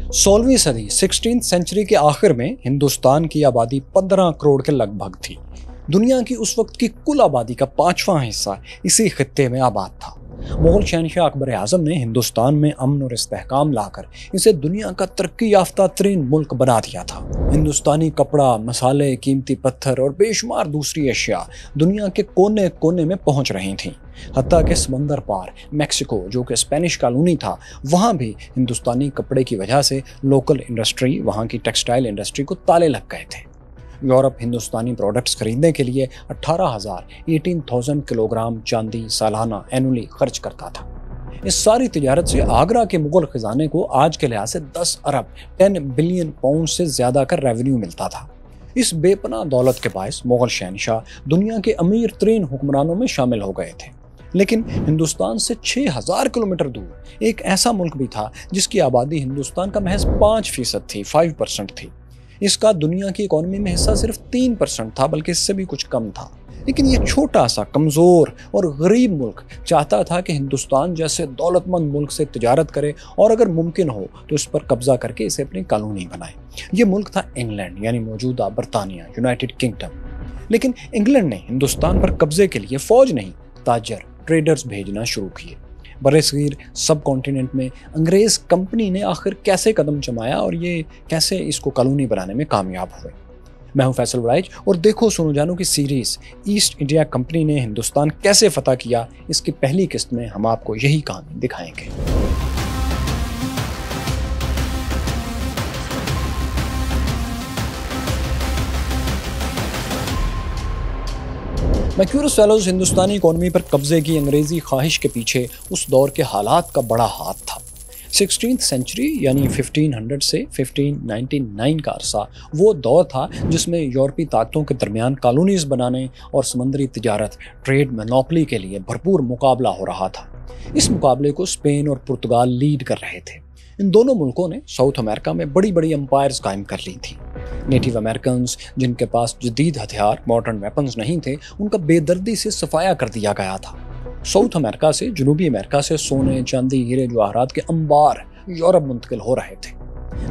16वीं सदी 16th century के आखिर में हिंदुस्तान की आबादी 15 करोड़ के लगभग थी। दुनिया की उस वक्त की कुल आबादी का 5वां हिस्सा इसी खित्ते में आबाद था। मुगल शहनशाह अकबर आजम ने हिंदुस्तान में अमन और इस्तेहकाम लाकर इसे दुनिया का तरक्की याफ्ता तरीन मुल्क बना दिया था। हिंदुस्तानी कपड़ा, मसाले, कीमती पत्थर और बेशुमार दूसरी अशिया दुनिया के कोने कोने में पहुंच रही थीं। हत्ता के समंदर पार मैक्सिको, जो कि स्पेनिश कॉलोनी था, वहाँ भी हिंदुस्तानी कपड़े की वजह से लोकल इंडस्ट्री, वहाँ की टेक्सटाइल इंडस्ट्री को ताले लग गए थे। यूरोप हिंदुस्तानी प्रोडक्ट्स खरीदने के लिए 18,000 किलोग्राम चांदी सालाना एनुअली खर्च करता था। इस सारी तिजारत से आगरा के मुगल खजाने को आज के लिहाज से 10 अरब 10 बिलियन पाउंड से ज़्यादा का रेवेन्यू मिलता था। इस बेपनाह दौलत के बायस मुगल शहनशाह दुनिया के अमीर तरीन हुक्मरानों में शामिल हो गए थे। लेकिन हिंदुस्तान से 6,000 किलोमीटर दूर एक ऐसा मुल्क भी था जिसकी आबादी हिंदुस्तान का महज 5% थी, 5% थी। इसका दुनिया की इकोनॉमी में हिस्सा सिर्फ 3% था, बल्कि इससे भी कुछ कम था। लेकिन ये छोटा सा कमज़ोर और गरीब मुल्क चाहता था कि हिंदुस्तान जैसे दौलतमंद मुल्क से तिजारत करे और अगर मुमकिन हो तो इस पर कब्जा करके इसे अपनी कॉलोनी बनाए। ये मुल्क था इंग्लैंड, यानी मौजूदा बरतानिया, यूनाइटेड किंगडम। लेकिन इंग्लैंड ने हिंदुस्तान पर कब्जे के लिए फौज नहीं, ताजर, ट्रेडर्स भेजना शुरू किए। बरसगीर सब कॉन्टिनेंट में अंग्रेज़ कंपनी ने आखिर कैसे कदम जमाया और ये कैसे इसको कॉलोनी बनाने में कामयाब हुए। मैं हूं फैसल वड़ाइच और देखो सुनो जानो की सीरीज़ ईस्ट इंडिया कंपनी ने हिंदुस्तान कैसे फतह किया, इसकी पहली किस्त में हम आपको यही कहानी दिखाएंगे। मैक्यूरस फेलोज हिंदुस्तानी इकोनॉमी पर कब्जे की अंग्रेजी ख्वाहिश के पीछे उस दौर के हालात का बड़ा हाथ था। 16th सेंचुरी यानी 1500 से 1599 का अरसा वो दौर था जिसमें यूरोपीय ताकतों के दरमियान कॉलोनीज बनाने और समंदरी तिजारत, ट्रेड मोनोपोली के लिए भरपूर मुकाबला हो रहा था। इस मुकाबले को स्पेन और पुर्तगाल लीड कर रहे थे। इन दोनों मुल्कों ने साउथ अमेरिका में बड़ी बड़ी एम्पायर्स कायम कर ली थी। नेटिव अमेरिकन जिनके पास जदीद हथियार, मॉडर्न वेपन्स नहीं थे, उनका बेदर्दी से सफाया कर दिया गया था। साउथ अमेरिका से, जनूबी अमेरिका से सोने, चांदी, हीरे जवाहरात के अंबार यूरोप मुंतकिल हो रहे थे।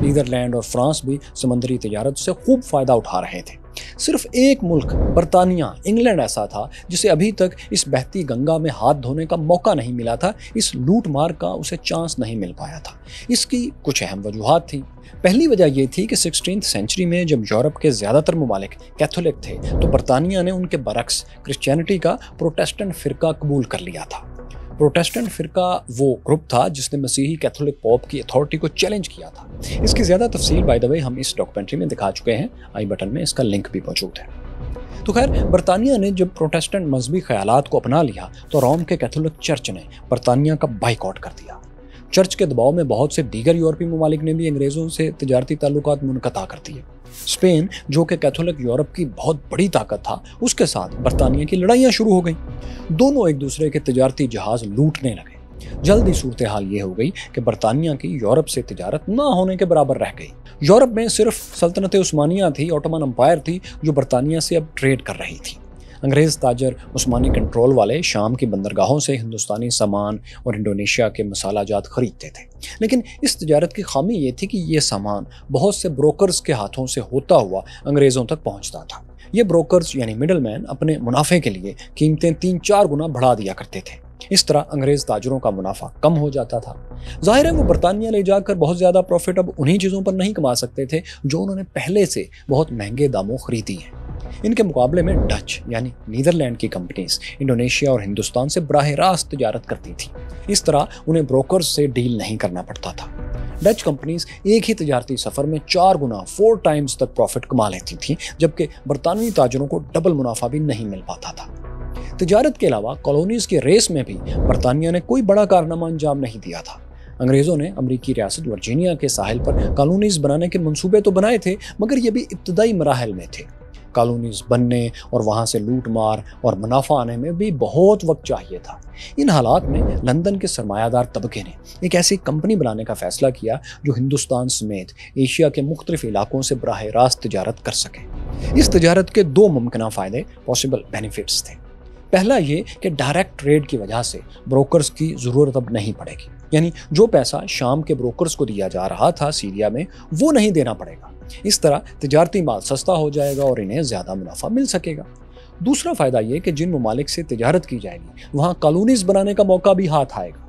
नीदरलैंड और फ्रांस भी समंदरी तिजारत से खूब फायदा उठा रहे थे। सिर्फ एक मुल्क बरतानिया, इंग्लैंड ऐसा था जिसे अभी तक इस बहती गंगा में हाथ धोने का मौका नहीं मिला था। इस लूट मार का उसे चांस नहीं मिल पाया था। इसकी कुछ अहम वजूहात थी। पहली वजह यह थी कि 16th सेंचुरी में जब यूरोप के ज़्यादातर ममालिक कैथोलिक थे तो बरतानिया ने उनके बरक्स क्रिश्चियनिटी का प्रोटेस्टेंट फ़िरका कबूल कर लिया था। प्रोटेस्टेंट फ़िरका वो ग्रुप था जिसने मसीही कैथोलिक पोप की अथॉरिटी को चैलेंज किया था। इसकी ज़्यादा तफसील बाय द वे हम इस डॉक्यूमेंट्री में दिखा चुके हैं, आई बटन में इसका लिंक भी मौजूद है। तो खैर, बरतानिया ने जब प्रोटेस्टेंट मजहबी ख्यालात को अपना लिया तो रोम के कैथोलिक चर्च ने बरतानिया का बाइकआउट कर दिया। चर्च के दबाव में बहुत से दीगर यूरोपीय ममालिक ने भी अंग्रेज़ों से तिजारती ताल्लुकात मुनक़ता कर दिए। स्पेन, जो कि कैथोलिक यूरोप की बहुत बड़ी ताकत था, उसके साथ बरतानिया की लड़ाइयाँ शुरू हो गईं। दोनों एक दूसरे के तिजारती जहाज़ लूटने लगे। जल्दी सूरत हाल ये हो गई कि बरतानिया की यूरोप से तिजारत ना होने के बराबर रह गई। यूरोप में सिर्फ सल्तनत उस्मानिया थी, ऑटोमन एम्पायर थी, जो बरतानिया से अब ट्रेड कर रही थी। अंग्रेज़ ताजर उस्मानी कंट्रोल वाले शाम की बंदरगाहों से हिंदुस्तानी सामान और इंडोनेशिया के मसाला जात खरीदते थे। लेकिन इस तिजारत की खामी ये थी कि ये सामान बहुत से ब्रोकर्स के हाथों से होता हुआ अंग्रेज़ों तक पहुंचता था। ये ब्रोकर्स यानी मिडलमैन अपने मुनाफे के लिए कीमतें 3-4 गुना बढ़ा दिया करते थे। इस तरह अंग्रेज़ ताजरों का मुनाफा कम हो जाता था। जाहिर है वो बरतानिया ले जाकर बहुत ज़्यादा प्रॉफिट अब उन्हीं चीज़ों पर नहीं कमा सकते थे जो उन्होंने पहले से बहुत महंगे दामों खरीदी हैं। इनके मुकाबले में डच यानी नीदरलैंड की कंपनीज इंडोनेशिया और हिंदुस्तान से बराह रास्त तिजारत करती थी। इस तरह उन्हें ब्रोकर्स से डील नहीं करना पड़ता था। डच कंपनीज एक ही तिजारती सफ़र में 4 गुना 4 टाइम्स तक प्रॉफिट कमा लेती थी, जबकि बरतानवी ताजरों को डबल मुनाफा भी नहीं मिल पाता था। तिजारत के अलावा कॉलोनीज के रेस में भी बरतानिया ने कोई बड़ा कारनामा अंजाम नहीं दिया था। अंग्रेज़ों ने अमरीकी रियासत वर्जीनिया के साहिल पर कॉलोनीज बनाने के मंसूबे तो बनाए थे, मगर ये भी इब्तदाई मराहल में थे। कॉलोनीज बनने और वहाँ से लूट मार और मुनाफा आने में भी बहुत वक्त चाहिए था। इन हालात में लंदन के सरमायादार तबके ने एक ऐसी कंपनी बनाने का फैसला किया जो हिंदुस्तान समेत एशिया के मुख्तलिफ इलाकों से बराह रास्त तिजारत कर सके। इस तिजारत के 2 मुमकिन फ़ायदे, पॉसिबल बेनिफिट्स थे। पहला ये कि डायरेक्ट ट्रेड की वजह से ब्रोकर्स की ज़रूरत अब नहीं पड़ेगी। यानी जो पैसा शाम के ब्रोकर्स को दिया जा रहा था सीरिया में, वो नहीं देना पड़ेगा। इस तरह तिजारती माल सस्ता हो जाएगा और इन्हें ज़्यादा मुनाफा मिल सकेगा। दूसरा फ़ायदा ये कि जिन ममालिक से तिजारत की जाएगी वहाँ कॉलोनीज बनाने का मौका भी हाथ आएगा।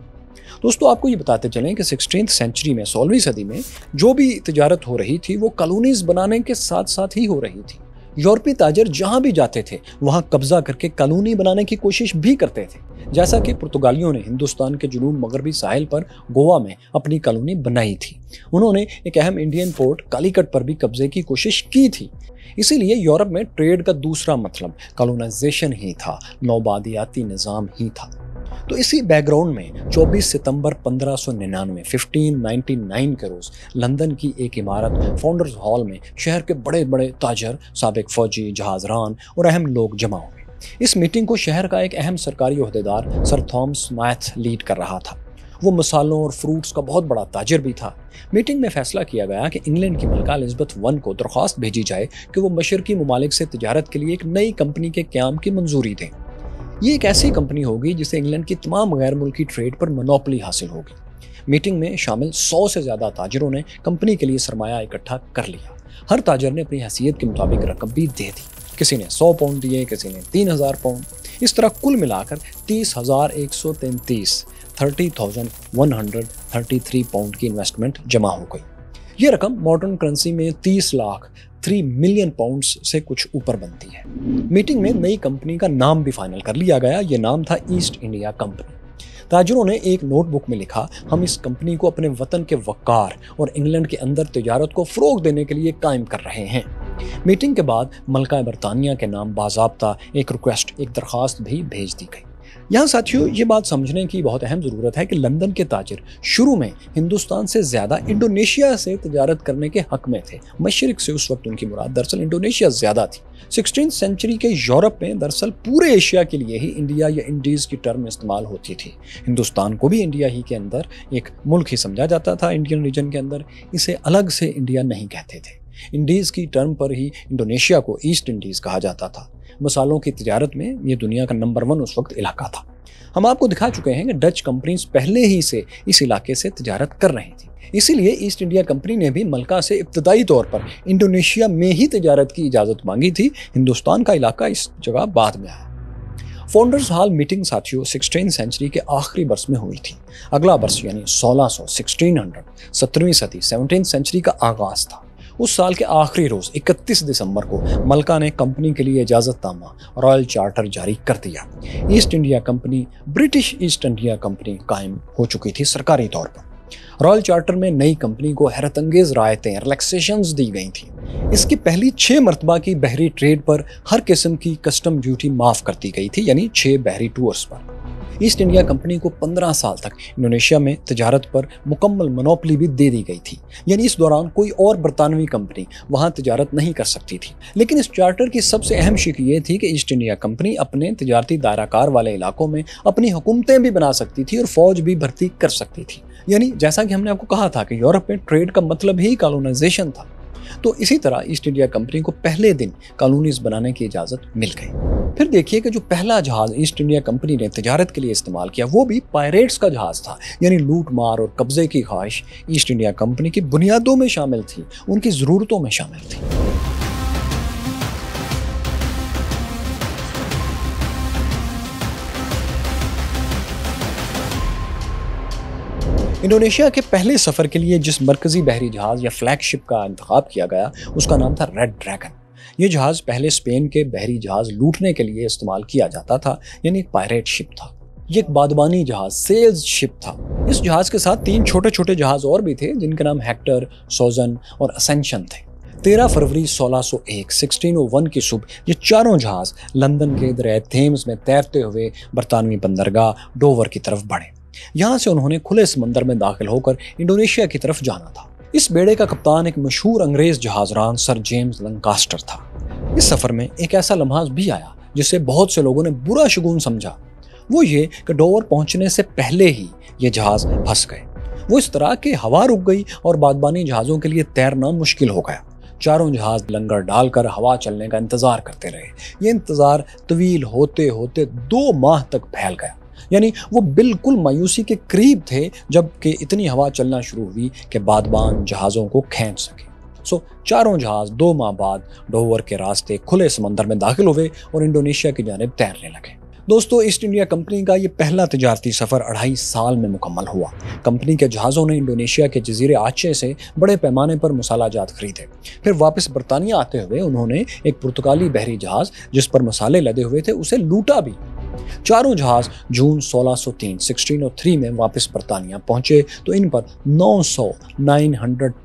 दोस्तों, आपको ये बताते चलें कि 16वीं सेंचुरी में, 16वीं सदी में जो भी तिजारत हो रही थी वो कॉलोनीज बनाने के साथ साथ ही हो रही थी। यूरोपीय ताजर जहाँ भी जाते थे वहाँ कब्जा करके कॉलोनी बनाने की कोशिश भी करते थे, जैसा कि पुर्तगालियों ने हिंदुस्तान के जुनूब मगरबी साहिल पर गोवा में अपनी कॉलोनी बनाई थी। उन्होंने एक अहम इंडियन पोर्ट कालीकट पर भी कब्जे की कोशिश की थी। इसीलिए यूरोप में ट्रेड का दूसरा मतलब कॉलोनाइजेशन ही था, नौबादियाती निज़ाम ही था। तो इसी बैकग्राउंड में 24 सितंबर 1599 1599 के रोज़ लंदन की एक इमारत फाउंडर्स हॉल में शहर के बड़े बड़े ताजर, साबिक फौजी, जहाज़रान और अहम लोग जमा हुए। इस मीटिंग को शहर का एक अहम सरकारी ओहदेदार सर थॉमस मैथ लीड कर रहा था। वो मसालों और फ्रूट्स का बहुत बड़ा ताजर भी था। मीटिंग में फैसला किया गया कि इंग्लैंड की मलका एलिज़ाबेथ I को दरख्वास्त भेजी जाए कि वो मशरकी ममालिक से तिजारत के लिए एक नई कंपनी के क़याम की मंजूरी दें। ये एक ऐसी कंपनी होगी जिसे इंग्लैंड की तमाम गैर मुल्की ट्रेड पर मोनोपोली हासिल होगी। मीटिंग में शामिल 100 से ज़्यादा ताजरों ने कंपनी के लिए सरमाया इकट्ठा कर लिया। हर ताजर ने अपनी हैसियत के मुताबिक रकम भी दे दी। किसी ने 100 पाउंड दिए, किसी ने 3000 पाउंड। इस तरह कुल मिलाकर 30,133 30,133 पाउंड की इन्वेस्टमेंट जमा हो गई। ये रकम मॉडर्न करेंसी में 30 लाख 3 मिलियन पाउंड्स से कुछ ऊपर बनती है। मीटिंग में नई कंपनी का नाम भी फाइनल कर लिया गया। ये नाम था ईस्ट इंडिया कंपनी। ताजरों ने एक नोटबुक में लिखा, हम इस कंपनी को अपने वतन के वक़ार और इंग्लैंड के अंदर तिजारत को फ़रोग़ देने के लिए कायम कर रहे हैं। मीटिंग के बाद मलका बरतानिया के नाम बाज़ाब्ता एक रिक्वेस्ट, एक दरख्वास्त भी भेज दी गई। यहाँ साथियों, ये बात समझने की बहुत अहम ज़रूरत है कि लंदन के ताजिर शुरू में हिंदुस्तान से ज़्यादा इंडोनेशिया से तिजारत करने के हक़ में थे। मशरिक़ से उस वक्त उनकी मुराद दरअसल इंडोनेशिया ज़्यादा थी। 16वीं सेंचुरी के यूरोप में दरअसल पूरे एशिया के लिए ही इंडिया या इंडीज़ की टर्म इस्तेमाल होती थी। हिंदुस्तान को भी इंडिया ही के अंदर एक मुल्क ही समझा जाता था। इंडियन रीजन के अंदर इसे अलग से इंडिया नहीं कहते थे। इंडीज़ की टर्म पर ही इंडोनेशिया को ईस्ट इंडीज़ कहा जाता था। मसालों की तिजारत में ये दुनिया का नंबर 1 उस वक्त इलाका था। हम आपको दिखा चुके हैं कि डच कंपनीज पहले ही से इस इलाके से तिजारत कर रही थी। इसीलिए ईस्ट इंडिया कंपनी ने भी मलका से इब्तदाई तौर पर इंडोनेशिया में ही तिजारत की इजाज़त मांगी थी। हिंदुस्तान का इलाका इस जगह बाद में आया। फाउंडर्स हॉल मीटिंग साथियों 16वीं सेंचुरी के आखिरी बरस में हुई थी। अगला बरस यानी 1600 1600 17वीं सदी 17th सेंचुरी का आगाज़ था। उस साल के आखिरी रोज़ 31 दिसंबर को मलका ने कंपनी के लिए इजाज़तनामा रॉयल चार्टर जारी कर दिया। East India company, British east India company कायम हो चुकी थी सरकारी तौर पर। रॉयल चार्टर में नई कंपनी को हैरत अंगेज़ रायतें, रिलैक्सेशंस दी गई थी। इसकी पहली 6 मरतबा की बहरी ट्रेड पर हर किस्म की कस्टम ड्यूटी माफ़ कर दी गई थी, यानी 6 बहरी टूर्स पर। ईस्ट इंडिया कंपनी को 15 साल तक इंडोनेशिया में तिजारत पर मुकम्मल मोनोपोली भी दे दी गई थी, यानी इस दौरान कोई और बरतानवी कंपनी वहां तिजारत नहीं कर सकती थी। लेकिन इस चार्टर की सबसे अहम शिक ये थी कि ईस्ट इंडिया कंपनी अपने तिजारती दायराकार वाले इलाकों में अपनी हुकूमतें भी बना सकती थी और फौज भी भर्ती कर सकती थी। यानी जैसा कि हमने आपको कहा था कि यूरोप में ट्रेड का मतलब ही कॉलोनाइजेशन था, तो इसी तरह ईस्ट इंडिया कंपनी को पहले दिन कॉलोनीज बनाने की इजाज़त मिल गई। फिर देखिए कि जो पहला जहाज़ ईस्ट इंडिया कंपनी ने तिजारत के लिए इस्तेमाल किया वो भी पायरेट्स का जहाज़ था, यानी लूट मार और कब्जे की ख्वाहिश ईस्ट इंडिया कंपनी की बुनियादों में शामिल थी, उनकी ज़रूरतों में शामिल थी। इंडोनेशिया के पहले सफ़र के लिए जिस मरकज़ी बहरी जहाज़ या फ्लैगशिप का इंतखाब किया गया उसका नाम था रेड ड्रैगन। ये जहाज़ पहले स्पेन के बहरी जहाज़ लूटने के लिए इस्तेमाल किया जाता था, यानी एक पायरेट शिप था। ये एक बादबानी जहाज़, सेल्स शिप था। इस जहाज़ के साथ 3 छोटे छोटे जहाज़ और भी थे जिनके नाम हेक्टर, सोजन और असेंशन थे। 13 फरवरी 1601 की सुबह ये चारों जहाज़ लंदन के दरिया थेम्स में तैरते हुए बरतानवी बंदरगाह डोवर की तरफ बढ़े। यहाँ से उन्होंने खुले समंदर में दाखिल होकर इंडोनेशिया की तरफ जाना था। इस बेड़े का कप्तान एक मशहूर अंग्रेज जहाज़रान सर जेम्स लंकास्टर था। इस सफ़र में एक ऐसा लम्हा भी आया जिसे बहुत से लोगों ने बुरा शगुन समझा। वो ये कि डोवर पहुँचने से पहले ही ये जहाज़ फंस गए। वो इस तरह कि हवा रुक गई और बादबानी जहाज़ों के लिए तैरना मुश्किल हो गया। चारों जहाज़ लंगर डालकर हवा चलने का इंतज़ार करते रहे। ये इंतज़ार तवील होते होते 2 माह तक फैल गया। یعنی وہ بالکل مایوسی کے قریب تھے جب کہ اتنی ہوا چلنا شروع ہوئی کہ بادبان جہازوں کو کھینچ سکے۔ چاروں جہاز 2 ماہ بعد ڈوور کے راستے کھلے سمندر میں داخل ہوئے اور انڈونیشیا کی جانب تیرنے لگے۔ دوستو، ایسٹ انڈیا کمپنی کا یہ پہلا تجارتی سفر 2.5 سال میں مکمل ہوا۔ کمپنی کے جہازوں نے انڈونیشیا کے جزیرے آچے سے بڑے پیمانے پر مسالہ جات خریدے۔ پھر واپس برطانیہ آتے ہوئے انہوں نے ایک پرتگالی بحری جہاز جس پر مسالے لدے ہوئے تھے اسے لوٹا بھی۔ چاروں جہاز جون 1603 میں واپس برطانیہ پہنچے تو ان پر 900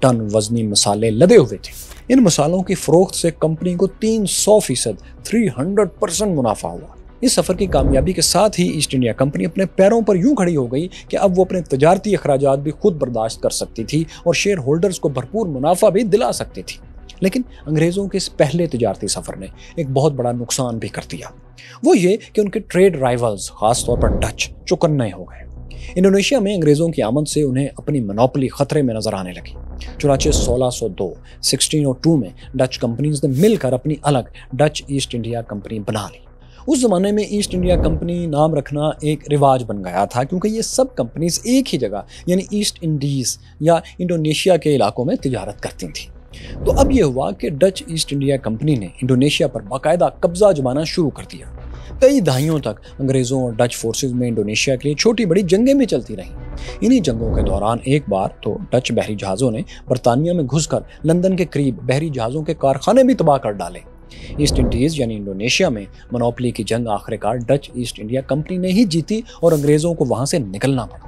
ٹن وزنی مسالے لدے ہوئے تھے۔ ان مسالوں کی فروخت سے کمپنی کو 300% 300% منافع ہوا۔ اس سفر کی کامیابی کے ساتھ ہی ایسٹ انڈیا کمپنی اپنے پیروں پر یوں کھڑی ہو گئی کہ اب وہ اپنے تجارتی اخراجات بھی خود برداشت کر سکتی تھی اور شیئر ہولڈرز کو بھرپور منافع بھی دلا سکتی تھی۔ لیکن انگریزوں کے اس پہلے تجارتی سفر نے ایک بہت بڑا نقصان بھی کر دیا۔ وہ یہ کہ ان کے ٹریڈ رائیولز، خاص طور پر ڈچ، چوکنے ہو گئے۔ انڈونیشیا میں انگریزوں کی آمد سے انہیں اپنی منوپلی خطرے میں نظر آنے لگی۔ چنانچہ 1602 میں ڈچ کمپنیز نے مل کر اپنی الگ ڈچ ایسٹ انڈیا کمپنی بنا لی۔ اس زمانے میں ایسٹ انڈیا کمپنی نام رکھنا ایک رواج بن گیا تھا، کیونکہ یہ سب کمپنیز ایک ہی جگہ یعنی ایسٹ انڈیز یا انڈونیشیا کے علاقوں میں تجارت کرتی تھیں۔ تو اب یہ ہوا کہ ڈچ ایسٹ انڈیا کمپنی نے انڈونیشیا پر باقاعدہ قبضہ جمانا شروع کر دیا۔ کئی دہائیوں تک انگریزوں اور ڈچ فورسز میں انڈونیشیا کے لیے چھوٹی بڑی جنگیں بھی چلتی رہیں۔ انہی جنگوں کے دوران ایک بار تو ڈچ بحری جہازوں نے برطانیہ میں گھس کر لندن کے قریب بحری جہازوں کے کارخانے بھی تباہ کر ڈالے۔ ایسٹ انڈیز یعنی انڈونیشیا میں منوپلی کی جنگ آخرکار ڈچ ایسٹ انڈیا کمپنی نے ہی جیتی اور انگریزوں کو وہاں سے نکلنا پڑا۔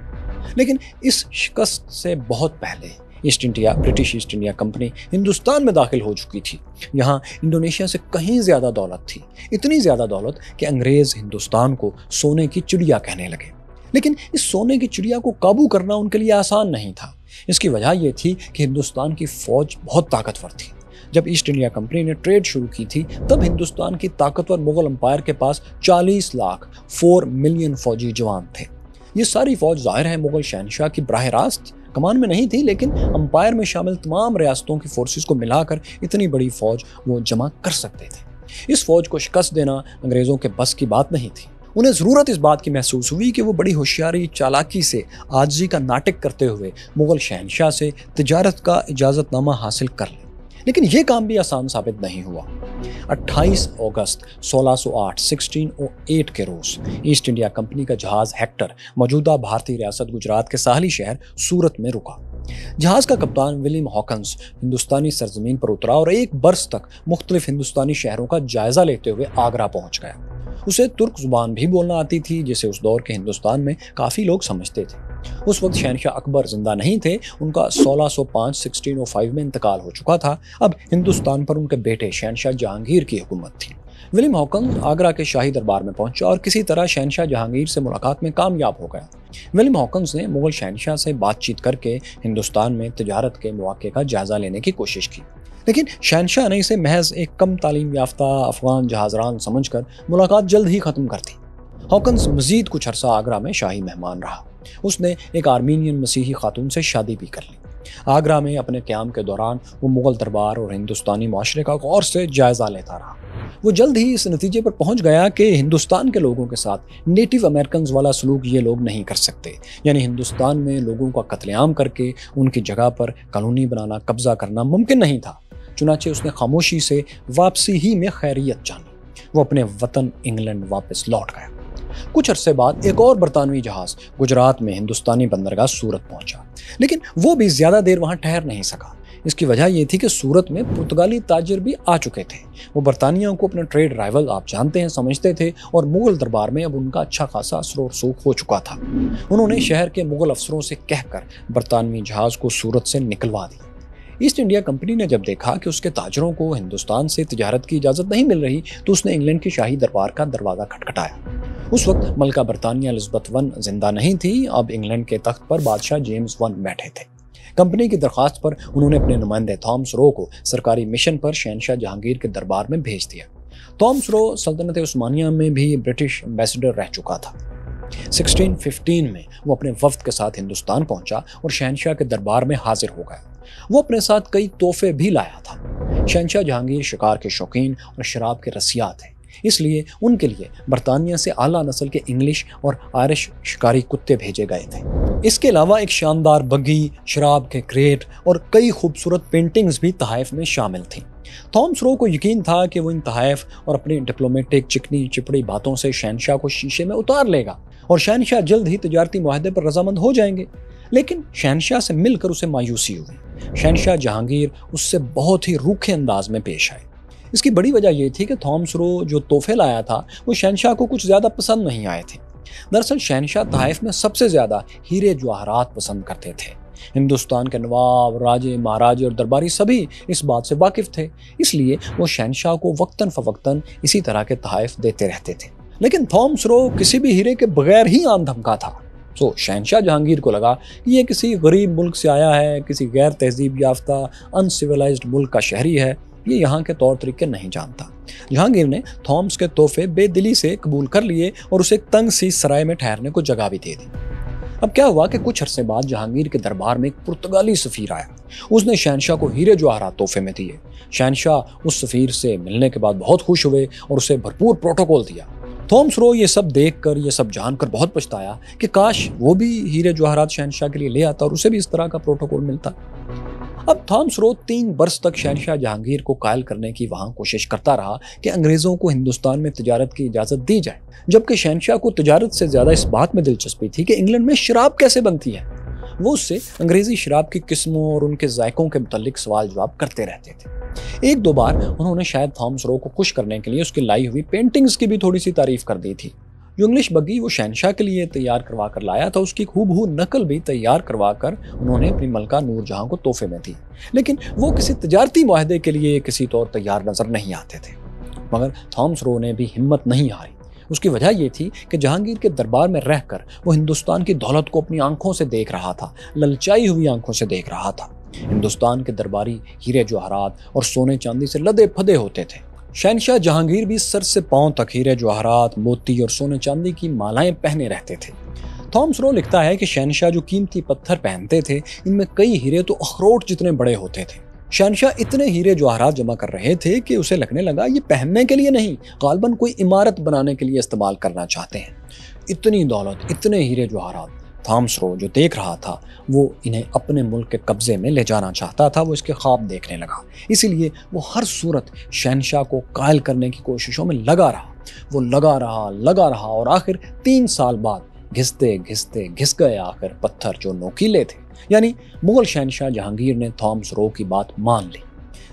لیکن اس شکست سے بہت پہلے British East India company Hindustan میں داخل ہو چکی تھی۔ یہاں انڈونیشیا سے کہیں زیادہ دولت تھی، اتنی زیادہ دولت کہ انگریز ہندوستان کو سونے کی چڑیا کہنے لگے۔ لیکن اس سونے کی چڑیا کو قابو کرنا ان کے لیے آسان نہیں تھا۔ اس کی وجہ یہ تھی کہ ہندوستان کی فوج بہت طاقتور تھی۔ جب ایسٹ انڈیا کمپنی نے ٹریڈ شروع کی تھی تب ہندوستان کی طاقتور مغل امپائر کے پاس 40 لاکھ 4 ملین فوجی جوان تھے۔ یہ ساری فوج ظاہر ہے مغل شہنشاہ کی براہ راست کمان میں نہیں تھی، لیکن امپائر میں شامل تمام ریاستوں کی فورسز کو ملا کر اتنی بڑی فوج وہ جمع کر سکتے تھے۔ اس فوج کو شکست دینا انگریزوں کے بس کی بات نہیں تھی۔ انہیں ضرورت اس بات کی محسوس ہوئی کہ وہ بڑی ہوشیاری چالاکی سے عاجزی کا ناٹک کرتے ہوئے مغل شہنشاہ سے تجارت کا اجازت نامہ حاصل کر لیں۔ لیکن یہ کام بھی آسان ثابت نہیں ہوا۔ 28 اگست 1608 کے روز ایسٹ انڈیا کمپنی کا جہاز ہیکٹر موجودہ بھارتی ریاست گجرات کے ساحلی شہر سورت میں رکا۔ جہاز کا کپتان ولیم ہاکنز ہندوستانی سرزمین پر اترا اور ایک برس تک مختلف ہندوستانی شہروں کا جائزہ لیتے ہوئے آگرہ پہنچ گیا۔ اسے ترک زبان بھی بولنا آتی تھی جسے اس دور کے ہندوستان میں کافی لوگ سمجھتے تھے۔ اس وقت شہنشاہ اکبر زندہ نہیں تھے، ان کا 1605 میں انتقال ہو چکا تھا۔ اب ہندوستان پر ان کے بیٹے شہنشاہ جہانگیر کی حکومت تھی۔ ولیم ہاکنز آگرہ کے شاہی دربار میں پہنچا اور کسی طرح شہنشاہ جہانگیر سے ملاقات میں کامیاب ہو گیا۔ ولیم ہاکنز نے مغل شہنشاہ سے بات چیت کر کے ہندوستان میں تجارت کے مواقع کا جائزہ لینے کی کوشش کی، لیکن شہنشاہ نے اسے محض ایک کم تعلیم یافتہ افغان جہازران سمجھ کر ملاقات جلد ہی ختم کر دی۔ ہاکنز مزید کچھ عرصہ آگرہ میں شاہی مہمان رہا۔ اس نے ایک آرمینین مسیحی خاتون سے شادی بھی کر لی۔ آگرہ میں اپنے قیام کے دوران وہ مغل دربار اور ہندوستانی معاشرے کا غور سے جائزہ لیتا رہا۔ وہ جلد ہی اس نتیجے پر پہنچ گیا کہ ہندوستان کے لوگوں کے ساتھ نیٹو امریکنز والا سلوک یہ لوگ نہیں کر سکتے، یعنی ہندوستان میں لوگوں کا قتل عام کر کے ان کی جگہ پر کالونی بنانا، قبضہ کرنا ممکن نہیں تھا۔ چنانچہ اس نے خاموشی سے واپسی ہی میں خیریت جانی۔ وہ اپنے وطن انگلینڈ واپس لوٹ گیا۔ کچھ عرصے بعد ایک اور برطانوی جہاز گجرات میں ہندوستانی بندرگاہ سورت پہنچا، لیکن وہ بھی زیادہ دیر وہاں ٹھہر نہیں سکا۔ اس کی وجہ یہ تھی کہ سورت میں پرتگالی تاجر بھی آ چکے تھے۔ وہ برطانیہ کو اپنا ٹریڈ رائیول آپ جانتے ہیں سمجھتے تھے اور مغل دربار میں اب ان کا اچھا خاصا اثر و رسوخ ہو چکا تھا۔ انہوں نے شہر کے مغل افسروں سے کہہ کر برطانوی جہاز کو سورت سے نکلوا دیا۔ ایسٹ انڈیا کمپنی نے جب دیکھا کہ اس کے تاجروں کو ہندوستان سے تجارت کی اجازت نہیں مل رہی تو اس نے انگلینڈ کے شاہی دربار کا دروازہ کھٹکھٹایا۔ اس وقت ملکہ برطانیہ الزبتھ زندہ نہیں تھی، اب انگلینڈ کے تخت پر بادشاہ جیمز بیٹھے تھے۔ کمپنی کی درخواست پر انہوں نے اپنے نمائندے تھامس رو کو سرکاری مشن پر شہنشاہ جہانگیر کے دربار میں بھیج دیا۔ تھامس رو سلطنت عثمانیہ میں بھی برٹش ایمبیسڈر رہ چکا تھا۔ 1615 میں وہ اپنے وفد کے ساتھ ہندوستان پہنچا اور شہنشاہ کے دربار میں حاضر ہو گیا۔ وہ اپنے ساتھ کئی تحفے بھی لایا تھا۔ شہنشاہ جہانگیر شکار کے شوقین اور شراب کے رسیا تھے، اس لیے ان کے لیے برطانیہ سے اعلیٰ نسل کے انگلش اور آئرش شکاری کتے بھیجے گئے تھے۔ اس کے علاوہ ایک شاندار بگی، شراب کے کریٹ اور کئی خوبصورت پینٹنگز بھی تحائف میں شامل تھیں۔ تھامس رو کو یقین تھا کہ وہ ان تحائف اور اپنی ڈپلومیٹک چکنی چپڑی باتوں سے شہنشاہ کو شیشے میں اتار لے گا اور شہنشاہ جلد ہی تجارتی معاہدے پر رضامند ہو جائیں گے۔ لیکن شہنشاہ سے مل کر اسے مایوسی ہوئی۔ شہنشاہ جہانگیر اس سے بہت ہی روکھے انداز میں پیش آئے۔ اس کی بڑی وجہ یہ تھی کہ تھامس رو جو تحفے لایا تھا وہ شہنشاہ کو کچھ زیادہ پسند نہیں آئے تھے۔ دراصل شہنشاہ تحائف میں سب سے زیادہ ہیرے جواہرات پسند کرتے تھے۔ ہندوستان کے نواب، راجے، مہاراجے اور درباری سبھی اس بات سے واقف تھے، اس لیے وہ شہنشاہ کو وقتاً فوقتاً اسی طرح کے تحائف دیتے رہتے تھے۔ لیکن تھامس رو کسی بھی ہیرے کے بغیر ہی آن دھمکا تھا۔ شہنشاہ جہانگیر کو لگا کہ یہ کسی غریب ملک سے آیا ہے، کسی غیر تہذیب یافتہ انسیولائزڈ ملک کا شہری ہے، یہ یہاں کے طور طریقے نہیں جانتا۔ جہانگیر نے تھامس کے تحفے بے دلی سے قبول کر لیے اور اسے ایک تنگ سی سرائے میں ٹھہرنے کو جگہ بھی دے دی۔ اب کیا ہوا کہ کچھ عرصے بعد جہانگیر کے دربار میں ایک پرتگالی سفیر آیا۔ اس نے شہنشاہ کو ہیرے جواہرات تحفے میں دیے۔ شہنشاہ اس سفیر سے ملنے کے بعد بہت خوش ہوئے اور اسے بھرپور پروٹوکول دیا۔ تھامس رو یہ سب دیکھ کر، یہ سب جان کر بہت پچھتایا کہ کاش وہ بھی ہیرے جواہرات شہنشاہ کے لیے لے آتا اور اسے بھی اس طرح کا پروٹوکول ملتا۔ اب تھامس رو 3 برس تک شہنشاہ جہانگیر کو قائل کرنے کی وہاں کوشش کرتا رہا کہ انگریزوں کو ہندوستان میں تجارت کی اجازت دی جائے، جبکہ شہنشاہ کو تجارت سے زیادہ اس بات میں دلچسپی تھی کہ انگلینڈ میں شراب کیسے بنتی ہے۔ وہ اس سے انگریزی شراب کی قسموں اور ان کے ذائقوں کے متعلق سوال جواب کرتے رہتے تھے۔ 1-2 بار انہوں نے شاید تھامس رو کو خوش کرنے کے لیے اس کی لائی ہوئی پینٹنگز کی بھی تھوڑی سی تعریف کر دی تھی۔ جو انگلش بگی وہ شہنشاہ کے لیے تیار کروا کر لایا تھا، اس کی ہو نقل بھی تیار کروا کر انہوں نے اپنی ملکہ نور جہاں کو تحفے میں دی، لیکن وہ کسی تجارتی معاہدے کے لیے کسی طور تیار نظر نہیں آتے تھے۔ مگر تھامس رو نے بھی ہمت نہیں ہاری۔ اس کی وجہ یہ تھی کہ جہانگیر کے دربار میں رہ کر وہ ہندوستان کی دولت کو اپنی آنکھوں سے دیکھ رہا تھا، للچائی ہوئی آنکھوں سے دیکھ رہا تھا۔ ہندوستان کے درباری ہیرے جواہرات اور سونے چاندی سے لدے پھدے ہوتے تھے۔ شہنشاہ جہانگیر بھی سر سے پاؤں تک ہیرے جواہرات، موتی اور سونے چاندی کی مالائیں پہنے رہتے تھے۔ تھامس رو لکھتا ہے کہ شہنشاہ جو قیمتی پتھر پہنتے تھے ان میں کئی ہیرے تو اخروٹ جتنے بڑے ہوتے تھے۔ شہنشاہ اتنے ہیرے جواہرات جمع کر رہے تھے کہ اسے لگنے لگا یہ پہننے کے لیے نہیں، غالباً کوئی عمارت بنانے کے لیے استعمال کرنا چاہتے ہیں۔ اتنی دولت، اتنے ہیرے جواہرات، تھامس رو جو دیکھ رہا تھا وہ انہیں اپنے ملک کے قبضے میں لے جانا چاہتا تھا۔ وہ اس کے خواب دیکھنے لگا، اسی لیے وہ ہر صورت شہنشاہ کو قائل کرنے کی کوششوں میں لگا رہا اور آخر 3 سال بعد گھس گئے آخر پتھر جو نوکیلے تھے، یعنی مغل شہنشاہ جہانگیر نے تھامس رو کی بات مان لی۔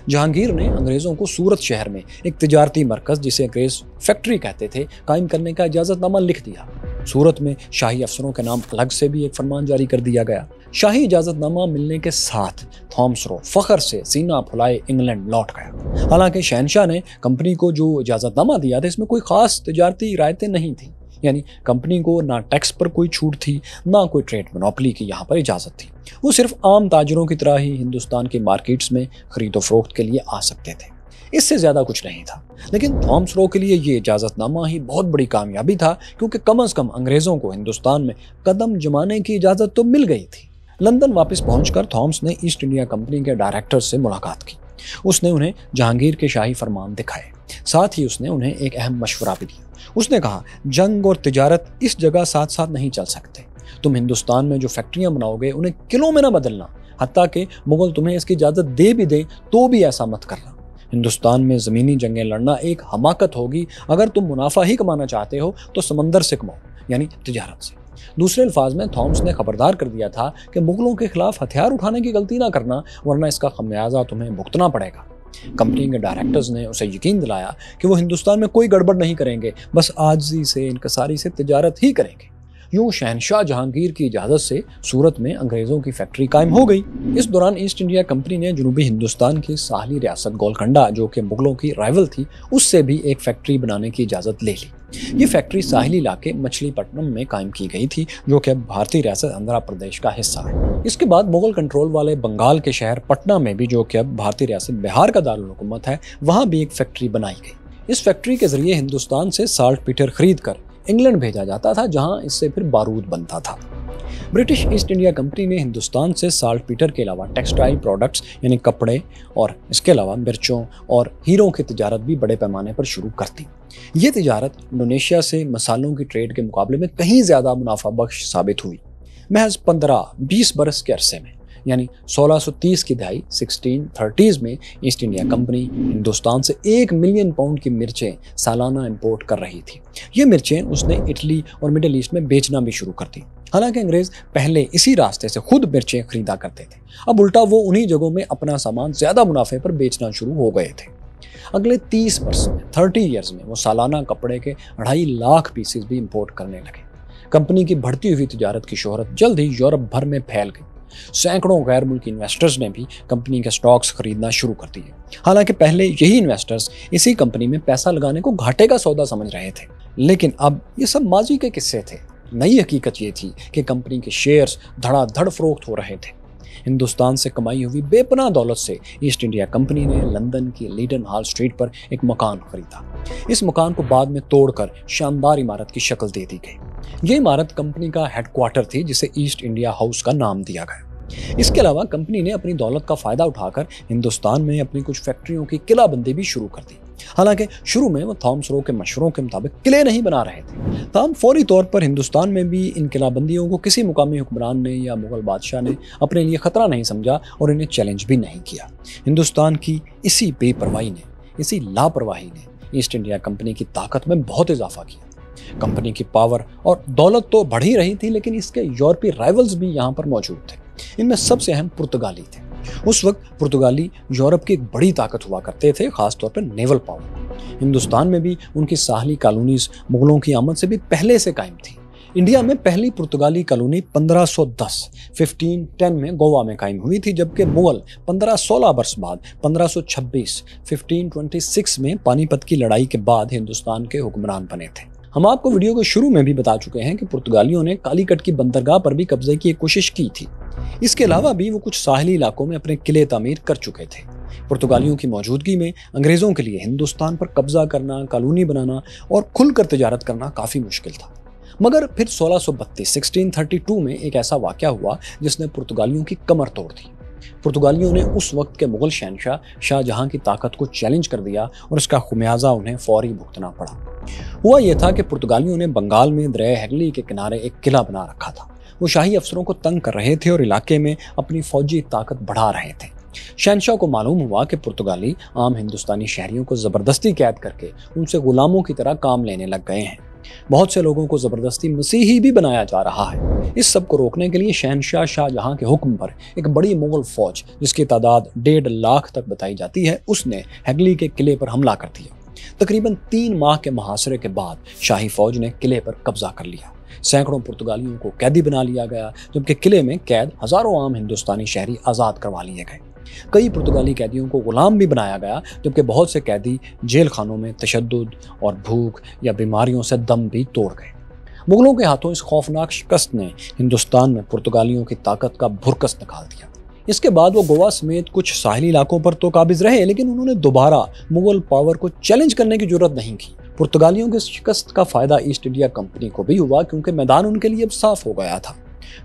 جہانگیر نے انگریزوں کو سورت شہر میں ایک تجارتی مرکز جسے انگریز فیکٹری کہتے تھے قائم کرنے کا اجازت نامہ لکھ دیا۔ سورت میں شاہی افسروں کے نام الگ سے بھی ایک فرمان جاری کر دیا گیا۔ شاہی اجازت نامہ ملنے کے ساتھ تھامس رو فخر سے سینہ پھلائے انگلینڈ لوٹ گیا۔ حالانکہ شہنشاہ نے کمپنی کو جو اجازت نامہ دیا تھا اس میں کوئی خاص تجارتی رعایتیں نہیں تھیں، یعنی کمپنی کو نہ ٹیکس پر کوئی چھوٹ تھی، نہ کوئی ٹریڈ مونوپلی کی یہاں پر اجازت تھی۔ وہ صرف عام تاجروں کی طرح ہی ہندوستان کی مارکیٹس میں خرید و فروخت کے لیے آ سکتے تھے، اس سے زیادہ کچھ نہیں تھا۔ لیکن تھامس رو کے لیے یہ اجازت نامہ ہی بہت بڑی کامیابی تھا، کیونکہ کم از کم انگریزوں کو ہندوستان میں قدم جمانے کی اجازت تو مل گئی تھی۔ لندن واپس پہنچ کر تھامس نے ایسٹ انڈیا کمپنی کے ڈائریکٹر سے ملاقات کی۔ اس نے انہیں جہانگیر کے شاہی فرمان دکھائے، ساتھ ہی اس نے انہیں ایک اہم مشورہ بھی دیا۔ اس نے کہا جنگ اور تجارت اس جگہ ساتھ ساتھ نہیں چل سکتے۔ تم ہندوستان میں جو فیکٹریاں بناؤ گے انہیں کلوں میں نہ بدلنا، حتیٰ کہ مغل تمہیں اس کی اجازت دے بھی دیں تو بھی ایسا مت کرنا۔ ہندوستان میں زمینی جنگیں لڑنا ایک حماقت ہوگی۔ اگر تم منافع ہی کمانا چاہتے ہو تو سمندر سے کماؤ، یعنی تجارت سے۔ دوسرے الفاظ میں تھامس نے خبردار کر دیا تھا کہ مغلوں کے خلاف ہتھیار اٹھانے کی غلطی نہ کرنا، ورنہ اس کا خمیازہ تمہیں بھگتنا پڑے گا۔ کمپنی کے ڈائریکٹرز نے اسے یقین دلایا کہ وہ ہندوستان میں کوئی گڑبڑ نہیں کریں گے، بس عاجزی سے، انکساری سے تجارت ہی کریں گے۔ یوں شہنشاہ جہانگیر کی اجازت سے سورت میں انگریزوں کی فیکٹری قائم ہو گئی۔ اس دوران ایسٹ انڈیا کمپنی نے جنوبی ہندوستان کی ساحلی ریاست گولکنڈہ، جو کہ مغلوں کی رائیول تھی، اس سے بھی ایک فیکٹری بنانے کی اجازت لے لی۔ یہ فیکٹری ساحلی علاقے مچھلی پٹنم میں قائم کی گئی تھی، جو کہ بھارتی ریاست آندھرا پردیش کا حصہ ہے۔ اس کے بعد مغل کنٹرول والے بنگال کے شہر پٹنہ میں بھی، جو کہ اب بھارتی ریاست بہار کا دارالحکومت ہے، وہاں بھی ایک فیکٹری بنائی گئی۔ اس فیکٹری کے ذریعے ہندوستان سے سالٹ پیٹر خرید کر انگلینڈ بھیجا جاتا تھا، جہاں اس سے پھر بارود بنتا تھا۔ ब्रिटिश ईस्ट इंडिया कंपनी ने हिंदुस्तान से साल्ट पीटर के अलावा टेक्सटाइल प्रोडक्ट्स यानी कपड़े और इसके अलावा मिर्चों और हीरों की तिजारत भी बड़े पैमाने पर शुरू कर दी। ये तिजारत इंडोनेशिया से मसालों की ट्रेड के मुकाबले में कहीं ज़्यादा मुनाफा बख्श साबित हुई। महज 15-20 बरस के अरसे में यानी 1630 की दहाई 1630s में ईस्ट इंडिया कंपनी हिंदुस्तान से 1 मिलियन पाउंड की मिर्चें सालाना इंपोर्ट कर रही थी। ये मिर्चें उसने इटली और मिडिल ईस्ट में बेचना भी शुरू कर दी। हालांकि अंग्रेज पहले इसी रास्ते से खुद मिर्चें खरीदा करते थे, अब उल्टा वो उन्हीं जगहों में अपना सामान ज्यादा मुनाफे पर बेचना शुरू हो गए थे। अगले 30 वर्ष में 30 ईयर्स में वो सालाना कपड़े के 2.5 लाख पीसेस भी इंपोर्ट करने लगे। कंपनी की बढ़ती हुई तिजारत की शोहरत जल्द ही यूरोप भर में फैल गई। सैकड़ों गैर मुल्की इन्वेस्टर्स ने भी कंपनी के स्टॉक्स खरीदना शुरू कर दिए। हालांकि पहले यही इन्वेस्टर्स इसी कंपनी में पैसा लगाने को घाटे का सौदा समझ रहे थे, लेकिन अब ये सब माजी के किस्से थे। नई हकीकत ये थी कि कंपनी के शेयर्स धड़ाधड़ फरोख्त हो रहे थे। हिंदुस्तान से कमाई हुई बेपनाह दौलत से ईस्ट इंडिया कंपनी ने लंदन की लीडन हॉल स्ट्रीट पर एक मकान खरीदा। इस मकान को बाद में तोड़कर शानदार इमारत की शक्ल दे दी गई। ये इमारत कंपनी का हेडक्वार्टर थी, जिसे ईस्ट इंडिया हाउस का नाम दिया गया। इसके अलावा कंपनी ने अपनी दौलत का फायदा उठाकर हिंदुस्तान में अपनी कुछ फैक्ट्रियों की किलाबंदी भी शुरू कर दी। हालांकि शुरू में वो थॉमस रो के मशवरों के मुताबिक किले नहीं बना रहे थे, ताहम फौरी तौर पर हिंदुस्तान में भी इन किलाबंदियों को किसी मुकामी हुक्मरान ने या मुगल बादशाह ने अपने लिए खतरा नहीं समझा और इन्हें चैलेंज भी नहीं किया। हिंदुस्तान की इसी बेपरवाही ने, इसी लापरवाही ने ईस्ट इंडिया कंपनी की ताकत में बहुत इजाफा किया। कंपनी की पावर और दौलत तो बढ़ ही रही थी, लेकिन इसके यूरोपीय राइवल्स भी यहाँ पर मौजूद थे। इनमें सबसे अहम पुर्तगाली थे। उस वक्त पुर्तगाली यूरोप की एक बड़ी ताकत हुआ करते थे, खासतौर पर नेवल पावर। हिंदुस्तान में भी उनकी साहली कॉलोनीज मुगलों की आमद से भी पहले से कायम थी। इंडिया में पहली पुर्तगाली कॉलोनी 1510 में गोवा में कायम हुई थी, जबकि मुगल 15-16 वर्ष बाद 1526 में पानीपत की लड़ाई के बाद हिंदुस्तान के हुक्मरान बने थे। हम आपको वीडियो के शुरू में भी बता चुके हैं कि पुर्तगालियों ने कालीकट की बंदरगाह पर भी कब्जे की एक कोशिश की थी। इसके अलावा भी वो कुछ साहली इलाकों में अपने किले तामीर कर चुके थे। पुर्तगालियों की मौजूदगी में अंग्रेजों के लिए हिंदुस्तान पर कब्जा करना, कॉलोनी बनाना और खुलकर तिजारत करना काफी मुश्किल था। मगर फिर 1632 में एक ऐसा वाकया हुआ जिसने पुर्तगालियों की कमर तोड़ दी। पुर्तगालियों ने उस वक्त के मुगल शहनशाह शाहजहां की ताकत को चैलेंज कर दिया और इसका खुमियाजा उन्हें फौरी भुगतना पड़ा। हुआ यह था कि पुर्तगालियों ने बंगाल में दरिया हेगली के किनारे एक किला बना रखा था। वो शाही अफसरों को तंग कर रहे थे और इलाके में अपनी फौजी ताकत बढ़ा रहे थे। शहनशाह को मालूम हुआ कि पुर्तगाली आम हिंदुस्तानी शहरियों को जबरदस्ती कैद करके उनसे गुलामों की तरह काम लेने लग गए हैं। बहुत से लोगों को जबरदस्ती मसीही भी बनाया जा रहा है। इस सब को रोकने के लिए शहनशाह शाहजहां के हुक्म पर एक बड़ी मुगल फौज, जिसकी तादाद 1.5 लाख तक बताई जाती है, उसने हेगली के किले पर हमला कर दिया। तकरीबन 3 माह के मुहासरे के बाद शाही फौज ने किले पर कब्जा कर लिया। सैकड़ों पुर्तगालियों को कैदी बना लिया गया, जबकि किले में कैद हजारों आम हिंदुस्तानी शहरी आज़ाद करवा लिए गए। कई पुर्तगाली कैदियों को गुलाम भी बनाया गया, जबकि बहुत से कैदी जेल खानों में तशद्दुद और भूख या बीमारियों से दम भी तोड़ गए। मुगलों के हाथों इस खौफनाक शिकस्त ने हिंदुस्तान में पुर्तगालियों की ताकत का भुरकस निकाल दिया। इसके बाद वो गोवा समेत कुछ साहिली इलाकों पर तो काबिज रहे, लेकिन उन्होंने दोबारा मुगल पावर को चैलेंज करने की जरूरत नहीं की। पुर्तगालियों की शिकस्त का फायदा ईस्ट इंडिया कंपनी को भी हुआ, क्योंकि मैदान उनके लिए अब साफ हो गया था।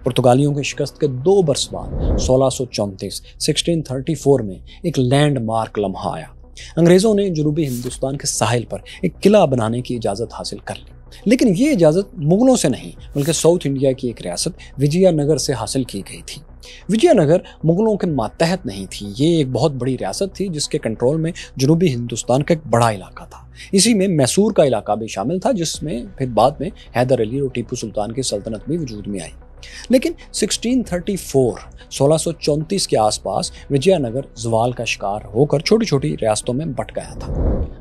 पुर्तगालियों की शिकस्त के 2 वर्ष बाद 1634 में एक लैंडमार्क लम्हा आया। अंग्रेजों ने जनूबी हिंदुस्तान के साहिल पर एक किला बनाने की इजाज़त हासिल कर ली, लेकिन ये इजाज़त मुगलों से नहीं बल्कि साउथ इंडिया की एक रियासत विजयनगर से हासिल की गई थी। विजयनगर मुगलों के मातहत नहीं थी, ये एक बहुत बड़ी रियासत थी जिसके कंट्रोल में जनूबी हिंदुस्तान का एक बड़ा इलाका था। इसी में मैसूर का इलाका भी शामिल था, जिसमें फिर बाद में हैदर अली और टीपू सुल्तान की सल्तनत भी वजूद में आई। लेकिन 1634 के आसपास विजयनगर जवाल का शिकार होकर छोटी छोटी रियासतों में बंट गया था।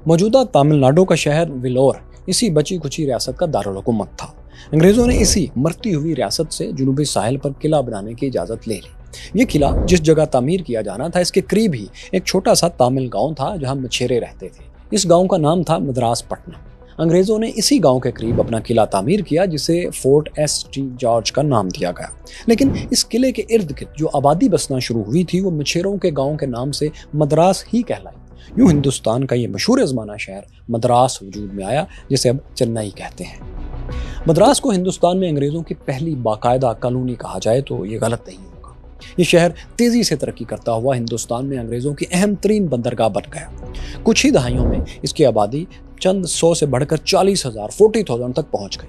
मौजूदा तमिलनाडु का शहर विलोर इसी बची खुची रियासत का दारुल हुकूमत था। अंग्रेजों ने इसी मरती हुई रियासत से जनूबी साहिल पर किला बनाने की इजाज़त ले ली। ये किला जिस जगह तामीर किया जाना था, इसके करीब ही एक छोटा सा तामिल गांव था जहां मछेरे रहते थे। इस गांव का नाम था मद्रास पट्टनम। अंग्रेजों ने इसी गांव के करीब अपना किला तामीर किया, जिसे फोर्ट st जॉर्ज का नाम दिया गया। लेकिन इस किले के इर्द गिर्द जो आबादी बसना शुरू हुई थी, वो मछेरों के गांव के नाम से मद्रास ही कहलाई। यूं हिंदुस्तान का ये मशहूर ज़माना शहर मद्रास वजूद में आया, जिसे अब चेन्नई कहते हैं। मद्रास को हिंदुस्तान में अंग्रेज़ों की पहली बाकायदा कॉलोनी कहा जाए तो ये गलत नहीं होगा। ये शहर तेज़ी से तरक्की करता हुआ हिंदुस्तान में अंग्रेज़ों की अहम तरीन बंदरगाह बन गया। कुछ ही दहाइयों में इसकी आबादी चंद 100 से बढ़कर 40,000 तक पहुंच गई।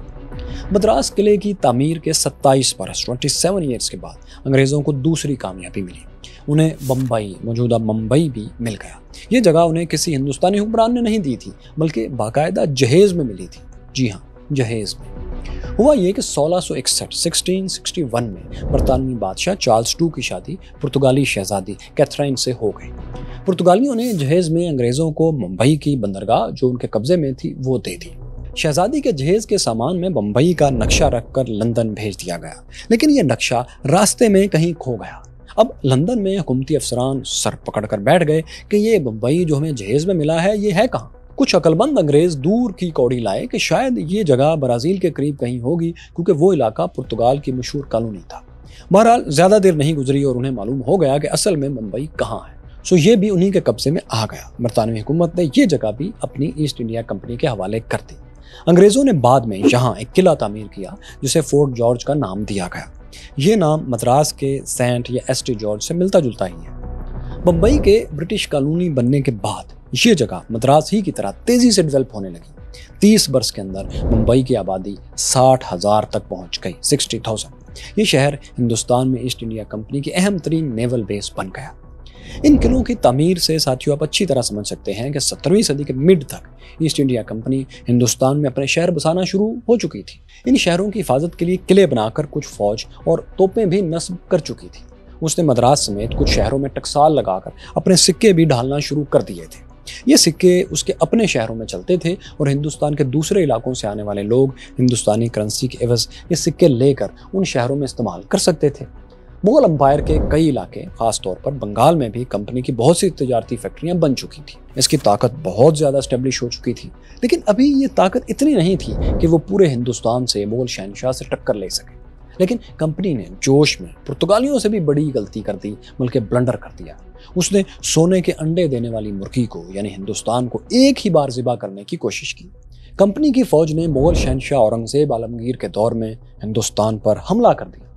मद्रास किले की तामीर के 27 बरस 27 ईयर्स के बाद अंग्रेज़ों को दूसरी कामयाबी मिली। उन्हें बम्बई, मौजूदा मुंबई भी मिल गया। ये जगह उन्हें किसी हिंदुस्तानी हुक्मरान ने नहीं दी थी, बल्कि बाकायदा जहेज़ में मिली थी। जी हाँ, जहेज़ में। हुआ ये कि 1661 में बरतानवी बादशाह चार्ल्स II की शादी पुर्तगाली शहजादी कैथरीन से हो गई। पुर्तगालियों ने जहेज़ में अंग्रेज़ों को मुंबई की बंदरगाह जो उनके कब्जे में थी वो दे दी। शहजादी के जहेज़ के सामान में बम्बई का नक्शा रखकर लंदन भेज दिया गया, लेकिन यह नक्शा रास्ते में कहीं खो गया। अब लंदन में हुकूमती अफसरान सर पकड़ कर बैठ गए कि ये बम्बई जो हमें जहेज़ में मिला है ये है कहाँ। कुछ अक्लमंद अंग्रेज़ दूर की कौड़ी लाए कि शायद ये जगह ब्राज़ील के करीब कहीं होगी, क्योंकि वो इलाका पुर्तगाल की मशहूर कॉलोनी था। बहरहाल ज़्यादा देर नहीं गुजरी और उन्हें मालूम हो गया कि असल में मुंबई कहाँ है। सो ये भी उन्हीं के कब्जे में आ गया। बरतानवी हुकूमत ने ये जगह भी अपनी ईस्ट इंडिया कंपनी के हवाले कर दी। अंग्रेज़ों ने बाद में यहाँ एक किला तामीर किया जिसे फोर्ट जॉर्ज का नाम दिया गया। ये नाम मद्रास के सेंट या एसटी जॉर्ज से मिलता जुलता ही है। मुंबई के ब्रिटिश कॉलोनी बनने के बाद ये जगह मद्रास ही की तरह तेजी से डेवलप होने लगी। 30 बरस के अंदर मुंबई की आबादी 60,000 तक पहुंच गई, 60,000। ये शहर हिंदुस्तान में ईस्ट इंडिया कंपनी की अहम तरीन नेवल बेस बन गया। इन किलों की तामीर से साथियों आप अच्छी तरह समझ सकते हैं कि 17वीं सदी के मिड तक ईस्ट इंडिया कंपनी हिंदुस्तान में अपने शहर बसाना शुरू हो चुकी थी। इन शहरों की हिफाजत के लिए किले बनाकर कुछ फौज और तोपें भी नस्ब कर चुकी थी। उसने मद्रास समेत कुछ शहरों में टकसाल लगाकर अपने सिक्के भी ढालना शुरू कर दिए थे। ये सिक्के उसके अपने शहरों में चलते थे और हिंदुस्तान के दूसरे इलाकों से आने वाले लोग हिंदुस्तानी करेंसी के एवज ये सिक्के लेकर उन शहरों में इस्तेमाल कर सकते थे। मुगल अंपायर के कई इलाके, खास तौर पर बंगाल में भी कंपनी की बहुत सी तिजारती फैक्ट्रियां बन चुकी थी। इसकी ताकत बहुत ज़्यादा स्टेब्लिश हो चुकी थी, लेकिन अभी ये ताकत इतनी नहीं थी कि वो पूरे हिंदुस्तान से मुगल शहनशाह से टक्कर ले सके। लेकिन कंपनी ने जोश में पुर्तगालियों से भी बड़ी गलती कर दी, बल्कि ब्लंडर कर दिया। उसने सोने के अंडे देने वाली मुर्गी को यानी हिंदुस्तान को एक ही बार ज़िबा करने की कोशिश की। कंपनी की फौज ने मुगल शहनशाह औरंगजेब आलमगीर के दौर में हिंदुस्तान पर हमला कर दिया।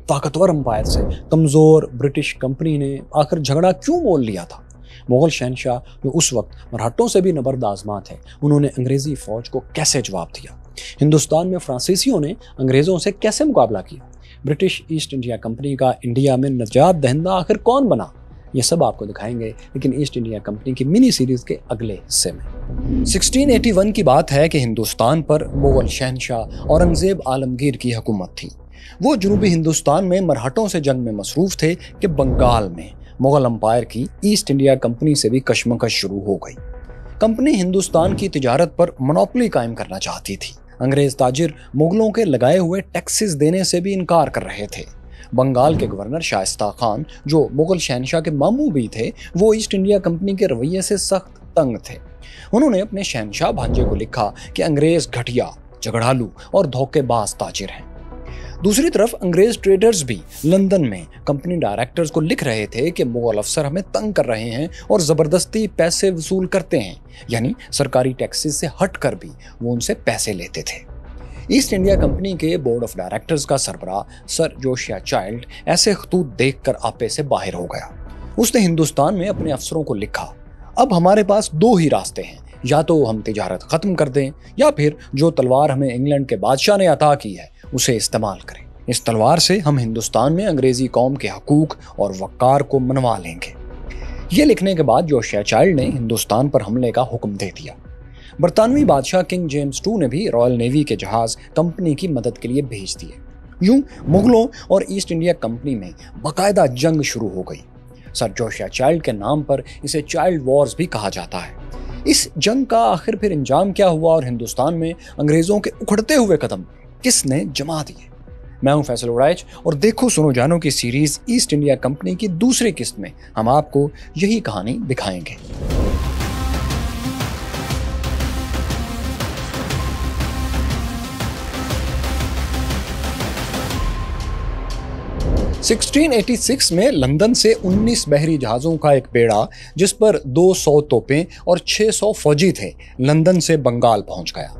ताकतवर अंपायर से कमज़ोर ब्रिटिश कंपनी ने आखिर झगड़ा क्यों मोल लिया था। मुगल शहनशाह जो उस वक्त मराठों से भी नबर्द आज़मा थे, उन्होंने अंग्रेज़ी फ़ौज को कैसे जवाब दिया। हिंदुस्तान में फ्रांसीसियों ने अंग्रेज़ों से कैसे मुकाबला किया। ब्रिटिश ईस्ट इंडिया कंपनी का इंडिया में निजात दहिंदा आखिर कौन बना, ये सब आपको दिखाएंगे, लेकिन ईस्ट इंडिया कंपनी की मिनी सीरीज़ के अगले हिस्से में। 1681 की बात है कि हिंदुस्तान पर मुगल शहनशाह औरंगजेब आलमगीर की हुकूमत थी। वो जनूबी हिंदुस्तान में मराठों से जंग में मसरूफ़ थे कि बंगाल में मुगल अंपायर की ईस्ट इंडिया कंपनी से भी कशमकश शुरू हो गई। कंपनी हिंदुस्तान की तिजारत पर मोनोपोली कायम करना चाहती थी। अंग्रेज़ ताजिर मुगलों के लगाए हुए टैक्सेस देने से भी इनकार कर रहे थे। बंगाल के गवर्नर शाइस्ता खान, जो मुगल शहनशाह के मामू भी थे, वो ईस्ट इंडिया कंपनी के रवैये से सख्त तंग थे। उन्होंने अपने शहनशाह भांजे को लिखा कि अंग्रेज़ घटिया, झगड़ालू और धोखेबाज ताजिर हैं। दूसरी तरफ अंग्रेज ट्रेडर्स भी लंदन में कंपनी डायरेक्टर्स को लिख रहे थे कि मुगल अफसर हमें तंग कर रहे हैं और ज़बरदस्ती पैसे वसूल करते हैं, यानी सरकारी टैक्सेस से हटकर भी वो उनसे पैसे लेते थे। ईस्ट इंडिया कंपनी के बोर्ड ऑफ डायरेक्टर्स का सरबराह सर जोशिया चाइल्ड ऐसे खतूत देखकर आपे से बाहर हो गया। उसने हिंदुस्तान में अपने अफसरों को लिखा, अब हमारे पास दो ही रास्ते हैं, या तो हम तिजारत ख़त्म कर दें या फिर जो तलवार हमें इंग्लैंड के बादशाह ने अता की है उसे इस्तेमाल करें। इस तलवार से हम हिंदुस्तान में अंग्रेज़ी कौम के हकूक़ और वक़ार को मनवा लेंगे। ये लिखने के बाद जोशिया चाइल्ड ने हिंदुस्तान पर हमले का हुक्म दे दिया। बरतानवी बादशाह किंग जेम्स II ने भी रॉयल नेवी के जहाज़ कंपनी की मदद के लिए भेज दिए। यूं मुगलों और ईस्ट इंडिया कंपनी में बाकायदा जंग शुरू हो गई। सर जोशिया चाइल्ड के नाम पर इसे चाइल्ड वॉर्स भी कहा जाता है। इस जंग का आखिर फिर अंजाम क्या हुआ और हिंदुस्तान में अंग्रेज़ों के उखड़ते हुए कदम किसने जमा दिए? मैं हूं फैसल उड़ाइच और देखो सुनो जानो की सीरीज़ ईस्ट इंडिया कंपनी की दूसरी किस्त में हम आपको यही कहानी दिखाएंगे। 1686 में लंदन से 19 बहरी जहाज़ों का एक बेड़ा जिस पर 200 तोपें और 600 फौजी थे, लंदन से बंगाल पहुंच गया।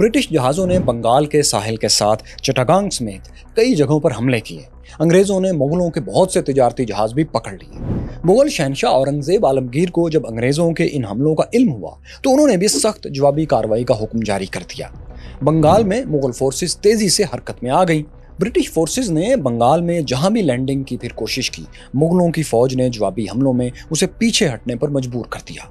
ब्रिटिश जहाज़ों ने बंगाल के साहिल के साथ चिटागांग समेत कई जगहों पर हमले किए। अंग्रेज़ों ने मुगलों के बहुत से तिजारती जहाज़ भी पकड़ लिए। मुगल शहनशाह औरंगजेब आलमगीर को जब अंग्रेज़ों के इन हमलों का इल्म हुआ तो उन्होंने भी सख्त जवाबी कार्रवाई का हुक्म जारी कर दिया। बंगाल में मुगल फोर्सेस तेज़ी से हरकत में आ गईं। ब्रिटिश फोर्सेस ने बंगाल में जहां भी लैंडिंग की फिर कोशिश की, मुगलों की फौज ने जवाबी हमलों में उसे पीछे हटने पर मजबूर कर दिया।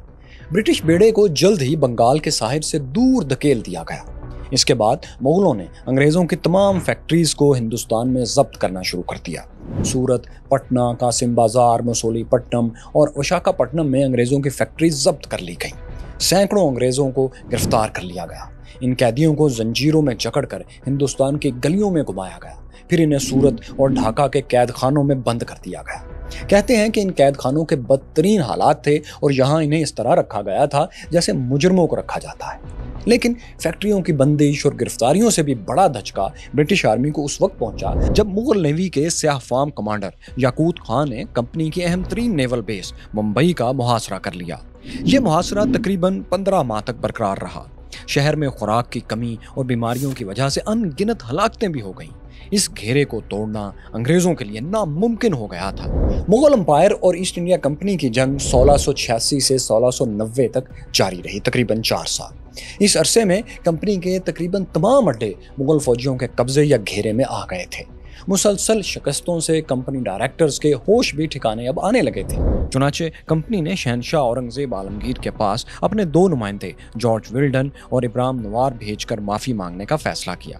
ब्रिटिश बेड़े को जल्द ही बंगाल के साहिल से दूर धकेल दिया गया। इसके बाद मुगलों ने अंग्रेज़ों की तमाम फैक्ट्रीज को हिंदुस्तान में जब्त करना शुरू कर दिया। सूरत, पटना, कासिम बाजार, मसूलीपट्टनम और विशाखापट्टनम में अंग्रेज़ों की फैक्ट्रीज जब्त कर ली गईं। सैकड़ों अंग्रेज़ों को गिरफ्तार कर लिया गया। इन कैदियों को जंजीरों में जकड़कर हिंदुस्तान की गलियों में घुमाया गया। फिर इन्हें सूरत और ढाका के कैद खानों में बंद कर दिया गया। कहते हैं कि इन कैद खानों के बदतरीन हालात थे और यहाँ इन्हें इस तरह रखा गया था जैसे मुजरमों को रखा जाता है। लेकिन फैक्ट्रियों की बंदिश और गिरफ्तारियों से भी बड़ा धचका ब्रिटिश आर्मी को उस वक्त पहुंचा जब मुगल नेवी के स्याह फार्म कमांडर याकूत खान ने कंपनी की अहम तरीन नेवल बेस मुंबई का मुहासरा कर लिया। ये मुहासरा तकरीबन 15 माह तक बरकरार रहा। शहर में खुराक की कमी और बीमारियों की वजह से अनगिनत हलाकतें भी हो गईं। इस घेरे को तोड़ना अंग्रेजों के लिए नामुमकिन हो गया था। मुगल अंपायर और ईस्ट इंडिया कंपनी की जंग 1686 से 1690 तक जारी रही, तकरीबन 4 साल। इस अरसे में कंपनी के तकरीबन तमाम अड्डे मुगल फौजियों के कब्जे या घेरे में आ गए थे। मुसलसल शिकस्तों से कंपनी डायरेक्टर्स के होश भी ठिकाने अब आने लगे थे। चुनाचे कंपनी ने शहनशाह औरंगजेब आलमगीर के पास अपने 2 नुमाइंदे जॉर्ज विल्डन और इब्राहिम नवार भेजकर माफी मांगने का फैसला किया।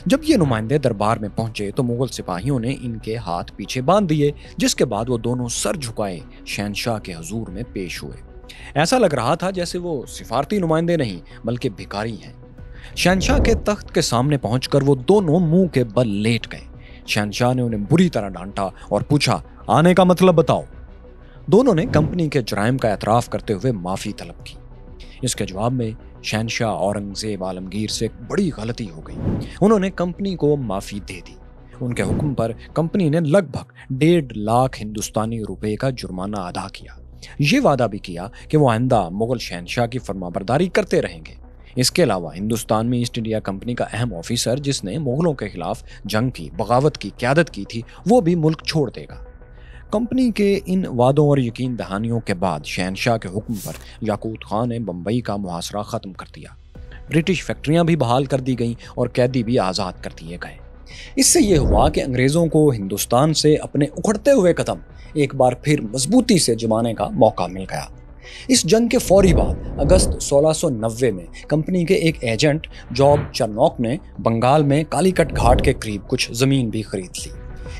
जब ये नुमाइंदे दरबार में पहुंचे तो मुगल सिपाहियों ने इनके हाथ पीछे बांध दिए, जिसके बाद वो दोनों सर झुकाए शहनशाह के हुजूर में पेश हुए। ऐसा लग रहा था जैसे वो सिफारती नुमाइंदे नहीं बल्कि भिखारी हैं। शहनशाह के तख्त के सामने पहुंचकर वो दोनों मुंह के बल लेट गए। शहनशाह ने उन्हें बुरी तरह डांटा और पूछा, आने का मतलब बताओ। दोनों ने कंपनी के जुराइम का एतराफ करते हुए माफी तलब की। इसके जवाब में शहनशाह औरंगजेब आलमगीर से एक बड़ी गलती हो गई। उन्होंने कंपनी को माफी दे दी। उनके हुक्म पर कंपनी ने लगभग 1.5 लाख हिंदुस्तानी रुपए का जुर्माना अदा किया। ये वादा भी किया कि वो आइंदा मुगल शहनशाह की फरमाबरदारी करते रहेंगे। इसके अलावा हिंदुस्तान में ईस्ट इंडिया कंपनी का अहम ऑफिसर जिसने मुगलों के खिलाफ जंग की, बगावत की क़यादत की थी, वो भी मुल्क छोड़ देगा। कंपनी के इन वादों और यकीन दहानियों के बाद शहनशाह के हुक्म पर याकूत खान ने बम्बई का मुहासरा ख़त्म कर दिया। ब्रिटिश फैक्ट्रियां भी बहाल कर दी गईं और कैदी भी आज़ाद कर दिए गए। इससे ये हुआ कि अंग्रेज़ों को हिंदुस्तान से अपने उखड़ते हुए कदम एक बार फिर मजबूती से जमाने का मौका मिल गया। इस जंग के फौरी बाद अगस्त 1690 में कंपनी के एक एजेंट जॉब चरनॉक ने बंगाल में कालीकट घाट के करीब कुछ ज़मीन भी खरीद ली।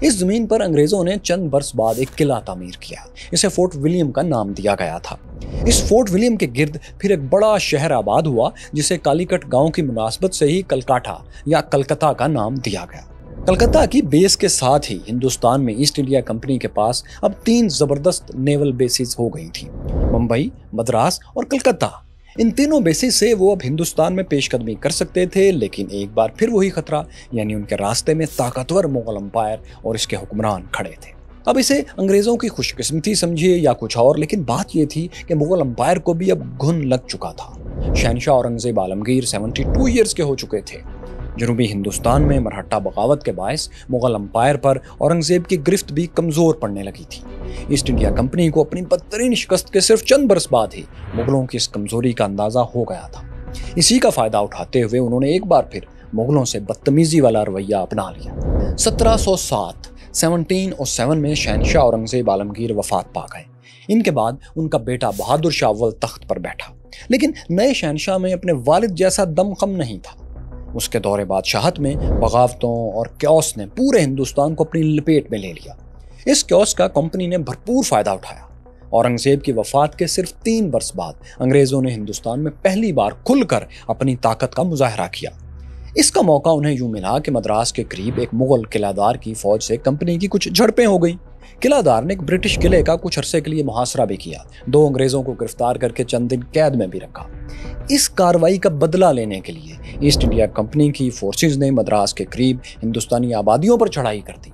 इस जमीन पर अंग्रेजों ने चंद बरस बाद एक किला तामीर किया। इसे फोर्ट विलियम का नाम दिया गया था। इस फोर्ट विलियम के गिर्द फिर एक बड़ा शहर आबाद हुआ जिसे कालीकट गांव की मुनासबत से ही कलकाटा या कलकत्ता का नाम दिया गया। कलकत्ता की बेस के साथ ही हिंदुस्तान में ईस्ट इंडिया कंपनी के पास अब 3 जबरदस्त नेवल बेसिस हो गई थी, मुंबई, मद्रास और कलकत्ता। इन तीनों बेसिस से वो अब हिंदुस्तान में पेशकदमी कर सकते थे, लेकिन एक बार फिर वही खतरा, यानी उनके रास्ते में ताकतवर मुगल अंपायर और इसके हुक्मरान खड़े थे। अब इसे अंग्रेजों की खुशकिस्मती समझिए या कुछ और, लेकिन बात यह थी कि मुगल अंपायर को भी अब घुन लग चुका था। शहनशाह औरंगजेब आलमगीर 72 ईयर्स के हो चुके थे। जनूबी हिंदुस्तान में मरहट्टा बगावत के बायस मुगल अंपायर पर औरंगजेब की गिरफ्त भी कमज़ोर पड़ने लगी थी। ईस्ट इंडिया कंपनी को अपनी बदतरीन शिकस्त के सिर्फ चंद बरस बाद ही मुगलों की इस कमजोरी का अंदाजा हो गया था। इसी का फायदा उठाते हुए उन्होंने एक बार फिर मुगलों से बदतमीजी वाला रवैया अपना लिया। 1707 में शहनशाह औरंगजेब आलमगीर वफात पा गए। इनके बाद उनका बेटा बहादुर शाह अव्वल तख्त पर बैठा, लेकिन नए शहनशाह में अपने वालिद जैसा दमखम नहीं था। उसके दौरे बादशाहत में बगावतों और क्योस ने पूरे हिंदुस्तान को अपनी लपेट में ले लिया। इस क्योस का कंपनी ने भरपूर फायदा उठाया। औरंगजेब की वफात के सिर्फ 3 वर्ष बाद अंग्रेजों ने हिंदुस्तान में पहली बार खुलकर अपनी ताकत का मुजाहरा किया। इसका मौका उन्हें यूं मिला कि मद्रास के करीब एक मुगल किलादार की फौज से कंपनी की कुछ झड़पें हो गई। किलादार ने एक ब्रिटिश किले का कुछ अरसे के लिए मुहासरा भी किया। 2 अंग्रेजों को गिरफ्तार करके चंद दिन कैद में भी रखा। इस कार्रवाई का बदला लेने के लिए ईस्ट इंडिया कंपनी की फोर्सेज ने मद्रास के करीब हिंदुस्तानी आबादियों पर चढ़ाई कर दी।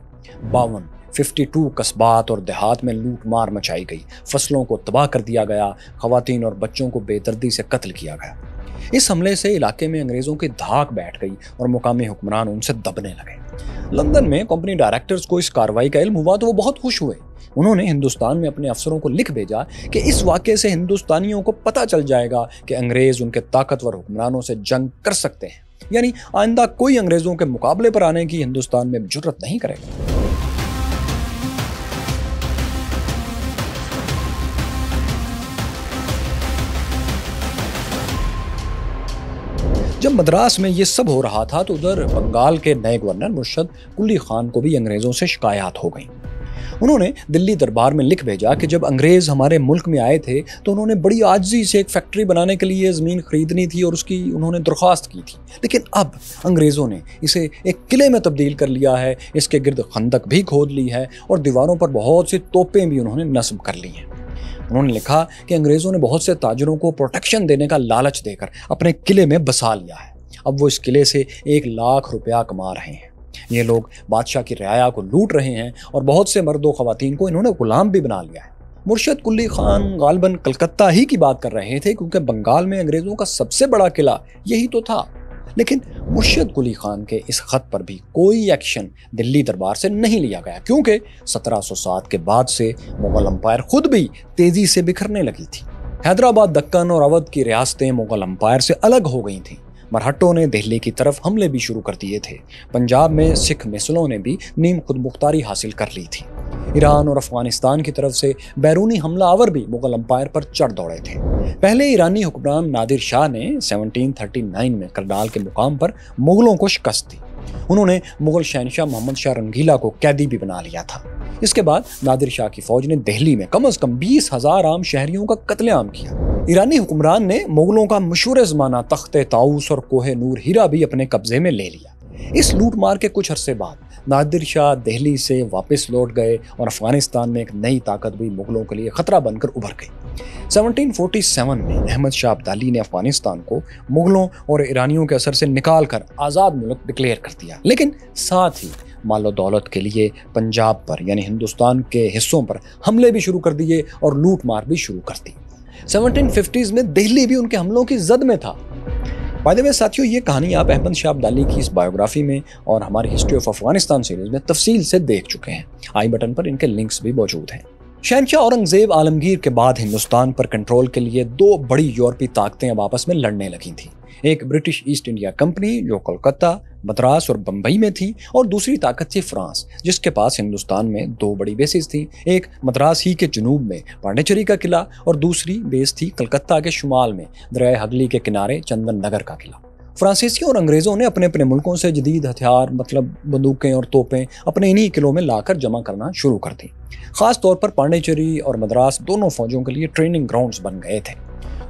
52 कस्बात और देहात में लूट मार मचाई गई। फसलों को तबाह कर दिया गया। खवातीन और बच्चों को बेदर्दी से कत्ल किया गया। इस हमले से इलाके में अंग्रेजों की धाक बैठ गई और मुकामी हुक्मरान उनसे दबने लगे। लंदन में कंपनी डायरेक्टर्स को इस कार्रवाई का इल्म हुआ तो वो बहुत खुश हुए। उन्होंने हिंदुस्तान में अपने अफसरों को लिख भेजा कि इस वाक़े से हिंदुस्तानियों को पता चल जाएगा कि अंग्रेज उनके ताकतवर हुक्मरानों से जंग कर सकते हैं, यानी आइंदा कोई अंग्रेजों के मुकाबले पर आने की हिंदुस्तान में जुर्रत नहीं करेगा। जब मद्रास में ये सब हो रहा था तो उधर बंगाल के नए गवर्नर मुर्शद कुली खान को भी अंग्रेजों से शिकायत हो गई। उन्होंने दिल्ली दरबार में लिख भेजा कि जब अंग्रेज हमारे मुल्क में आए थे तो उन्होंने बड़ी आजिज़ी से एक फैक्ट्री बनाने के लिए ज़मीन खरीदनी थी और उसकी उन्होंने दरख्वास्त की थी, लेकिन अब अंग्रेज़ों ने इसे एक किले में तब्दील कर लिया है, इसके गिर्द खंदक भी खोद ली है और दीवारों पर बहुत सी तोपें भी उन्होंने नस्ब कर ली हैं। उन्होंने लिखा कि अंग्रेज़ों ने बहुत से ताजरों को प्रोटेक्शन देने का लालच देकर अपने किले में बसा लिया है। अब वो इस किले से 1 लाख रुपया कमा रहे हैं। ये लोग बादशाह की रियाया को लूट रहे हैं और बहुत से मर्दों ख़वातीन को इन्होंने गुलाम भी बना लिया है। मुर्शद कुली खान गालिबन कलकत्ता ही की बात कर रहे थे क्योंकि बंगाल में अंग्रेज़ों का सबसे बड़ा किला यही तो था। लेकिन मुर्शद कुली खान के इस खत पर भी कोई एक्शन दिल्ली दरबार से नहीं लिया गया, क्योंकि 1707 के बाद से मुगल अंपायर खुद भी तेजी से बिखरने लगी थी। हैदराबाद, दक्कन और अवध की रियासतें मुगल अंपायर से अलग हो गई थीं। मराठों ने दिल्ली की तरफ हमले भी शुरू कर दिए थे। पंजाब में सिख मिसलों ने भी नीम खुदमुख्तारी हासिल कर ली थी। ईरान और अफगानिस्तान की तरफ से बैरूनी हमलावर भी मुगल अंपायर पर चढ़ दौड़े थे। पहले ईरानी हुक्मरान नादिर शाह ने 1739 में करनाल के मुकाम पर मुगलों को शिकस्त दी। उन्होंने मुगल शहनशाह मोहम्मद शाह रंगीला को कैदी भी बना लिया था। इसके बाद नादिर शाह की फौज ने दिल्ली में कम से कम 20,000 आम शहरियों का कत्लेआम किया। ईरानी हुक्मरान ने मुगलों का मशहूर ज़माना तख्ते ताऊस और कोहे नूर हीरा भी अपने कब्जे में ले लिया। इस लूट मार के कुछ अरसे बाद नादिर शाह दिल्ली से वापस लौट गए और अफगानिस्तान में एक नई ताकत भी मुगलों के लिए खतरा बनकर उभर गई। 1747 में अहमद शाह अब्दाली ने अफगानिस्तान को मुगलों और ईरानियों के असर से निकाल कर आज़ाद मुल्क डिक्लेयर कर दिया, लेकिन साथ ही मालो दौलत के लिए पंजाब पर यानी हिंदुस्तान के हिस्सों पर हमले भी शुरू कर दिए और लूट मार भी शुरू कर दी। 1750s में दिल्ली भी उनके हमलों की जद में था। बाय द वे साथियों, ये कहानी आप अहमद शाह अब्दाली की इस बायोग्राफी में और हमारी हिस्ट्री ऑफ अफगानिस्तान सीरीज में तफसील से देख चुके हैं। आई बटन पर इनके लिंक्स भी मौजूद हैं। शहनशाह औरंगजेब आलमगीर के बाद हिंदुस्तान पर कंट्रोल के लिए 2 बड़ी यूरोपीय ताकतें अब आपस में लड़ने लगी थीं। एक ब्रिटिश ईस्ट इंडिया कंपनी जो कोलकाता, मद्रास और बम्बई में थी, और दूसरी ताकत थी फ्रांस, जिसके पास हिंदुस्तान में 2 बड़ी बेसेस थी। एक मद्रास ही के जनूब में पांडिचेरी का किला और दूसरी बेस थी कलकत्ता के शुमाल में दरिया हगली के किनारे चंदन नगर का किला। फ्रांसीसियों और अंग्रेज़ों ने अपने अपने मुल्कों से जदीद हथियार मतलब बंदूकें और तोपें अपने इन्हीं किलों में लाकर जमा करना शुरू कर दी। ख़ास तौर पर पांडिचेरी और मद्रास दोनों फौजों के लिए ट्रेनिंग ग्राउंड्स बन गए थे।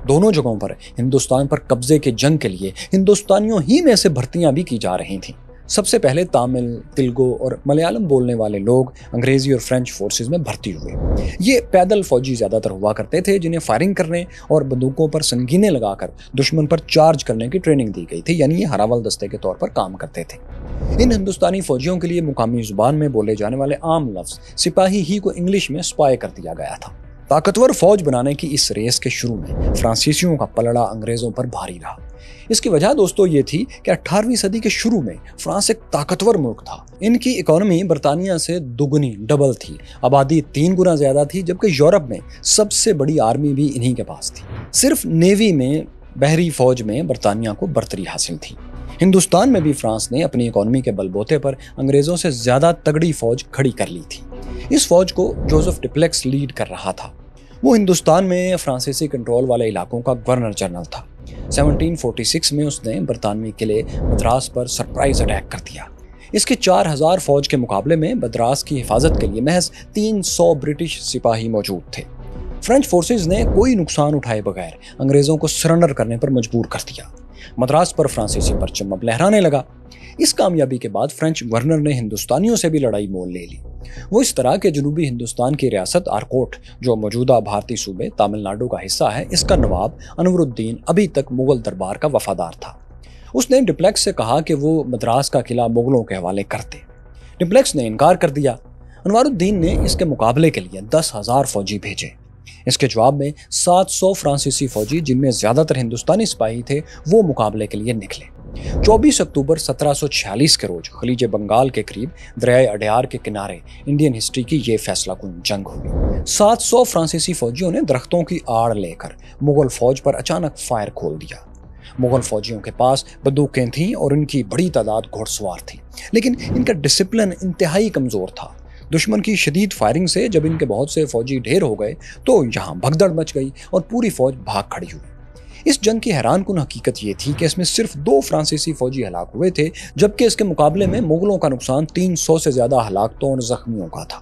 दोनों जगहों पर हिंदुस्तान पर कब्जे के जंग के लिए हिंदुस्तानियों ही में से भर्तियां भी की जा रही थीं। सबसे पहले तमिल, तेलुगु और मलयालम बोलने वाले लोग अंग्रेजी और फ्रेंच फोर्सेस में भर्ती हुए। ये पैदल फौजी ज़्यादातर हुआ करते थे, जिन्हें फायरिंग करने और बंदूकों पर संगीनें लगाकर दुश्मन पर चार्ज करने की ट्रेनिंग दी गई थी, यानी ये हरावल दस्ते के तौर पर काम करते थे। इन हिंदुस्तानी फौजियों के लिए मुकामी जुबान में बोले जाने वाले आम लफ्ज़ सिपाही ही को इंग्लिश में स्पाई कर दिया गया था। ताकतवर फौज बनाने की इस रेस के शुरू में फ्रांसीसियों का पलड़ा अंग्रेज़ों पर भारी रहा। इसकी वजह दोस्तों ये थी कि 18वीं सदी के शुरू में फ्रांस एक ताकतवर मुल्क था। इनकी इकोनॉमी बरतानिया से दुगनी डबल थी, आबादी 3 गुना ज़्यादा थी, जबकि यूरोप में सबसे बड़ी आर्मी भी इन्हीं के पास थी। सिर्फ नेवी में, बहरी फौज में बरतानिया को बर्तरी हासिल थी। हिंदुस्तान में भी फ्रांस ने अपनी इकोनॉमी के बलबूते पर अंग्रेज़ों से ज़्यादा तगड़ी फौज खड़ी कर ली थी। इस फौज को जोसेफ डुप्लेक्स लीड कर रहा था। वो हिंदुस्तान में फ्रांसीसी कंट्रोल वाले इलाकों का गवर्नर जनरल था। 1746 में उसने बरतानवी किले मद्रास पर सरप्राइज अटैक कर दिया। इसके 4000 फौज के मुकाबले में मद्रास की हिफाजत के लिए महज 300 ब्रिटिश सिपाही मौजूद थे। फ्रेंच फोर्सेस ने कोई नुकसान उठाए बगैर अंग्रेज़ों को सरेंडर करने पर मजबूर कर दिया। मद्रास पर फ्रांसीसी परचम अब लहराने लगा। इस कामयाबी के बाद फ्रेंच गवर्नर ने हिंदुस्तानियों से भी लड़ाई मोल ले ली। वो इस तरह के जनूबी हिंदुस्तान की रियासत आरकोट, जो मौजूदा भारतीय सूबे तमिलनाडु का हिस्सा है, इसका नवाब अनवरुद्दीन अभी तक मुगल दरबार का वफादार था। उसने डुप्लेक्स से कहा कि वो मद्रास का किला मुगलों के हवाले कर दे। डुप्लेक्स ने इनकार कर दिया। अनवरुद्दीन ने इसके मुकाबले के लिए 10,000 फौजी भेजे। اس کے جواب میں 700 فرانسیسی فوجی، جن میں زیادہ تر ہندوستانی سپاہی تھے، وہ مقابلے کے لیے نکلے۔ 24 اکتوبر 1746 کے روز خلیج بنگال کے قریب دریائے اڈیار کے کنارے انڈین ہسٹری کی یہ فیصلہ کن جنگ ہوئی۔ 700 فرانسیسی فوجیوں نے درختوں کی آڑ لے کر مغل فوج پر اچانک فائر کھول دیا۔ مغل فوجیوں کے پاس بندوقیں تھیں اور ان کی بڑی تعداد گھوڑ سوار تھی، لیکن ان کا ڈسپلن انتہائی کمزور تھا۔ دشمن کی شدید فائرنگ سے جب ان کے بہت سے فوجی ڈھیر ہو گئے تو یہاں بھگدڑ مچ گئی اور پوری فوج بھاگ کھڑی ہوئی۔ اس جنگ کی حیران کن حقیقت یہ تھی کہ اس میں صرف 2 فرانسیسی فوجی ہلاک ہوئے تھے، جبکہ اس کے مقابلے میں مغلوں کا نقصان 300 سے زیادہ ہلاکتوں اور زخمیوں کا تھا۔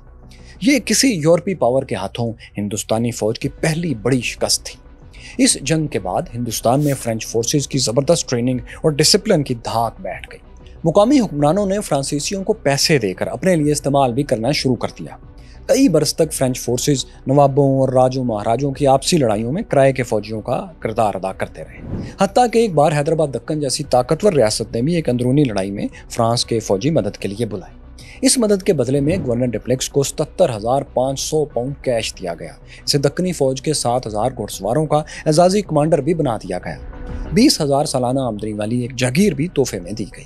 یہ کسی یورپی پاور کے ہاتھوں ہندوستانی فوج کی پہلی بڑی شکست تھی۔ اس جنگ کے بعد ہندوستان میں فرینچ فورسز کی زبردست ٹریننگ اور ڈسپلن کی دھاک بیٹھ گئی۔ مقامی حکمرانوں نے فرانسیسیوں کو پیسے دے کر اپنے لیے استعمال بھی کرنا شروع کر دیا۔ کئی برس تک فرینچ فورسز نوابوں اور راجوں مہاراجوں کی آپسی لڑائیوں میں کرائے کے فوجیوں کا کردار ادا کرتے رہے، حتیٰ کہ ایک بار حیدرآباد دکن جیسی طاقتور ریاست نے بھی ایک اندرونی لڑائی میں فرانس کے فوجی مدد کے لیے بلائے۔ اس مدد کے بدلے میں گورنر ڈپلیکس کو 77,500 پاؤنڈ کیش دیا گیا۔ اسے دکنی فوج کے 7,000 گھوڑ سواروں کا اعزازی کمانڈر بھی بنا دیا گیا۔ 20,000 سالانہ آمدنی والی ایک جاگیر بھی تحفے میں دی گئی۔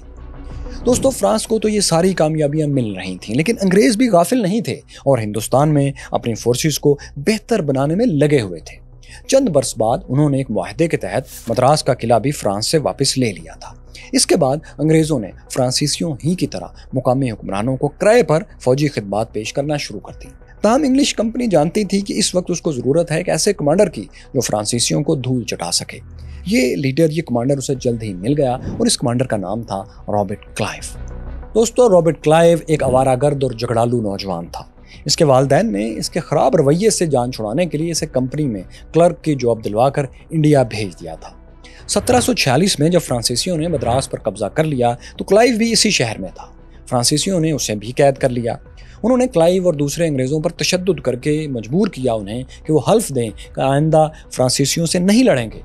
دوستو، فرانس کو تو یہ ساری کامیابیاں مل رہی تھیں، لیکن انگریز بھی غافل نہیں تھے اور ہندوستان میں اپنی فورسز کو بہتر بنانے میں لگے ہوئے تھے۔ چند برس بعد انہوں نے ایک معاہدے کے تحت مدراس کا قلعہ بھی فرانس سے واپس لے لیا تھا۔ اس کے بعد انگریزوں نے فرانسیسیوں ہی کی طرح مقامی حکمرانوں کو کرائے پر فوجی خدمات پیش کرنا شروع کر دی۔ تاہم انگلش کمپنی جانتی تھی کہ اس وقت اس کو ضرورت ہے ایک ایسے کمانڈر کی جو فرانسیسیوں کو دھول چٹا سکے۔ یہ کمانڈر اسے جلد ہی مل گیا اور اس کمانڈر کا نام تھا رابرٹ کلائیو۔ دوستو، رابرٹ کلائیو ایک آوارہ گرد اور جھگڑالو نوجوان تھا۔ اس کے والدین نے اس کے خراب رویے سے جان چھڑانے کے لیے اسے کمپنی میں کلرک کی جاب دلوا کر انڈیا بھیج دیا تھا۔ 1746 میں جب فرانسیسیوں نے مدراس پر قبضہ کر لیا تو کلائیو بھی اسی شہر میں تھا۔ فرانسیسیوں نے اسے بھی قید کر لیا۔ انہوں نے کلائیو اور دوسرے انگریزوں پر تشدد کر کے مجبور کیا انہیں کہ وہ حلف دیں کہ آئندہ فرانسیسیوں سے نہیں لڑیں گے۔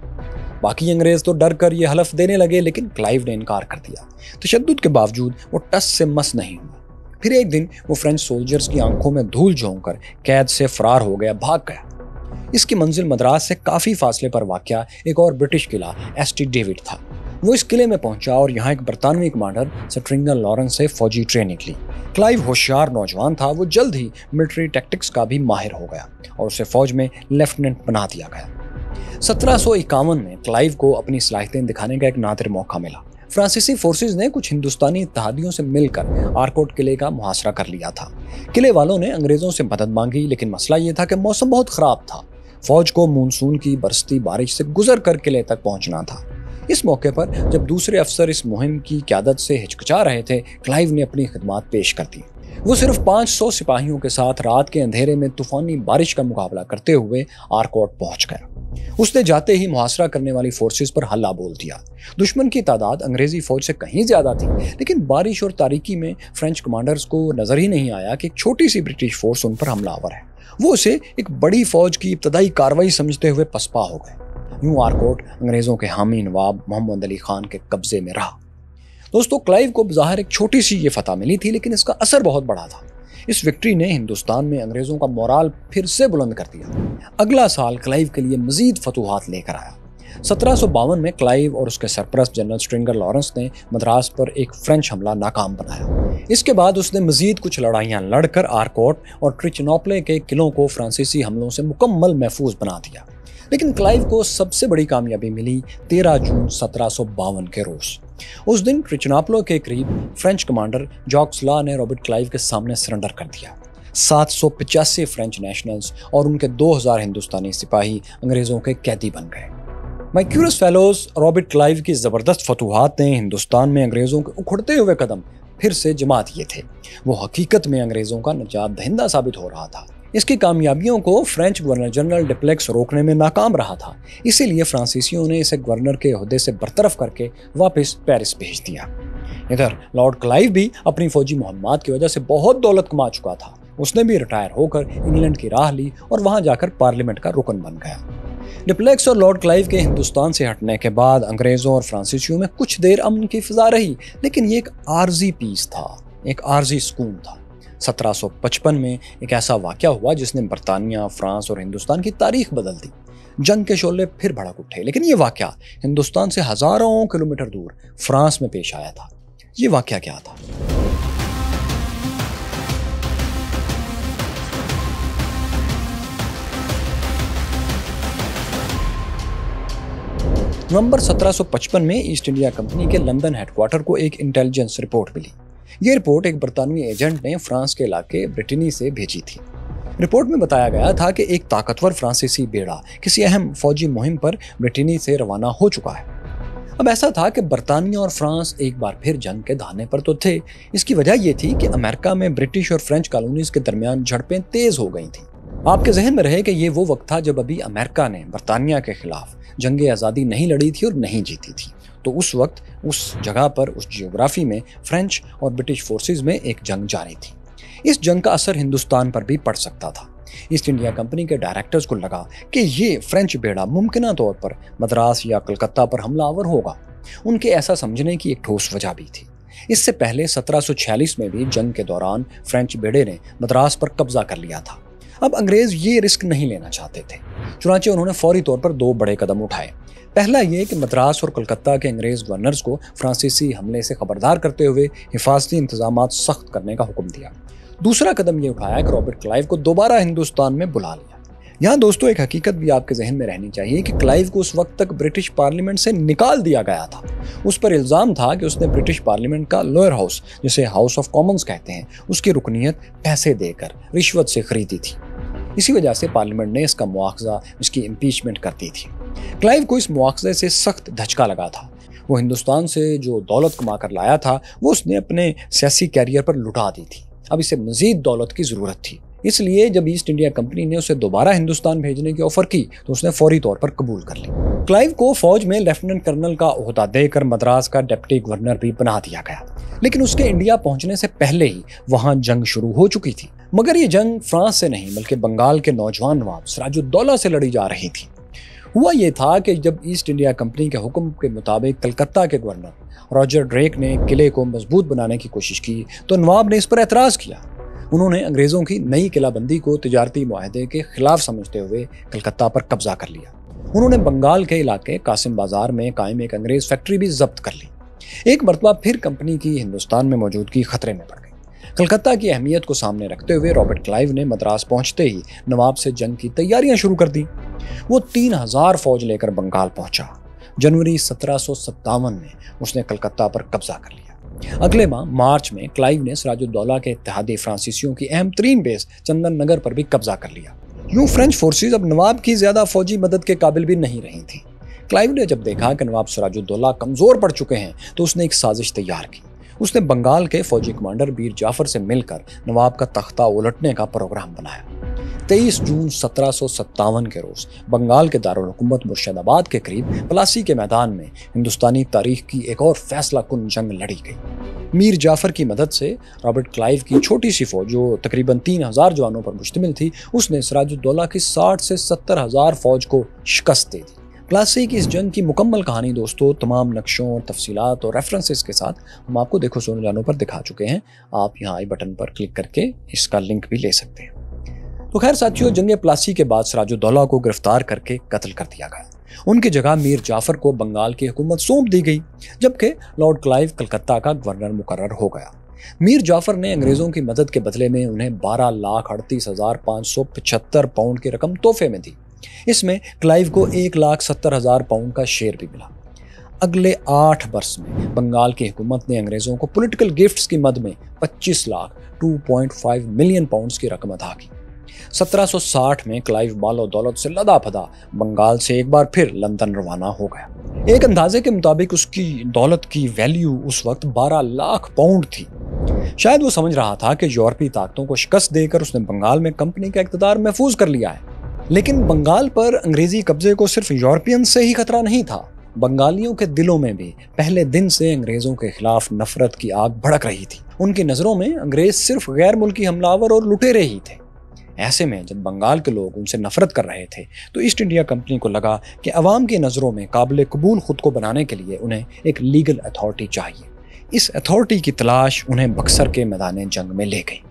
باقی انگریز تو ڈر کر یہ حلف دینے لگے، لیکن کلائیو نے انکار کر دیا۔ تشدد کے باوجود وہ ٹس سے مس نہیں ہوا۔ پھر ایک دن وہ فرینچ سولجرز کی آنکھوں میں دھول جھونک کر قید سے فرار ہو گیا، بھاگ گیا۔ اس کی منزل مدراس سے کافی فاصلے پر واقع ایک اور برٹش قلعہ ایسٹی ڈیوڈ تھا۔ وہ اس قلعے میں پہنچا اور یہاں ایک برطانوی کمانڈر سٹرنگل لارنس سے فوجی ٹریننگ لی۔ کلائیو ہوشیار نوجوان تھا، وہ جلد ہی ملٹری ٹیکٹکس کا بھی ماہر ہو گیا اور اسے فوج میں لیفٹیننٹ بنا دیا گیا۔ 1751 میں کلائیو کو اپنی صلاحیتیں دکھانے کا ایک نادر موقع ملا۔ فرانسیسی فورسز نے کچھ ہندوستانی اتحادیوں سے مل کر آرکوٹ قلعے کا محاصرہ کر لیا تھا۔ قلعے والوں نے انگریزوں سے مدد مانگی، لیکن مسئلہ یہ تھا کہ موسم بہت خراب تھا۔ فوج کو مونسون کی برستی بارش سے گزر کر قلعے تک پہنچنا تھا۔ اس موقع پر جب دوسرے افسر اس مہم کی قیادت سے ہچکچا رہے تھے، کلائیو نے اپنی خدمات پیش کر دی۔ وہ صرف 500 سپاہیوں کے ساتھ رات کے اندھیرے میں طوفانی بارش کا مقابلہ کرتے ہوئے آرکوٹ پہنچ گیا۔ اس نے جاتے ہی محاصرہ کرنے والی فورسز پر حلہ بول دیا۔ دشمن کی تعداد انگریزی فوج سے کہیں زیادہ تھی، لیکن بارش اور تاریکی میں فرینچ کمانڈرز کو نظر ہی نہیں آیا کہ ایک چھوٹی سی برٹش فورس ان پر حملہ آور ہے۔ وہ اسے ایک بڑی فوج کی ابتدائی کارروائی سمجھتے ہوئے پسپا ہو گئے۔ یوں آرکوٹ انگریزوں کے حامی نواب محمد علی خان کے قبضے میں رہا۔ دوستو، کلائیو کو بظاہر ایک چھوٹی سی یہ فتح ملی تھی، لیکن اس کا اثر بہت بڑا تھا۔ اس وکٹری نے ہندوستان میں انگریزوں کا مورال پھر سے بلند کر دیا۔ اگلا سال کلائیو کے لیے مزید فتوحات لے کر آیا۔ 1752 میں کلائیو اور اس کے سرپرست جنرل سٹرنگل لارنس نے مدراس پر ایک فرینچ حملہ ناکام بنایا۔ اس کے بعد اس نے مزید کچھ لڑائیاں لڑ کر آرکوٹ اور ٹرچنوپلے کے قلعوں کو فرانسیسی حملوں سے مکمل محفوظ بنا دیا۔ لیکن کلائیو کو سب سے بڑی کامیابی ملی 13 جون 1752 کے روز۔ اس دن ٹرچنوپلے کے قریب فرینچ کمانڈر جاکس لا نے رابرٹ کلائیو کے سامنے سرنڈر کر دیا۔ 785 فرینچ نیشنلز اور ان کے 2000 ہندوستانی سپاہی انگریزوں کے قیدی بن گئے۔ مائی کیورس فیلوز، رابرٹ کلائیو کی زبردست فتوحات نے ہندوستان میں انگریزوں کے اکھڑتے ہوئے قدم پھر سے جما دیے تھے۔ وہ حقیقت میں انگریزوں کا نجات دہندہ ثابت ہو رہا تھا۔ اس کی کامیابیوں کو فرینچ گورنر جنرل ڈپلیکس روکنے میں ناکام رہا تھا، اسی لیے فرانسیسیوں نے اسے گورنر کے عہدے سے برطرف کر کے واپس پیرس بھیج دیا۔ ادھر لارڈ کلائیو بھی اپنی فوجی مہمات کی وجہ سے بہت دولت کما چکا تھا۔ اس نے بھی ریٹائر ہو کر انگلینڈ کی راہ لی اور وہاں جا کر پارلیمنٹ کا رکن بن گیا۔ ڈپلیکس اور لارڈ کلائیو کے ہندوستان سے ہٹنے کے بعد انگریزوں اور فرانسیسیوں میں کچھ دیر امن کی فضا رہی، لیکن یہ ایک عارضی پیس تھا، ایک عارضی سکون تھا۔ 1755 में एक ऐसा वाक़या हुआ जिसने बरतानिया, फ्रांस और हिंदुस्तान की तारीख बदल दी। जंग के शोले फिर भड़क उठे, लेकिन ये वाक़या हिंदुस्तान से हज़ारों किलोमीटर दूर फ्रांस में पेश आया था। ये वाक़या क्या था? नवंबर 1755 में ईस्ट इंडिया कंपनी के लंदन हेडक्वार्टर को एक इंटेलिजेंस रिपोर्ट मिली। ये रिपोर्ट एक बरतानवी एजेंट ने फ्रांस के इलाके ब्रिटेनी से भेजी थी। रिपोर्ट में बताया गया था कि एक ताकतवर फ्रांसीसी बेड़ा किसी अहम फौजी मुहिम पर ब्रिटेनी से रवाना हो चुका है। अब ऐसा था कि बरतानिया और फ्रांस एक बार फिर जंग के धाने पर तो थे। इसकी वजह यह थी कि अमेरिका में ब्रिटिश और फ्रेंच कॉलोनीज के दरमियान झड़पें तेज हो गई थी। आपके जहन में रहे कि ये वो वक्त था जब अभी अमेरिका ने बरतानिया के खिलाफ जंग आज़ादी नहीं लड़ी थी और नहीं जीती थी। तो उस वक्त उस जगह पर, उस जियोग्राफी में फ्रेंच और ब्रिटिश फोर्सेस में एक जंग जारी थी। इस जंग का असर हिंदुस्तान पर भी पड़ सकता था। ईस्ट इंडिया कंपनी के डायरेक्टर्स को लगा कि ये फ्रेंच बेड़ा मुमकिन तौर पर मद्रास या कलकत्ता पर हमलावर होगा। उनके ऐसा समझने की एक ठोस वजह भी थी। इससे पहले 1746 में भी जंग के दौरान फ्रेंच बेड़े ने मद्रास पर कब्जा कर लिया था। अब अंग्रेज ये रिस्क नहीं लेना चाहते थे, चुनाचे उन्होंने फौरी तौर पर दो बड़े कदम उठाए। पहला ये कि मद्रास और कलकत्ता के अंग्रेज गवर्नर्स को फ्रांसीसी हमले से खबरदार करते हुए हिफाजती इंतजाम सख्त करने का हुक्म दिया। दूसरा कदम ये उठाया कि रॉबर्ट क्लाइव को दोबारा हिंदुस्तान में बुला लिया। यहाँ दोस्तों एक हकीकत भी आपके जहन में रहनी चाहिए कि क्लाइव को उस वक्त तक ब्रिटिश पार्लियामेंट से निकाल दिया गया था। उस पर इल्ज़ाम था कि उसने ब्रिटिश पार्लियामेंट का लोअर हाउस, जिसे हाउस ऑफ कॉमन्स कहते हैं, उसकी रुकनीत पैसे देकर रिश्वत से खरीदी थी। इसी वजह से पार्लियामेंट ने इसका मुआवजा, इसकी इम्पीचमेंट कर दी थी। क्लाइव को इस मुआवजे से सख्त धचका लगा था। वो हिंदुस्तान से जो दौलत कमा कर लाया था वो उसने अपने सियासी कैरियर पर लुटा दी थी। अब इसे मजीद दौलत की ज़रूरत थी। इसलिए जब ईस्ट इंडिया कंपनी ने उसे दोबारा हिंदुस्तान भेजने की ऑफर की तो उसने फौरी तौर पर कबूल कर ली। क्लाइव को फौज में लेफ्टिनेंट कर्नल का ओहदा देकर मद्रास का डिप्टी गवर्नर भी बना दिया गया, लेकिन उसके इंडिया पहुंचने से पहले ही वहां जंग शुरू हो चुकी थी। मगर ये जंग फ्रांस से नहीं बल्कि बंगाल के नौजवान नवाब सिराजुद्दौला से लड़ी जा रही थी। हुआ ये था कि जब ईस्ट इंडिया कंपनी के हुक्म के मुताबिक कलकत्ता के गवर्नर रॉजर ड्रेक ने किले को मजबूत बनाने की कोशिश की तो नवाब ने इस पर एतराज़ किया। उन्होंने अंग्रेज़ों की नई किलाबंदी को तिजारती मुआहदे के खिलाफ समझते हुए कलकत्ता पर कब्जा कर लिया। उन्होंने बंगाल के इलाके कासिम बाजार में कायम एक अंग्रेज़ फैक्ट्री भी जब्त कर ली। एक मरतबा फिर कंपनी की हिंदुस्तान में मौजूदगी खतरे में पड़ गई। कलकत्ता की अहमियत को सामने रखते हुए रॉबर्ट क्लाइव ने मद्रास पहुंचते ही नवाब से जंग की तैयारियां शुरू कर दी। वो 3000 फौज लेकर बंगाल पहुंचा। जनवरी 1757 में उसने कलकत्ता पर कब्जा कर लिया। अगले माह मार्च में क्लाइव ने सिराजुद्दौला के इत्तेहादी फ्रांसीसियों की अहम तरीन बेस चंदन नगर पर भी कब्जा कर लिया। यूं फ्रेंच फोर्सेज अब नवाब की ज्यादा फौजी मदद के काबिल भी नहीं रही थी। क्लाइव ने जब देखा कि नवाब सिराजुद्दौला कमजोर पड़ चुके हैं तो उसने एक साजिश तैयार की। उसने बंगाल के फौजी कमांडर मीर जाफर से मिलकर नवाब का तख्ता उलटने का प्रोग्राम बनाया। 23 जून 1757 के रोज बंगाल के दारुल हुकूमत मुर्शिदाबाद के करीब प्लासी के मैदान में हिंदुस्तानी तारीख की एक और फैसला कुन जंग लड़ी गई। मीर जाफर की मदद से रॉबर्ट क्लाइव की छोटी सी फौज जो तकरीबन 3000 जवानों पर मुश्तमिल थी, उसने सिराजुद्दौला की 60 से 70,000 फौज को शिकस्त दे दी। प्लासी की इस जंग की मुकम्मल कहानी दोस्तों तमाम नक्शों और तफसीलात और रेफरेंसेस के साथ हम आपको देखो सुनो जानो पर दिखा चुके हैं। आप यहाँ आई बटन पर क्लिक करके इसका लिंक भी ले सकते हैं। तो खैर साथियों, जंग प्लासी के बाद सिराजुद्दौला को गिरफ्तार करके कत्ल कर दिया गया। उनकी जगह मीर जाफर को बंगाल की हुकूमत सौंप दी गई, जबकि लॉर्ड क्लाइव कलकत्ता का गवर्नर मुकर्रर हो गया। मीर जाफर ने अंग्रेजों की मदद के बदले में उन्हें 12,38,575 पाउंड की रकम तोहफे में दी। इसमें क्लाइव को 1,70,000 पाउंड का शेयर भी मिला। अगले 8 वर्ष में बंगाल की हुकूमत ने अंग्रेजों को पॉलिटिकल गिफ्ट्स की मद में 25 लाख 2.5 मिलियन पाउंड्स की रकम अदा की। 1760 में क्लाइव मालो दौलत से लदा फदा बंगाल से एक बार फिर लंदन रवाना हो गया। एक अंदाजे के मुताबिक उसकी दौलत की वैल्यू उस वक्त 12 लाख पाउंड थी। शायद वो समझ रहा था कि यूरोपीय ताकतों को शिकस्त देकर उसने बंगाल में कंपनी का इक़्तिदार महफूज कर लिया है। लेकिन बंगाल पर अंग्रेजी कब्जे को सिर्फ यूरोपियन से ही खतरा नहीं था, बंगालियों के दिलों में भी पहले दिन से अंग्रेजों के खिलाफ नफरत की आग भड़क रही थी। उनकी नज़रों में अंग्रेज सिर्फ गैर मुल्की हमलावर और लुटेरे ही थे। ऐसे में जब बंगाल के लोग उनसे नफरत कर रहे थे तो ईस्ट इंडिया कंपनी को लगा कि अवाम की नज़रों में काबिल कबूल खुद को बनाने के लिए उन्हें एक लीगल अथॉरिटी चाहिए। इस अथॉरिटी की तलाश उन्हें बक्सर के मैदान जंग में ले गई।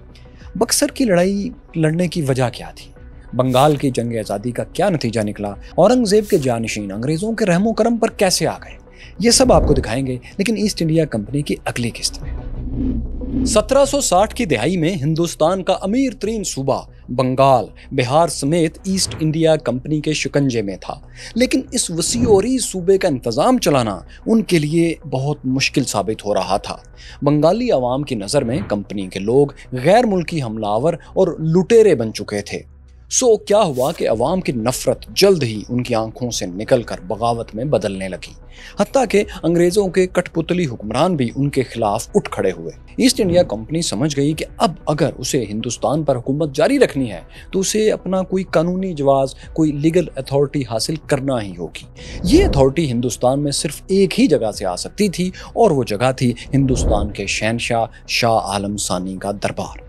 बक्सर की लड़ाई लड़ने की वजह क्या थी? बंगाल की जंग आज़ादी का क्या नतीजा निकला? औरंगजेब के जानशीन अंग्रेजों के रहमो करम पर कैसे आ गए? ये सब आपको दिखाएंगे, लेकिन ईस्ट इंडिया कंपनी की अगली किस्त में। 1760 की दहाई में हिंदुस्तान का अमीर तरीन सूबा बंगाल, बिहार समेत ईस्ट इंडिया कंपनी के शिकंजे में था। लेकिन इस वसी और सूबे का इंतजाम चलाना उनके लिए बहुत मुश्किल साबित हो रहा था। बंगाली आवाम की नज़र में कंपनी के लोग गैर मुल्की हमलावर और लुटेरे बन चुके थे। सो क्या हुआ कि अवाम की नफरत जल्द ही उनकी आंखों से निकलकर बगावत में बदलने लगी। हत्ता कि अंग्रेजों के कठपुतली हुक्मरान भी उनके खिलाफ उठ खड़े हुए। ईस्ट इंडिया कंपनी समझ गई कि अब अगर उसे हिंदुस्तान पर हुकूमत जारी रखनी है तो उसे अपना कोई कानूनी जवाज, कोई लीगल अथॉरिटी हासिल करना ही होगी। ये अथॉरिटी हिंदुस्तान में सिर्फ एक ही जगह से आ सकती थी और वो जगह थी हिंदुस्तान के शहनशाह शाह आलम सानी का दरबार।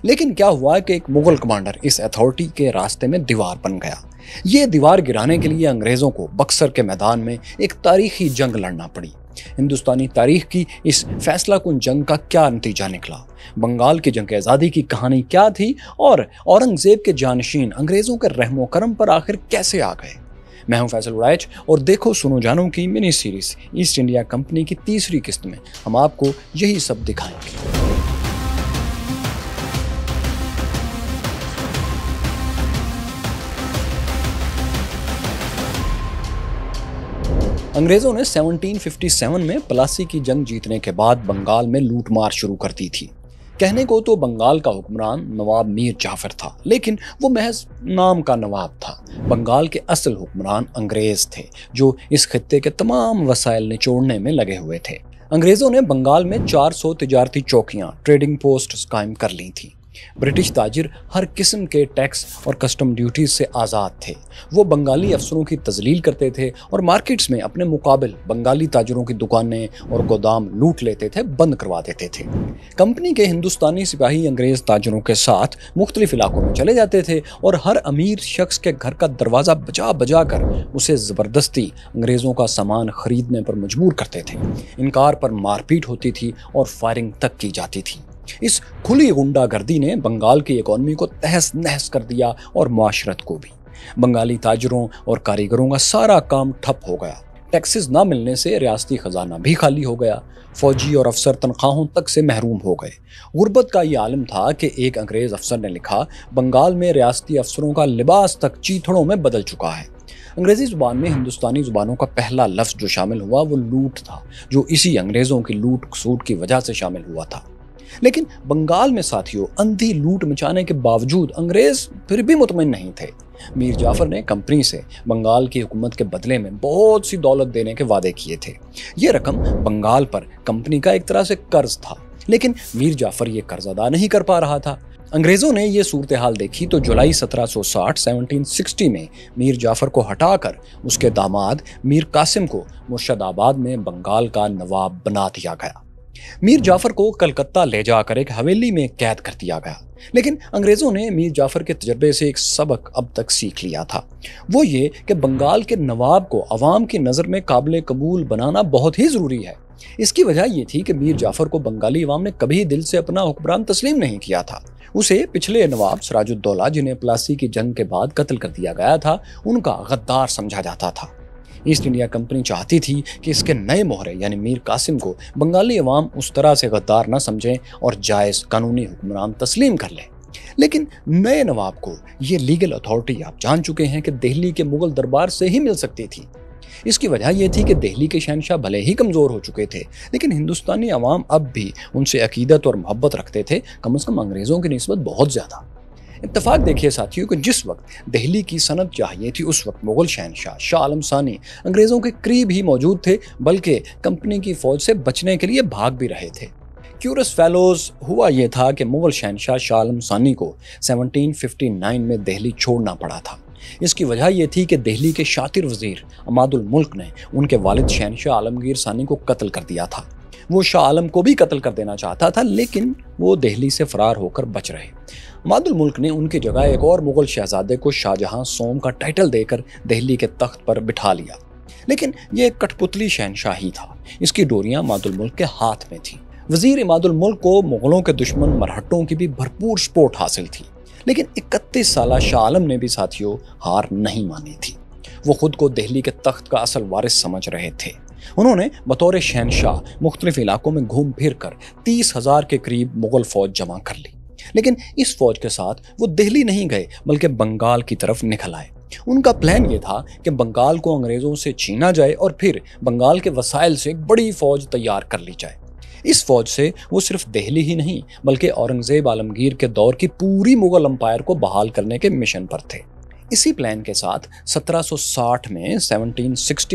लेकिन क्या हुआ कि एक मुगल कमांडर इस अथॉरिटी के रास्ते में दीवार बन गया। ये दीवार गिराने के लिए अंग्रेजों को बक्सर के मैदान में एक तारीखी जंग लड़ना पड़ी। हिंदुस्तानी तारीख की इस फैसला कुन जंग का क्या नतीजा निकला? बंगाल की जंग आज़ादी की कहानी क्या थी? और औरंगजेब के जानशीन अंग्रेजों के रहमो करम पर आखिर कैसे आ गए? मैं हूं फैसल उड़ाइच और देखो सुनो जानो की mini series east India company की तीसरी किस्त में हम आपको यही सब दिखाएंगे। अंग्रेजों ने 1757 में प्लासी की जंग जीतने के बाद बंगाल में लूटमार शुरू कर दी थी। कहने को तो बंगाल का हुक्मरान नवाब मीर जाफर था, लेकिन वो महज नाम का नवाब था। बंगाल के असल हुक्मरान अंग्रेज थे जो इस खित्ते के तमाम वसाइल निचोड़ने में लगे हुए थे। अंग्रेजों ने बंगाल में 400 तिजारती चौकियां, ट्रेडिंग पोस्ट कायम कर ली थी। ब्रिटिश ताजिर हर किस्म के टैक्स और कस्टम ड्यूटीज से आज़ाद थे। वो बंगाली अफसरों की तजलील करते थे और मार्केट्स में अपने मुकाबिल बंगाली ताजिरों की दुकानें और गोदाम लूट लेते थे, बंद करवा देते थे। कंपनी के हिंदुस्तानी सिपाही अंग्रेज ताजिरों के साथ मुख्तलिफ इलाकों में चले जाते थे और हर अमीर शख्स के घर का दरवाज़ा बजा बजा कर उसे ज़बरदस्ती अंग्रेज़ों का सामान खरीदने पर मजबूर करते थे। इनकार पर मारपीट होती थी और फायरिंग तक की जाती थी। इस खुली गुंडागर्दी ने बंगाल की इकॉनमी को तहस नहस कर दिया और माशरत को भी। बंगाली ताजरों और कारीगरों का सारा काम ठप हो गया। टैक्सेस ना मिलने से रियासती खजाना भी खाली हो गया। फौजी और अफसर तनख्वाहों तक से महरूम हो गए। गुर्बत का ये आलम था कि एक अंग्रेज अफसर ने लिखा, बंगाल में रियासती अफसरों का लिबास तक चीथड़ों में बदल चुका है। अंग्रेजी जुबान में हिंदुस्तानी जुबानों का पहला लफ्ज़ जो शामिल हुआ वो लूट था, जो इसी अंग्रेज़ों की लूट खसूट की वजह से शामिल हुआ था। लेकिन बंगाल में साथियों अंधी लूट मचाने के बावजूद अंग्रेज फिर भी मुतमईन नहीं थे। मीर जाफर ने कंपनी से बंगाल की हुकूमत के बदले में बहुत सी दौलत देने के वादे किए थे। ये रकम बंगाल पर कंपनी का एक तरह से कर्ज था, लेकिन मीर जाफर ये कर्ज अदा नहीं कर पा रहा था। अंग्रेज़ों ने ये सूरत हाल देखी तो जुलाई 1760 में मीर जाफर को हटाकर उसके दामाद मीर कासिम को मुर्शदाबाद में बंगाल का नवाब बना दिया गया। मीर जाफर को कलकत्ता ले जाकर एक हवेली में कैद कर दिया गया। लेकिन अंग्रेज़ों ने मीर जाफर के तजर्बे से एक सबक अब तक सीख लिया था। वो ये कि बंगाल के नवाब को अवाम की नज़र में काबिल कबूल बनाना बहुत ही ज़रूरी है। इसकी वजह ये थी कि मीर जाफर को बंगाली अवाम ने कभी दिल से अपना हुक्मरान तस्लीम नहीं किया था। उसे पिछले नवाब सिराजुद्दौला, जिन्हें प्लासी की जंग के बाद कत्ल कर दिया गया था, उनका गद्दार समझा जाता था। ईस्ट इंडिया कंपनी चाहती थी कि इसके नए मोहरे यानी मीर कासिम को बंगाली अवाम उस तरह से गद्दार न समझें और जायज़ कानूनी हुक्मरान तस्लीम कर लें। लेकिन नए नवाब को ये लीगल अथॉरिटी आप जान चुके हैं कि दिल्ली के मुगल दरबार से ही मिल सकती थी। इसकी वजह यह थी कि दिल्ली के शहनशाह भले ही कमज़ोर हो चुके थे, लेकिन हिंदुस्तानी अवाम अब भी उनसे अकीदत और मोहब्बत रखते थे, कम से कम अंग्रेज़ों की निस्बत बहुत ज़्यादा। इत्तफाक देखिए साथियों कि जिस वक्त दिल्ली की सनत चाहिए थी, उस वक्त मुगल शहनशाह शाह आलम सानी अंग्रेज़ों के करीब ही मौजूद थे, बल्कि कंपनी की फ़ौज से बचने के लिए भाग भी रहे थे। क्यूरस फेलोज हुआ यह था कि मुगल शहनशाह शाह आलम सानी को 1759 में दिल्ली छोड़ना पड़ा था। इसकी वजह यह थी कि दिल्ली के शातिर वज़ीर अमादुल मुल्क ने उनके वालिद शहनशाह आलमगीर सानी को कत्ल कर दिया था। वो शाह आलम को भी कत्ल कर देना चाहता था, लेकिन वो दिल्ली से फरार होकर बच रहे। अमादुल मुल्क ने उनकी जगह एक और मुगल शहजादे को शाहजहां सोम का टाइटल देकर दिल्ली के तख्त पर बिठा लिया। लेकिन ये कठपुतली शहनशाही था, इसकी डोरियां अमादुल मुल्क के हाथ में थी। वजीर इमादुल मुल्क को मुगलों के दुश्मन मरहट्टों की भी भरपूर सपोर्ट हासिल थी, लेकिन 31 साला शाह आलम ने भी साथियों हार नहीं मानी थी। वो खुद को दिल्ली के तख्त का असल वारिस समझ रहे थे। उन्होंने बतौर शहनशाह मुख्तलिफ इलाकों में घूम फिर कर 30,000 के करीब मुगल फौज जमा कर ली, लेकिन इस फौज के साथ वो दिल्ली नहीं गए बल्कि बंगाल की तरफ निकल आए। उनका प्लान ये था कि बंगाल को अंग्रेजों से छीना जाए और फिर बंगाल के वसाइल से एक बड़ी फौज तैयार कर ली जाए। इस फौज से वो सिर्फ दिल्ली ही नहीं बल्कि औरंगजेब आलमगीर के दौर की पूरी मुगल अंपायर को बहाल करने के मिशन पर थे। इसी प्लान के साथ 1760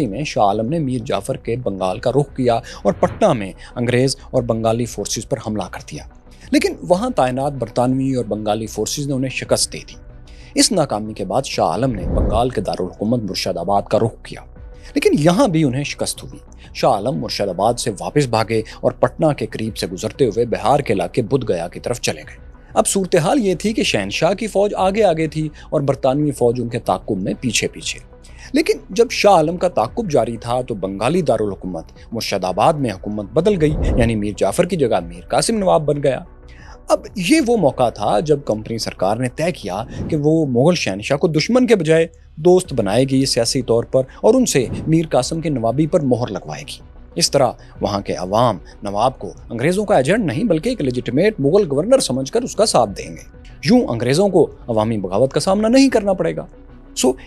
में शाह आलम ने मीर जाफर के बंगाल का रुख किया और पटना में अंग्रेज और बंगाली फोर्सेस पर हमला कर दिया, लेकिन वहां तैनात बरतानवी और बंगाली फोर्सेस ने उन्हें शिकस्त दे दी। इस नाकामी के बाद शाह आलम ने बंगाल के दारुल हुकूमत मुर्शिदाबाद का रुख किया, लेकिन यहाँ भी उन्हें शिकस्त हुई। शाह आलम मुर्शिदाबाद से वापस भागे और पटना के करीब से गुजरते हुए बिहार के इलाके बुध गया की तरफ चले गए। अब सूरत हाल ये थी कि शहनशाह की फौज आगे आगे थी और बरतानवी फौज उनके ताकुब में पीछे पीछे। लेकिन जब शाह आलम का ताकुब जारी था तो बंगाली दारुल हुकूमत मुर्शिदाबाद में हुकूमत बदल गई, यानी मीर जाफर की जगह मीर कासिम नवाब बन गया। अब ये वो मौका था जब कंपनी सरकार ने तय किया कि वो मुगल शहनशाह को दुश्मन के बजाय दोस्त बनाएगी सियासी तौर पर और उनसे मीर कासिम की नवाबी पर मोहर लगवाएगी। इस तरह वहाँ के अवाम नवाब को अंग्रेज़ों का एजेंट नहीं बल्कि एक लेजिटिमेट मुगल गवर्नर समझकर उसका साथ देंगे। यूं अंग्रेज़ों को अवामी बगावत का सामना नहीं करना पड़ेगा।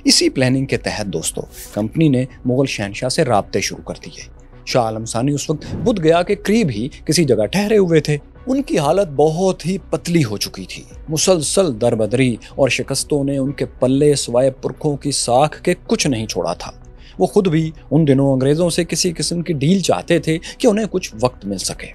इसी प्लानिंग के तहत दोस्तों कंपनी ने मुगल शहनशाह से राब्ते शुरू कर दिए। शाह आलम सानी उस वक्त बुध गया के करीब ही किसी जगह ठहरे हुए थे। उनकी हालत बहुत ही पतली हो चुकी थी। मुसलसल दरबदरी और शिकस्तों ने उनके पल्ले सवाए पुरखों की साख के कुछ नहीं छोड़ा था। वो खुद भी उन दिनों अंग्रेज़ों से किसी किस्म की डील चाहते थे कि उन्हें कुछ वक्त मिल सके।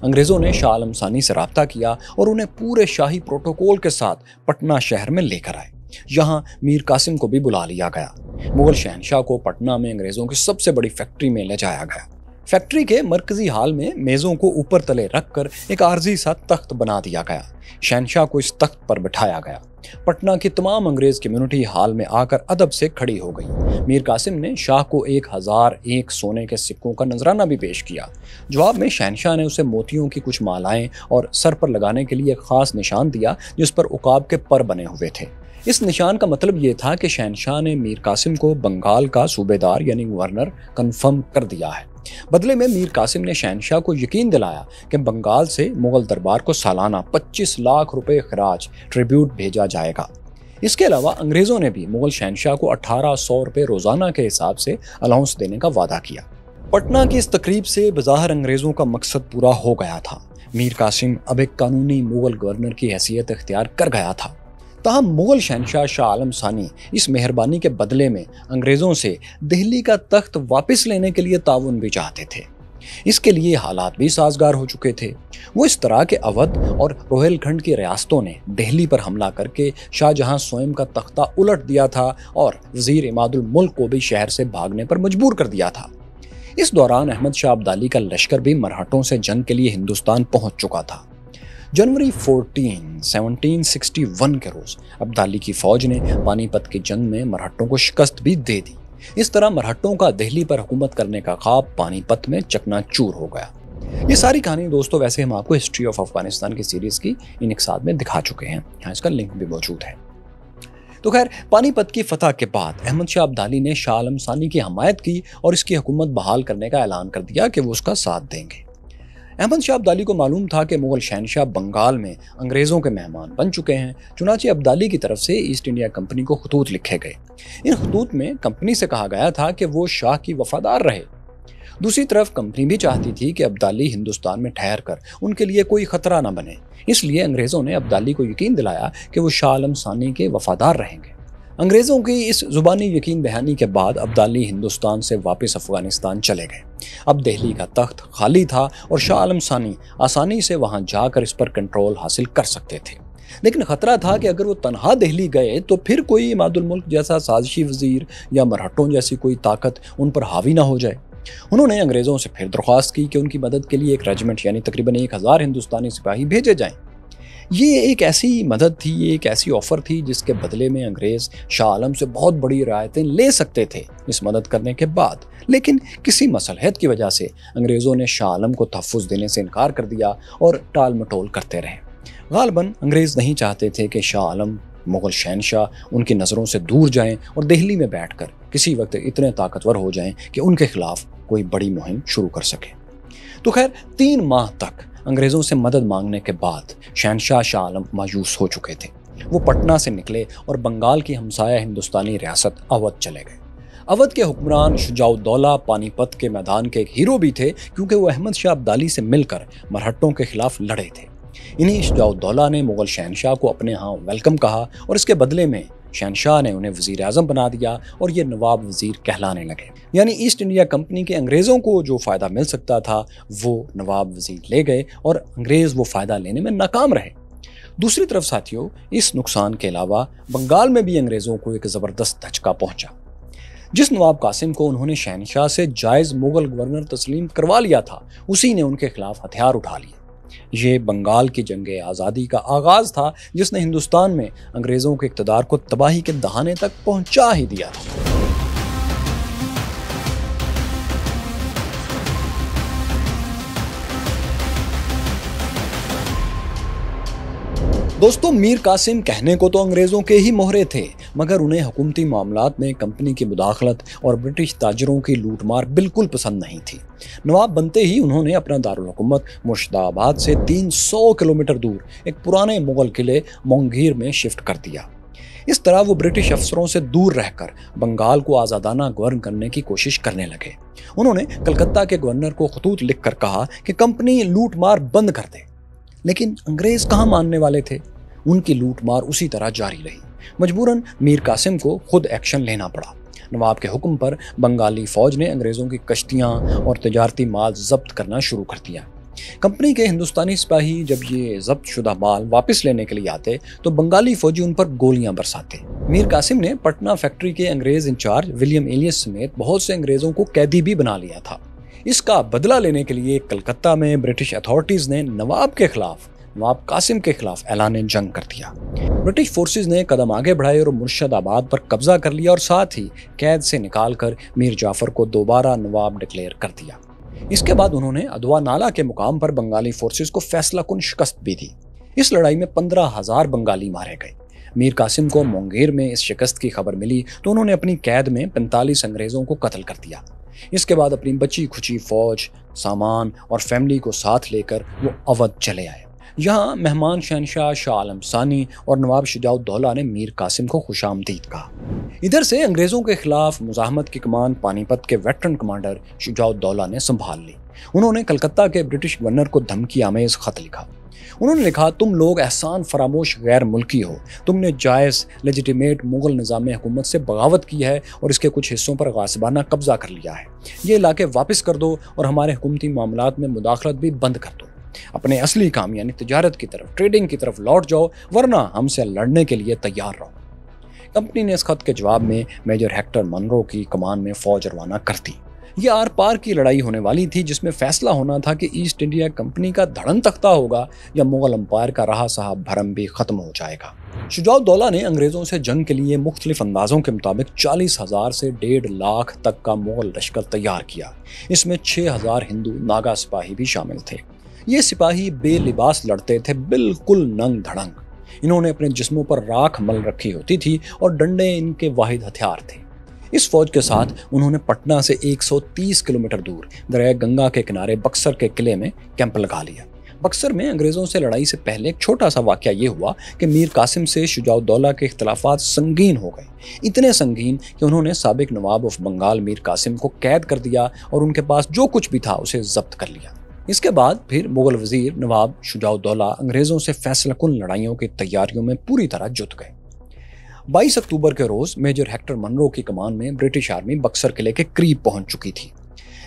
अंग्रेज़ों ने शाह आलम सानी से राब्ता किया और उन्हें पूरे शाही प्रोटोकॉल के साथ पटना शहर में लेकर आए। यहाँ मीर कासिम को भी बुला लिया गया। मुगल शहनशाह को पटना में अंग्रेज़ों की सबसे बड़ी फैक्ट्री में ले जाया गया। फैक्ट्री के मरकजी हाल में मेज़ों को ऊपर तले रखकर एक आर्जी सा तख्त बना दिया गया। शहनशाह को इस तख्त पर बिठाया गया। पटना की तमाम अंग्रेज कम्युनिटी हाल में आकर अदब से खड़ी हो गई। मीर कासिम ने शाह को 1001 सोने के सिक्कों का नजराना भी पेश किया। जवाब में शहनशाह ने उसे मोतियों की कुछ मालाएं और सर पर लगाने के लिए एक खास निशान दिया जिस पर उकाब के पर बने हुए थे। इस निशान का मतलब ये था कि शहनशाह ने मीर कासिम को बंगाल का सूबेदार यानी गवर्नर कंफर्म कर दिया है। बदले में मीर कासिम ने शहनशाह को यकीन दिलाया कि बंगाल से मुगल दरबार को सालाना 25 लाख रुपए खराज ट्रिब्यूट भेजा जाएगा। इसके अलावा अंग्रेज़ों ने भी मुगल शहनशाह को 1800 रुपए रोज़ाना के हिसाब से अलाउंस देने का वादा किया। पटना की इस तकरीब से बज़ाहिर अंग्रेज़ों का मकसद पूरा हो गया था। मीर कासिम अब एक कानूनी मुगल गवर्नर की हैसियत इख्तियार कर गया था। ताहम मुगल शहनशाह शाह आलम सानी इस मेहरबानी के बदले में अंग्रेज़ों से दिल्ली का तख्त वापस लेने के लिए ताउन भी चाहते थे। इसके लिए हालात भी साजगार हो चुके थे। वो इस तरह के अवध और रोहिलखंड की रियासतों ने दिल्ली पर हमला करके शाहजहां स्वयं का तख्ता उलट दिया था और वजीर इमादुल मुल्क को भी शहर से भागने पर मजबूर कर दिया था। इस दौरान अहमद शाह अब्दाली का लश्कर भी मरहट्टों से जंग के लिए हिंदुस्तान पहुंच चुका था। जनवरी 14, 1761 के रोज अब्दाली की फौज ने पानीपत की जंग में मरहट्टों को शिकस्त भी दे दी। इस तरह मरहट्टों का दिल्ली पर हुकूमत करने का ख्वाब पानीपत में चकनाचूर हो गया। ये सारी कहानी दोस्तों वैसे हम आपको हिस्ट्री ऑफ अफगानिस्तान की सीरीज की इन इकसाद में दिखा चुके हैं। यहाँ इसका लिंक भी मौजूद है। तो खैर पानीपत की फतह के बाद अहमद शाह अब्दाली ने शाह आलम सानी की हमायत की और इसकी हुकूमत बहाल करने का ऐलान कर दिया कि वो उसका साथ देंगे। अहमद शाह अब्दाली को मालूम था कि मुगल शहनशाह बंगाल में अंग्रेज़ों के मेहमान बन चुके हैं। चुनांचे अब्दाली की तरफ से ईस्ट इंडिया कंपनी को खतूत लिखे गए। इन खतूत में कंपनी से कहा गया था कि वो शाह की वफादार रहे। दूसरी तरफ कंपनी भी चाहती थी कि अब्दाली हिंदुस्तान में ठहर कर उनके लिए कोई खतरा न बने। इसलिए अंग्रेज़ों ने अब्दाली को यकीन दिलाया कि वो शाह आलम सानी के वफादार रहेंगे। अंग्रेज़ों की इस ज़ुबानी यकीन दहानी के बाद अब्दाली हिंदुस्तान से वापस अफगानिस्तान चले गए। अब दिल्ली का तख्त खाली था और शाह आलम सानी आसानी से वहां जाकर इस पर कंट्रोल हासिल कर सकते थे। लेकिन खतरा था कि अगर वो तनहा दिल्ली गए तो फिर कोई इमादुल मुल्क जैसा साजिशी वजीर या मरहट्टों जैसी कोई ताकत उन पर हावी ना हो जाए। उन्होंने अंग्रेज़ों से फिर दरख्वास्त की कि उनकी मदद के लिए एक रेजिमेंट यानी तकरीबन 1000 हिंदुस्तानी सिपाही भेजे जाएं। یہ ایک ایسی مدد تھی، یہ ایک ایسی آفر تھی جس کے بدلے میں انگریز شاہ عالم سے بہت بڑی رعایتیں لے سکتے تھے اس مدد کرنے کے بعد، لیکن کسی مصلحت کی وجہ سے انگریزوں نے شاہ عالم کو تحفظ دینے سے انکار کر دیا اور ٹال مٹول کرتے رہے۔ غالباً انگریز نہیں چاہتے تھے کہ شاہ عالم مغل شہنشاہ ان کی نظروں سے دور جائیں اور دہلی میں بیٹھ کر کسی وقت اتنے طاقتور ہو جائیں کہ ان کے خلاف کوئی بڑی مہم شروع کر سکیں۔ تو خیر 3 ماہ تک انگریزوں سے مدد مانگنے کے بعد شہنشاہ شاہ عالم مایوس ہو چکے تھے۔ وہ پٹنہ سے نکلے اور بنگال کی ہمسایہ ہندوستانی ریاست اودھ چلے گئے۔ اودھ کے حکمران شجاع الدولہ پانی پت کے میدان کے ایک ہیرو بھی تھے، کیونکہ وہ احمد شاہ ابدالی سے مل کر مرہٹوں کے خلاف لڑے تھے۔ انہی شجاع الدولہ نے مغل شہنشاہ کو اپنے ہاں ویلکم کہا اور اس کے بدلے میں شہنشاہ نے انہیں وزیر اعظم بنا دیا اور یہ نواب وزیر کہلانے لگے۔ یعنی ایسٹ انڈیا کمپنی کے انگریزوں کو جو فائدہ مل سکتا تھا وہ نواب وزیر لے گئے اور انگریز وہ فائدہ لینے میں ناکام رہے۔ دوسری طرف ساتھیوں، اس نقصان کے علاوہ بنگال میں بھی انگریزوں کو ایک زبردست دھچکا پہنچا۔ جس نواب قاسم کو انہوں نے شہنشاہ سے جائز مغل گورنر تسلیم کروا لیا تھا، اسی نے ان کے خلاف ہتھیار اٹھا لیے۔ یہ بنگال کی جنگ آزادی کا آغاز تھا جس نے ہندوستان میں انگریزوں کے اقتدار کو تباہی کے دہانے تک پہنچا ہی دیا تھا۔ دوستوں، میر قاسم کہنے کو تو انگریزوں کے ہی مہرے تھے، مگر انہیں حکومتی معاملات میں کمپنی کی مداخلت اور برٹش تاجروں کی لوٹ مار بالکل پسند نہیں تھی۔ نواب بنتے ہی انہوں نے اپنا دارالحکومت مرشد آباد سے 300 کلومیٹر دور ایک پرانے مغل قلعے مونگیر میں شفٹ کر دیا۔ اس طرح وہ برٹش افسروں سے دور رہ کر بنگال کو آزادانہ گورن کرنے کی کوشش کرنے لگے۔ انہوں نے کلکتہ کے گورنر کو خطوط لکھ کر کہا کہ کمپنی لوٹ مار بند کر دے، لیکن انگریز کہاں ماننے والے تھے۔ ان کی لوٹ مار اسی طرح جاری رہی۔ مجبوراً میر قاسم کو خود ایکشن لینا پڑا۔ نواب کے حکم پر بنگالی فوج نے انگریزوں کی کشتیاں اور تجارتی مال ضبط کرنا شروع کر دیا۔ کمپنی کے ہندوستانی سپاہی جب یہ ضبط شدہ مال واپس لینے کے لیے آتے تو بنگالی فوجی ان پر گولیاں برساتے۔ میر قاسم نے پٹنہ فیکٹری کے انگریز انچارج ولیم ایلیس سمیت بہت سے انگریزوں کو قیدی بھی بنا لیا تھا۔ اس کا بدلہ لینے کے لیے کلکتہ میں برٹش اتھارٹیز نے نواب قاسم کے خلاف اعلان جنگ کر دیا۔ برٹش فورسز نے قدم آگے بڑھائے اور مرشد آباد پر قبضہ کر لیا اور ساتھ ہی قید سے نکال کر میر جعفر کو دوبارہ نواب ڈکلیئر کر دیا۔ اس کے بعد انہوں نے ادوا نالہ کے مقام پر بنگالی فورسز کو فیصلہ کن شکست بھی دی۔ اس لڑائی میں 15,000 بنگالی مارے گئے۔ میر قاسم کو مونگیر میں اس شکست کی خبر ملی تو انہوں نے اپنی قید میں 45 انگریزوں کو قتل کر دیا۔ اس کے بعد اپنی بچی کھچی فوج، سامان اور فیملی کو ساتھ لے کر وہ اودھ چلے آئے۔ یہاں مہمان شہنشاہ شاہ عالم ثانی اور نواب شجاع الدولہ نے میر قاسم کو خوش آمدید کہا۔ ادھر سے انگریزوں کے خلاف مزاحمت کی کمان پانی پت کے ویٹرن کمانڈر شجاع الدولہ نے سنبھال لی۔ انہوں نے کلکتہ کے برٹش گورنر کو دھمکی آمیز خط لکھا۔ انہوں نے لکھا، تم لوگ احسان فراموش غیر ملکی ہو، تم نے جائز لیجیٹیمیٹ مغل نظام حکومت سے بغاوت کی ہے اور اس کے کچھ حصوں پر غاصبانہ قبضہ کر لیا ہے۔ یہ علاقے واپس کر دو اور ہمارے حکومتی معاملات میں مداخلت بھی بند کر دو۔ اپنے اصلی کام یعنی تجارت کی طرف، ٹریڈنگ کی طرف لوٹ جاؤ، ورنہ ہم سے لڑنے کے لیے تیار رہو۔ کمپنی نے اس خط کے جواب میں میجر ہیکٹر منرو کی کمان میں فوج روانہ کر دی۔ یہ آر پار کی لڑائی ہونے والی تھی جس میں فیصلہ ہونا تھا کہ ایسٹ انڈیا کمپنی کا دھڑن تختہ ہوگا یا مغل امپائر کا رہا صاحب بھرم بھی ختم ہو جائے گا۔ شجاع الدولہ نے انگریزوں سے جنگ کے لیے مختلف اندازوں کے مطابق 40,000 سے 1.5 لاکھ تک کا مغل لشکر تیار کیا۔ اس میں 6,000 ہندو ناگا سپاہی بھی شامل تھے۔ یہ سپاہی بے لباس لڑتے تھے، بالکل ننگ دھڑنگ۔ انہوں نے اپنے جسموں پر راکھ مل رکھی ہوتی تھی اور ڈنڈے ان کے واحد ہتھیار تھے۔ اس فوج کے ساتھ انہوں نے پٹنہ سے 130 کلومیٹر دور دریائے گنگا کے کنارے بکسر کے قلعے میں کیمپ لگا لیا۔ بکسر میں انگریزوں سے لڑائی سے پہلے ایک چھوٹا سا واقعہ یہ ہوا کہ میر قاسم سے شجاع الدولہ کے اختلافات سنگین ہو گئے، اتنے سنگین کہ انہوں نے سابق نواب آف بنگال میر قاسم کو قید کر دیا اور ان کے پاس جو کچھ بھی تھا اسے ضبط کر لیا۔ اس کے بعد پھر مغل وزیر نواب شجاع الدولہ انگریزوں سے فیصلہ کن لڑائیوں کی تیاریوں میں پوری طرح جت گئے۔ 22 اکتوبر کے روز میجر ہیکٹر منرو کی کمان میں برٹش آرمی بکسر قلعے کے قریب پہنچ چکی تھی۔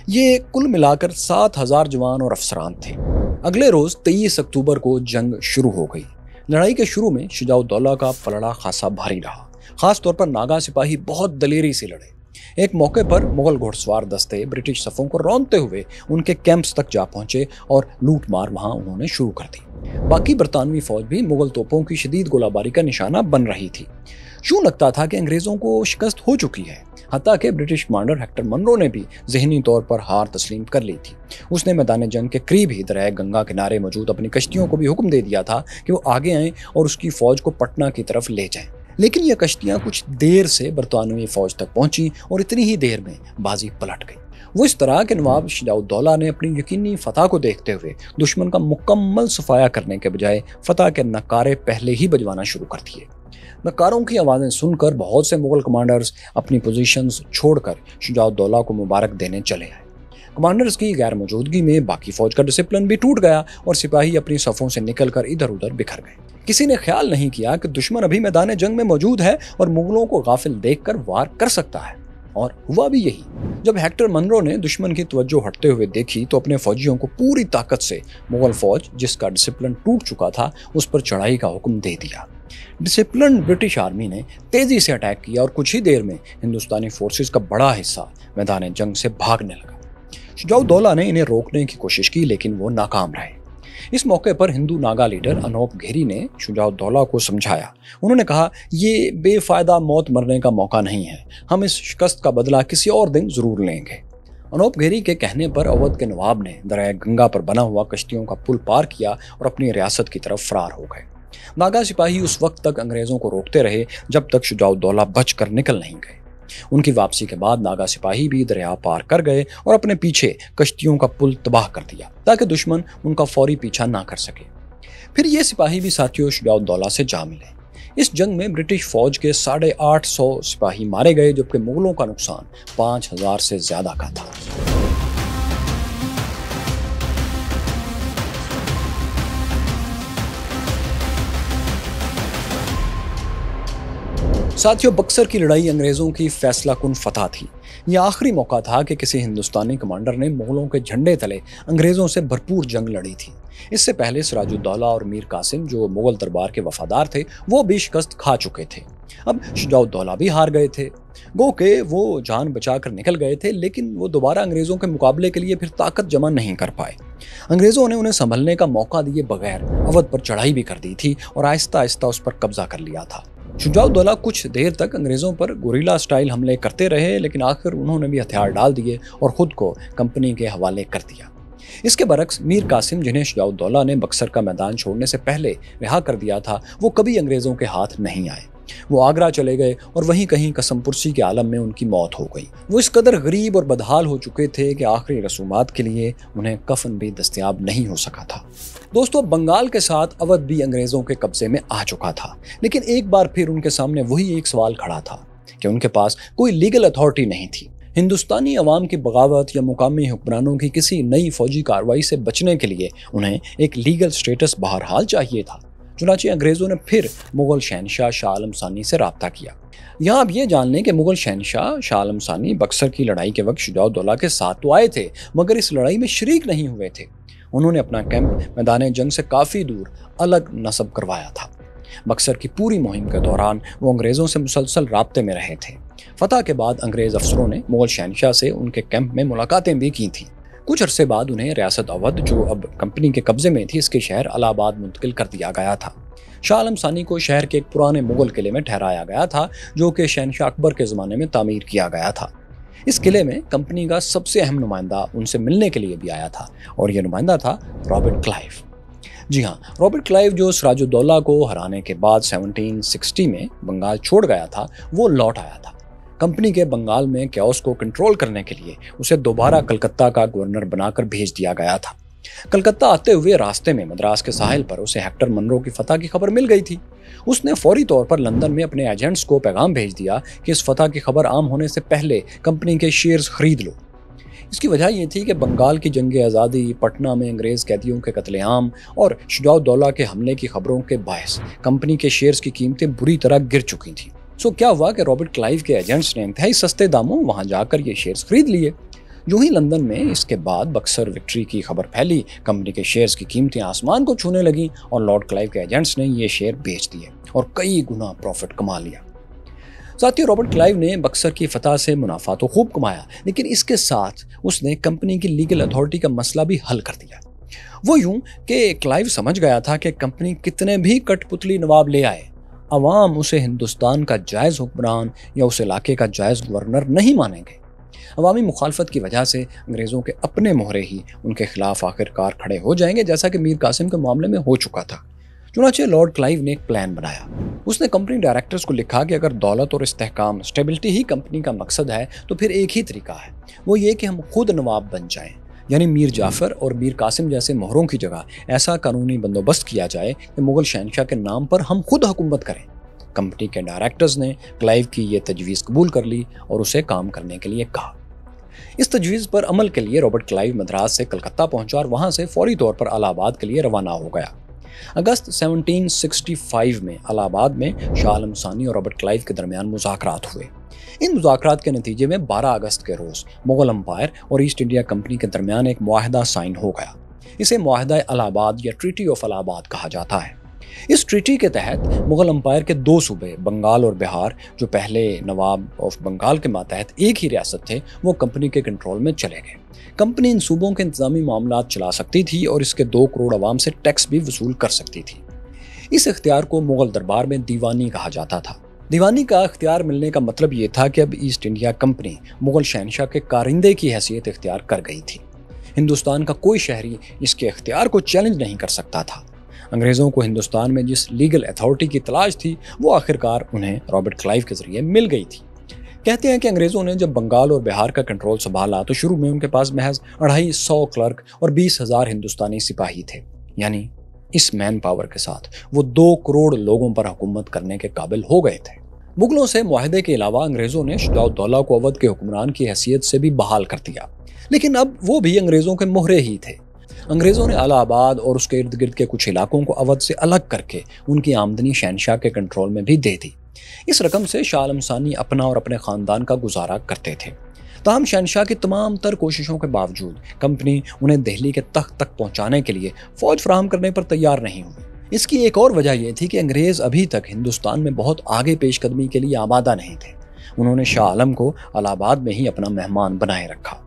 یہ کل ملا کر 7,000 جوان اور افسران تھے۔ اگلے روز 23 اکتوبر کو جنگ شروع ہو گئی۔ لڑائی کے شروع میں شجاع الدولہ کا پلڑا خاصا بھاری رہا، خاص طور پر ناگا سپاہی بہت دلیری سے لڑے۔ एक मौके पर मुगल घुड़सवार दस्ते ब्रिटिश सफ़ों को रौंदते हुए उनके कैंप्स तक जा पहुंचे और लूट मार वहां उन्होंने शुरू कर दी। बाकी बरतानवी फौज भी मुगल तोपों की शदीद गोलाबारी का निशाना बन रही थी। यूं लगता था कि अंग्रेजों को शिकस्त हो चुकी है। हत्ता कि ब्रिटिश कमांडर हेक्टर मनरो ने भी ज़हनी तौर पर हार तस्लीम कर ली थी। उसने मैदान जंग के करीब ही दरिया गंगा किनारे मौजूद अपनी कश्तियों को भी हुक्म दे दिया था कि वो आगे आएं और उसकी फौज को पटना की तरफ ले जाएं। लेकिन ये कश्तियां कुछ देर से बरतानवी फौज तक पहुंची और इतनी ही देर में बाजी पलट गई। वो इस तरह के नवाब शुजाउद्दौला ने अपनी यकीनी फतह को देखते हुए दुश्मन का मुकम्मल सफाया करने के बजाय फतह के नकारे पहले ही बजवाना शुरू कर दिए। नकारों की आवाज़ें सुनकर बहुत से मुगल कमांडर्स अपनी पोजीशंस छोड़कर शुजाउद्दौला को मुबारक देने चले आए। कमांडर्स की गैर मौजूदगी में बाकी फौज का डिसिप्लिन भी टूट गया और सिपाही अपनी सफ़ों से निकलकर इधर उधर बिखर गए। किसी ने ख्याल नहीं किया कि दुश्मन अभी मैदान जंग में मौजूद है और मुगलों को गाफिल देखकर वार कर सकता है। और हुआ भी यही। जब हेक्टर मनरो ने दुश्मन की तवज्जो हटते हुए देखी तो अपने फौजियों को पूरी ताकत से मुगल फौज, जिसका डिसिप्लिन टूट चुका था, उस पर चढ़ाई का हुक्म दे दिया। डिसिप्लिन ब्रिटिश आर्मी ने तेजी से अटैक किया और कुछ ही देर में हिंदुस्तानी फोर्सेस का बड़ा हिस्सा मैदान जंग से भागने लगा। शुजाउद्दौला ने इन्हें रोकने की कोशिश की लेकिन वो नाकाम रहे। इस मौके पर हिंदू नागा लीडर अनोप घेरी ने शुजाउद्दौला को समझाया। उन्होंने कहा, ये बेफायदा मौत मरने का मौका नहीं है, हम इस शिकस्त का बदला किसी और दिन जरूर लेंगे। अनोप घेरी के कहने पर अवध के नवाब ने दरिया गंगा पर बना हुआ कश्तियों का पुल पार किया और अपनी रियासत की तरफ फरार हो गए। नागा सिपाही उस वक्त तक अंग्रेजों को रोकते रहे जब तक शुजाउद्दौला बचकर निकल नहीं गए। उनकी वापसी के बाद नागा सिपाही भी दरिया पार कर गए और अपने पीछे कश्तियों का पुल तबाह कर दिया ताकि दुश्मन उनका फौरी पीछा ना कर सके। फिर ये सिपाही भी साथियों शुजाउद्दौला से जा मिले। इस जंग में ब्रिटिश फौज के 850 सिपाही मारे गए जबकि मुगलों का नुकसान 5000 से ज्यादा का था। साथियों, बक्सर की लड़ाई अंग्रेजों की फैसला कुन फतह थी। यह आखिरी मौका था कि किसी हिंदुस्तानी कमांडर ने मुगलों के झंडे तले अंग्रेजों से भरपूर जंग लड़ी थी। इससे पहले सिराजुद्दौला और मीर कासिम, जो मुगल दरबार के वफादार थे, वो भी शिकस्त खा चुके थे। अब शुजाउद्दौला भी हार गए थे। गो के वो जान बचाकर निकल गए थे, लेकिन वो दोबारा अंग्रेजों के मुकाबले के लिए फिर ताकत जमा नहीं कर पाए। अंग्रेजों ने उन्हें संभलने का मौका दिए बगैर अवध पर चढ़ाई भी कर दी थी और आहिस्ता आहिस्ता उस पर कब्जा कर लिया था। शुजाउद्दौला कुछ देर तक अंग्रेजों पर गुरिल्ला स्टाइल हमले करते रहे, लेकिन आखिर उन्होंने भी हथियार डाल दिए और खुद को कंपनी के हवाले कर दिया। इसके बरक्स मीर कासिम, जिन्हें शुजाउद्दौला ने बक्सर का मैदान छोड़ने से पहले रिहा कर दिया था, वो कभी अंग्रेजों के हाथ नहीं आए। वो आगरा चले गए और वहीं कहीं कसमपुरसी के आलम में उनकी मौत हो गई। वो इस कदर गरीब और बदहाल हो चुके थे कि आखिरी रसूमात के लिए उन्हें कफन भी दस्तयाब नहीं हो सका था। दोस्तों, बंगाल के साथ अवध भी अंग्रेजों के कब्जे में आ चुका था, लेकिन एक बार फिर उनके सामने वही एक सवाल खड़ा था कि उनके पास कोई लीगल अथॉरिटी नहीं थी। हिंदुस्तानी अवाम की बगावत या मुकामी हुक्मरानों की किसी नई फौजी कार्रवाई से बचने के लिए उन्हें एक लीगल स्टेटस बहरहाल चाहिए था। चुनांचे अंग्रेजों ने फिर मुगल शहनशाह शाह आलम सानी से राब्ता किया। यहाँ अब ये जान लें कि मुगल शहनशाह शाह आलम सानी बक्सर की लड़ाई के वक्त शुजाउद्दौला के साथ तो आए थे, मगर इस लड़ाई में शरीक नहीं हुए थे। उन्होंने अपना कैंप मैदान जंग से काफ़ी दूर अलग नस्ब करवाया था। बक्सर की पूरी मुहिम के दौरान वो अंग्रेज़ों से मुसलसल राब्ते में रहे थे। फतह के बाद अंग्रेज़ अफसरों ने मुगल शहनशाह से उनके कैंप में मुलाकातें भी की थीं। कुछ अरसे बाद उन्हें रियासत अवध, जो अब कंपनी के कब्जे में थी, इसके शहर इलाहाबाद मुंतकिल कर दिया गया था। शाह आलम सानी को शहर के एक पुराने मुगल किले में ठहराया गया था, जो कि शहनशाह अकबर के ज़माने में तामीर किया गया था। इस किले में कंपनी का सबसे अहम नुमाइंदा उनसे मिलने के लिए भी आया था और यह नुमाइंदा था रॉबर्ट क्लाइव। जी हाँ, रॉबर्ट क्लाइव, जो सिराजुद्दौला को हराने के बाद 1760 में बंगाल छोड़ गया था, वो लौट आया था। कंपनी के बंगाल में कैओस को कंट्रोल करने के लिए उसे दोबारा कलकत्ता का गवर्नर बनाकर भेज दिया गया था। कलकत्ता आते हुए रास्ते में मद्रास के साहिल पर उसे हेक्टर मनरो की फतह की खबर मिल गई थी। उसने फौरी तौर पर लंदन में अपने एजेंट्स को पैगाम भेज दिया कि इस फतह की खबर आम होने से पहले कंपनी के शेयर्स खरीद लो। इसकी वजह यह थी कि बंगाल की जंग आज़ादी, पटना में अंग्रेज़ कैदियों के कत्लेआम और शुजाउद्दौला के हमले की खबरों के बायस कंपनी के शेयर्स की कीमतें बुरी तरह गिर चुकी थीं। सो क्या हुआ कि रॉबर्ट क्लाइव के एजेंट्स ने इंतहाई सस्ते दामों वहां जाकर ये शेयर्स खरीद लिए। यूं ही लंदन में इसके बाद बक्सर विक्ट्री की खबर फैली, कंपनी के शेयर्स की कीमतें आसमान को छूने लगीं और लॉर्ड क्लाइव के एजेंट्स ने ये शेयर बेच दिए और कई गुना प्रॉफिट कमा लिया। साथ ही रॉबर्ट क्लाइव ने बक्सर की फतह से मुनाफा तो खूब कमाया, लेकिन इसके साथ उसने कंपनी की लीगल अथॉरिटी का मसला भी हल कर दिया। वो यूं कि क्लाइव समझ गया था कि कंपनी कितने भी कठपुतली नवाब ले आए, अवाम उसे हिंदुस्तान का जायज़ हुक्मरान या उस इलाके का जायज़ गवर्नर नहीं मानेंगे। अवामी मुखालफत की वजह से अंग्रेज़ों के अपने मोहरे ही उनके खिलाफ आखिरकार खड़े हो जाएंगे, जैसा कि मीर कासिम के मामले में हो चुका था। चुनांचे लॉर्ड क्लाइव ने एक प्लान बनाया। उसने कंपनी डायरेक्टर्स को लिखा कि अगर दौलत और इस्तेहकाम, स्टेबिलिटी ही कंपनी का मकसद है तो फिर एक ही तरीका है, वो ये कि हम खुद नवाब बन जाएं, यानी मीर जाफ़र और मीर कासिम जैसे मोहरों की जगह ऐसा कानूनी बंदोबस्त किया जाए कि मुगल शहनशाह के नाम पर हम खुद हुकूमत करें। कंपनी के डायरेक्टर्स ने क्लाइव की ये तजवीज़ कबूल कर ली और उसे काम करने के लिए कहा। इस तजवीज़ पर अमल के लिए रॉबर्ट क्लाइव मद्रास से कलकत्ता पहुंचा और वहां से फौरी तौर पर इलाहाबाद के लिए रवाना हो गया। अगस्त 1765 में इलाहाबाद में शाह आलम सानी और रॉबर्ट क्लाइव के दरमियान मुज़ाकरात हुए। इन मुज़ाकरात के नतीजे में 12 अगस्त के रोज़ मुगल अम्पायर और ईस्ट इंडिया कंपनी के दरमियान एक मुआहदा साइन हो गया। इसे मुआहदा इलाहाबाद या ट्रीटी ऑफ इलाहाबाद कहा जाता है। इस ट्रीटी के तहत मुगल अम्पायर के 2 सूबे बंगाल और बिहार, जो पहले नवाब ऑफ बंगाल के मातहत एक ही रियासत थे, वो कंपनी के कंट्रोल में चले गए। कंपनी इन सूबों के इंतजामी मामलात चला सकती थी और इसके 2 करोड़ अवाम से टैक्स भी वसूल कर सकती थी। इस इख्तियार को मुगल दरबार में दीवानी कहा जाता था। दीवानी का इख्तियार मिलने का मतलब ये था कि अब ईस्ट इंडिया कंपनी मुगल शहनशाह के कारिंदे की हैसियत इख्तियार कर गई थी। हिंदुस्तान का कोई शहरी इसके इख्तियार को चैलेंज नहीं कर सकता था। अंग्रेज़ों को हिंदुस्तान में जिस लीगल अथॉरिटी की तलाश थी, वो आखिरकार उन्हें रॉबर्ट क्लाइव के जरिए मिल गई थी। कहते हैं कि अंग्रेज़ों ने जब बंगाल और बिहार का कंट्रोल संभाला तो शुरू में उनके पास महज 250 क्लर्क और 20,000 हिंदुस्तानी सिपाही थे, यानी इस मैन पावर के साथ वो 2 करोड़ लोगों पर हुकूमत करने के काबिल हो गए थे। मुगलों से मुआहदे के अलावा अंग्रेज़ों ने शुजाउद्दौला को अवध के हुक्मरान की हैसियत से भी बहाल कर दिया, लेकिन अब वो भी अंग्रेज़ों के मोहरे ही थे। अंग्रेज़ों ने इलाहाबाद और उसके इर्द गिर्द के कुछ इलाकों को अवध से अलग करके उनकी आमदनी शहनशाह के कंट्रोल में भी दे दी। इस रकम से शाह आलम सानी अपना और अपने ख़ानदान का गुजारा करते थे। ताहम शहनशाह की तमाम तर कोशिशों के बावजूद कंपनी उन्हें दिल्ली के तख्त तक पहुंचाने के लिए फ़ौज फराहम करने पर तैयार नहीं हुई। इसकी एक और वजह यह थी कि अंग्रेज़ अभी तक हिंदुस्तान में बहुत आगे पेशकदमी के लिए आमादा नहीं थे। उन्होंने शाह आलम को इलाहाबाद में ही अपना मेहमान बनाए रखा।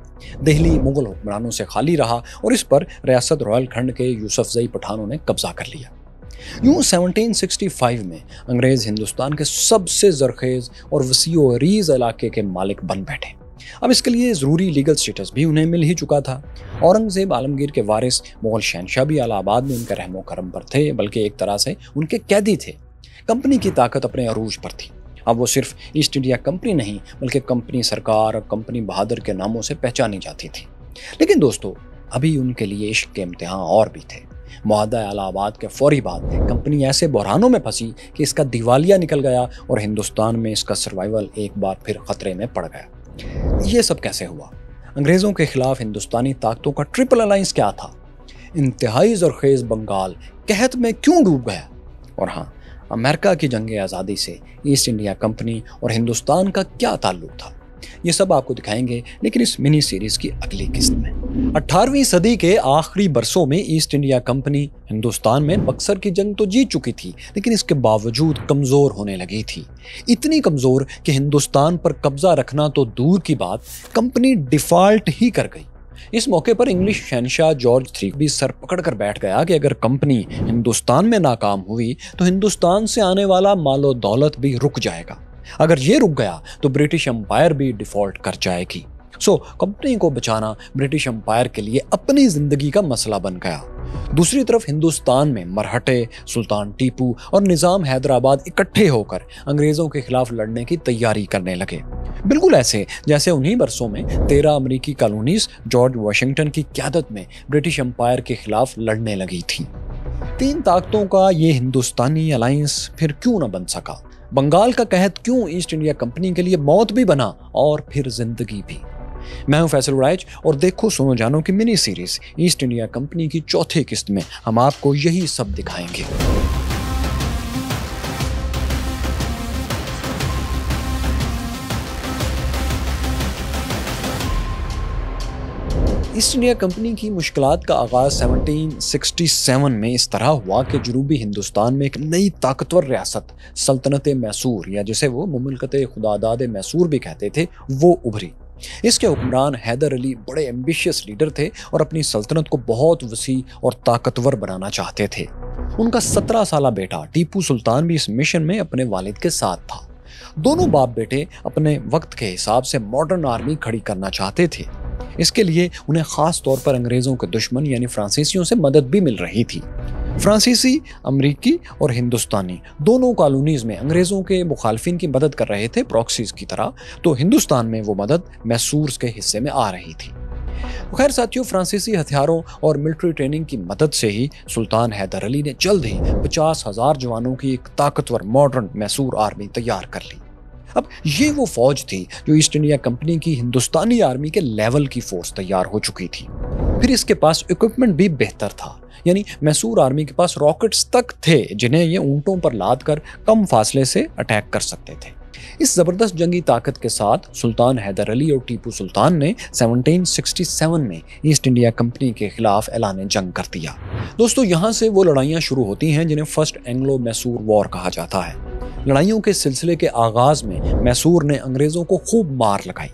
दिल्ली मुगल हुक्मरानों से खाली रहा और इस पर रियासत रॉयल खंड के यूसुफजई पठानों ने कब्जा कर लिया। यूं 1765 में अंग्रेज़ हिंदुस्तान के सबसे ज़रखेज़ और वसीओ अरीज़ इलाके के मालिक बन बैठे। अब इसके लिए ज़रूरी लीगल स्टेटस भी उन्हें मिल ही चुका था। औरंगज़ेब आलमगीर के वारिस मुगल शहनशाह भी इलाहाबाद में उनके रहमो करम पर थे, बल्कि एक तरह से उनके कैदी थे। कंपनी की ताकत अपने अरूज पर थी। अब वो सिर्फ ईस्ट इंडिया कंपनी नहीं, बल्कि कंपनी सरकार और कंपनी बहादुर के नामों से पहचानी जाती थी। लेकिन दोस्तों, अभी उनके लिए इश्क के इम्तिहान और भी थे। मुआहदा इलाहाबाद के फौरी बाद कंपनी ऐसे बहरानों में फंसी कि इसका दिवालिया निकल गया और हिंदुस्तान में इसका सर्वाइवल एक बार फिर खतरे में पड़ गया। ये सब कैसे हुआ? अंग्रेज़ों के खिलाफ हिंदुस्तानी ताकतों का ट्रिपल अलायंस क्या था? इंतहाई ज़रखेज़ बंगाल कहत में क्यों डूब गया? और हाँ, अमेरिका की जंग आज़ादी से ईस्ट इंडिया कंपनी और हिंदुस्तान का क्या ताल्लुक था? ये सब आपको दिखाएंगे, लेकिन इस मिनी सीरीज की अगली किस्त में। 18वीं सदी के आखिरी बरसों में ईस्ट इंडिया कंपनी हिंदुस्तान में बक्सर की जंग तो जीत चुकी थी, लेकिन इसके बावजूद कमज़ोर होने लगी थी। इतनी कमज़ोर कि हिंदुस्तान पर कब्जा रखना तो दूर की बात, कंपनी डिफ़ॉल्ट ही कर गई। इस मौके पर इंग्लिश शहनशाह जॉर्ज III भी सर पकड़ कर बैठ गया कि अगर कंपनी हिंदुस्तान में नाकाम हुई तो हिंदुस्तान से आने वाला मालो दौलत भी रुक जाएगा। अगर ये रुक गया तो ब्रिटिश एम्पायर भी डिफ़ॉल्ट कर जाएगी। कंपनी को बचाना ब्रिटिश एम्पायर के लिए अपनी ज़िंदगी का मसला बन गया। दूसरी तरफ हिंदुस्तान में मरहटे, सुल्तान टीपू और निज़ाम हैदराबाद इकट्ठे होकर अंग्रेज़ों के खिलाफ लड़ने की तैयारी करने लगे, बिल्कुल ऐसे जैसे उन्हीं बरसों में 13 अमेरिकी कॉलोनीज जॉर्ज वाशिंगटन की क़यादत में ब्रिटिश एम्पायर के खिलाफ लड़ने लगी थी। 3 ताकतों का ये हिंदुस्तानी अलायंस फिर क्यों न बन सका? बंगाल का कहत क्यों ईस्ट इंडिया कंपनी के लिए मौत भी बना और फिर जिंदगी भी? मैं हूं फैसल उड़ाइच और देखो सुनो जानो की mini series east India company की चौथी किस्त में हम आपको यही सब दिखाएंगे। ایسٹ انڈیا کمپنی کی مشکلات کا آغاز 1767 میں اس طرح ہوا کہ جنوبی ہندوستان میں ایک نئی طاقتور ریاست سلطنت میسور، یا جسے وہ مملکت خداداد میسور بھی کہتے تھے، وہ ابھری۔ اس کے حکمران حیدر علی بڑے ایمبیشیس لیڈر تھے اور اپنی سلطنت کو بہت وسیع اور طاقتور بنانا چاہتے تھے۔ ان کا 17 سالہ بیٹا ٹیپو سلطان بھی اس مشن میں اپنے والد کے ساتھ تھا۔ دونوں باپ بیٹے اپنے وقت کے حساب سے ماڈرن آرمی کھڑی کرنا چاہتے تھے۔ اس کے لیے انہیں خاص طور پر انگریزوں کے دشمن یعنی فرانسیسیوں سے مدد بھی مل رہی تھی۔ فرانسیسی، امریکی اور ہندوستانی دونوں کالونیز میں انگریزوں کے مخالفین کی مدد کر رہے تھے پراکسیز کی طرح، تو ہندوستان میں وہ مدد میسورز کے حصے میں آ رہی تھی۔ خیر ساتھیوں، فرانسیسی ہتھیاروں اور ملٹری ٹریننگ کی مدد سے ہی سلطان حیدر علی نے جلد ہی 50,000 جوانوں کی ایک طاقتور ماڈرن میسور آرمی تیار کر لی۔ اب یہ وہ فوج تھی جو ایسٹ انڈیا کمپنی کی ہندوستانی آرمی کے لیول کی فورس تیار ہو چکی تھی۔ پھر اس کے پاس اکوپمنٹ بھی بہتر تھا، یعنی میسور آرمی کے پاس راکٹس تک تھے جنہیں یہ اونٹوں پر لاد کر کم فاصلے سے اٹیک کر سکتے تھے۔ اس زبردست جنگی طاقت کے ساتھ سلطان حیدر علی اور ٹیپو سلطان نے 1767 میں ایسٹ انڈیا کمپنی کے خلاف اعلان جنگ کر دیا۔ دوستو، یہاں سے وہ لڑائیاں شروع ہوتی ہیں جنہیں فرسٹ اینگلو میسور وار کہا جاتا ہے۔ لڑائیوں کے سلسلے کے آغاز میں میسور نے انگریزوں کو خوب مار لگائی۔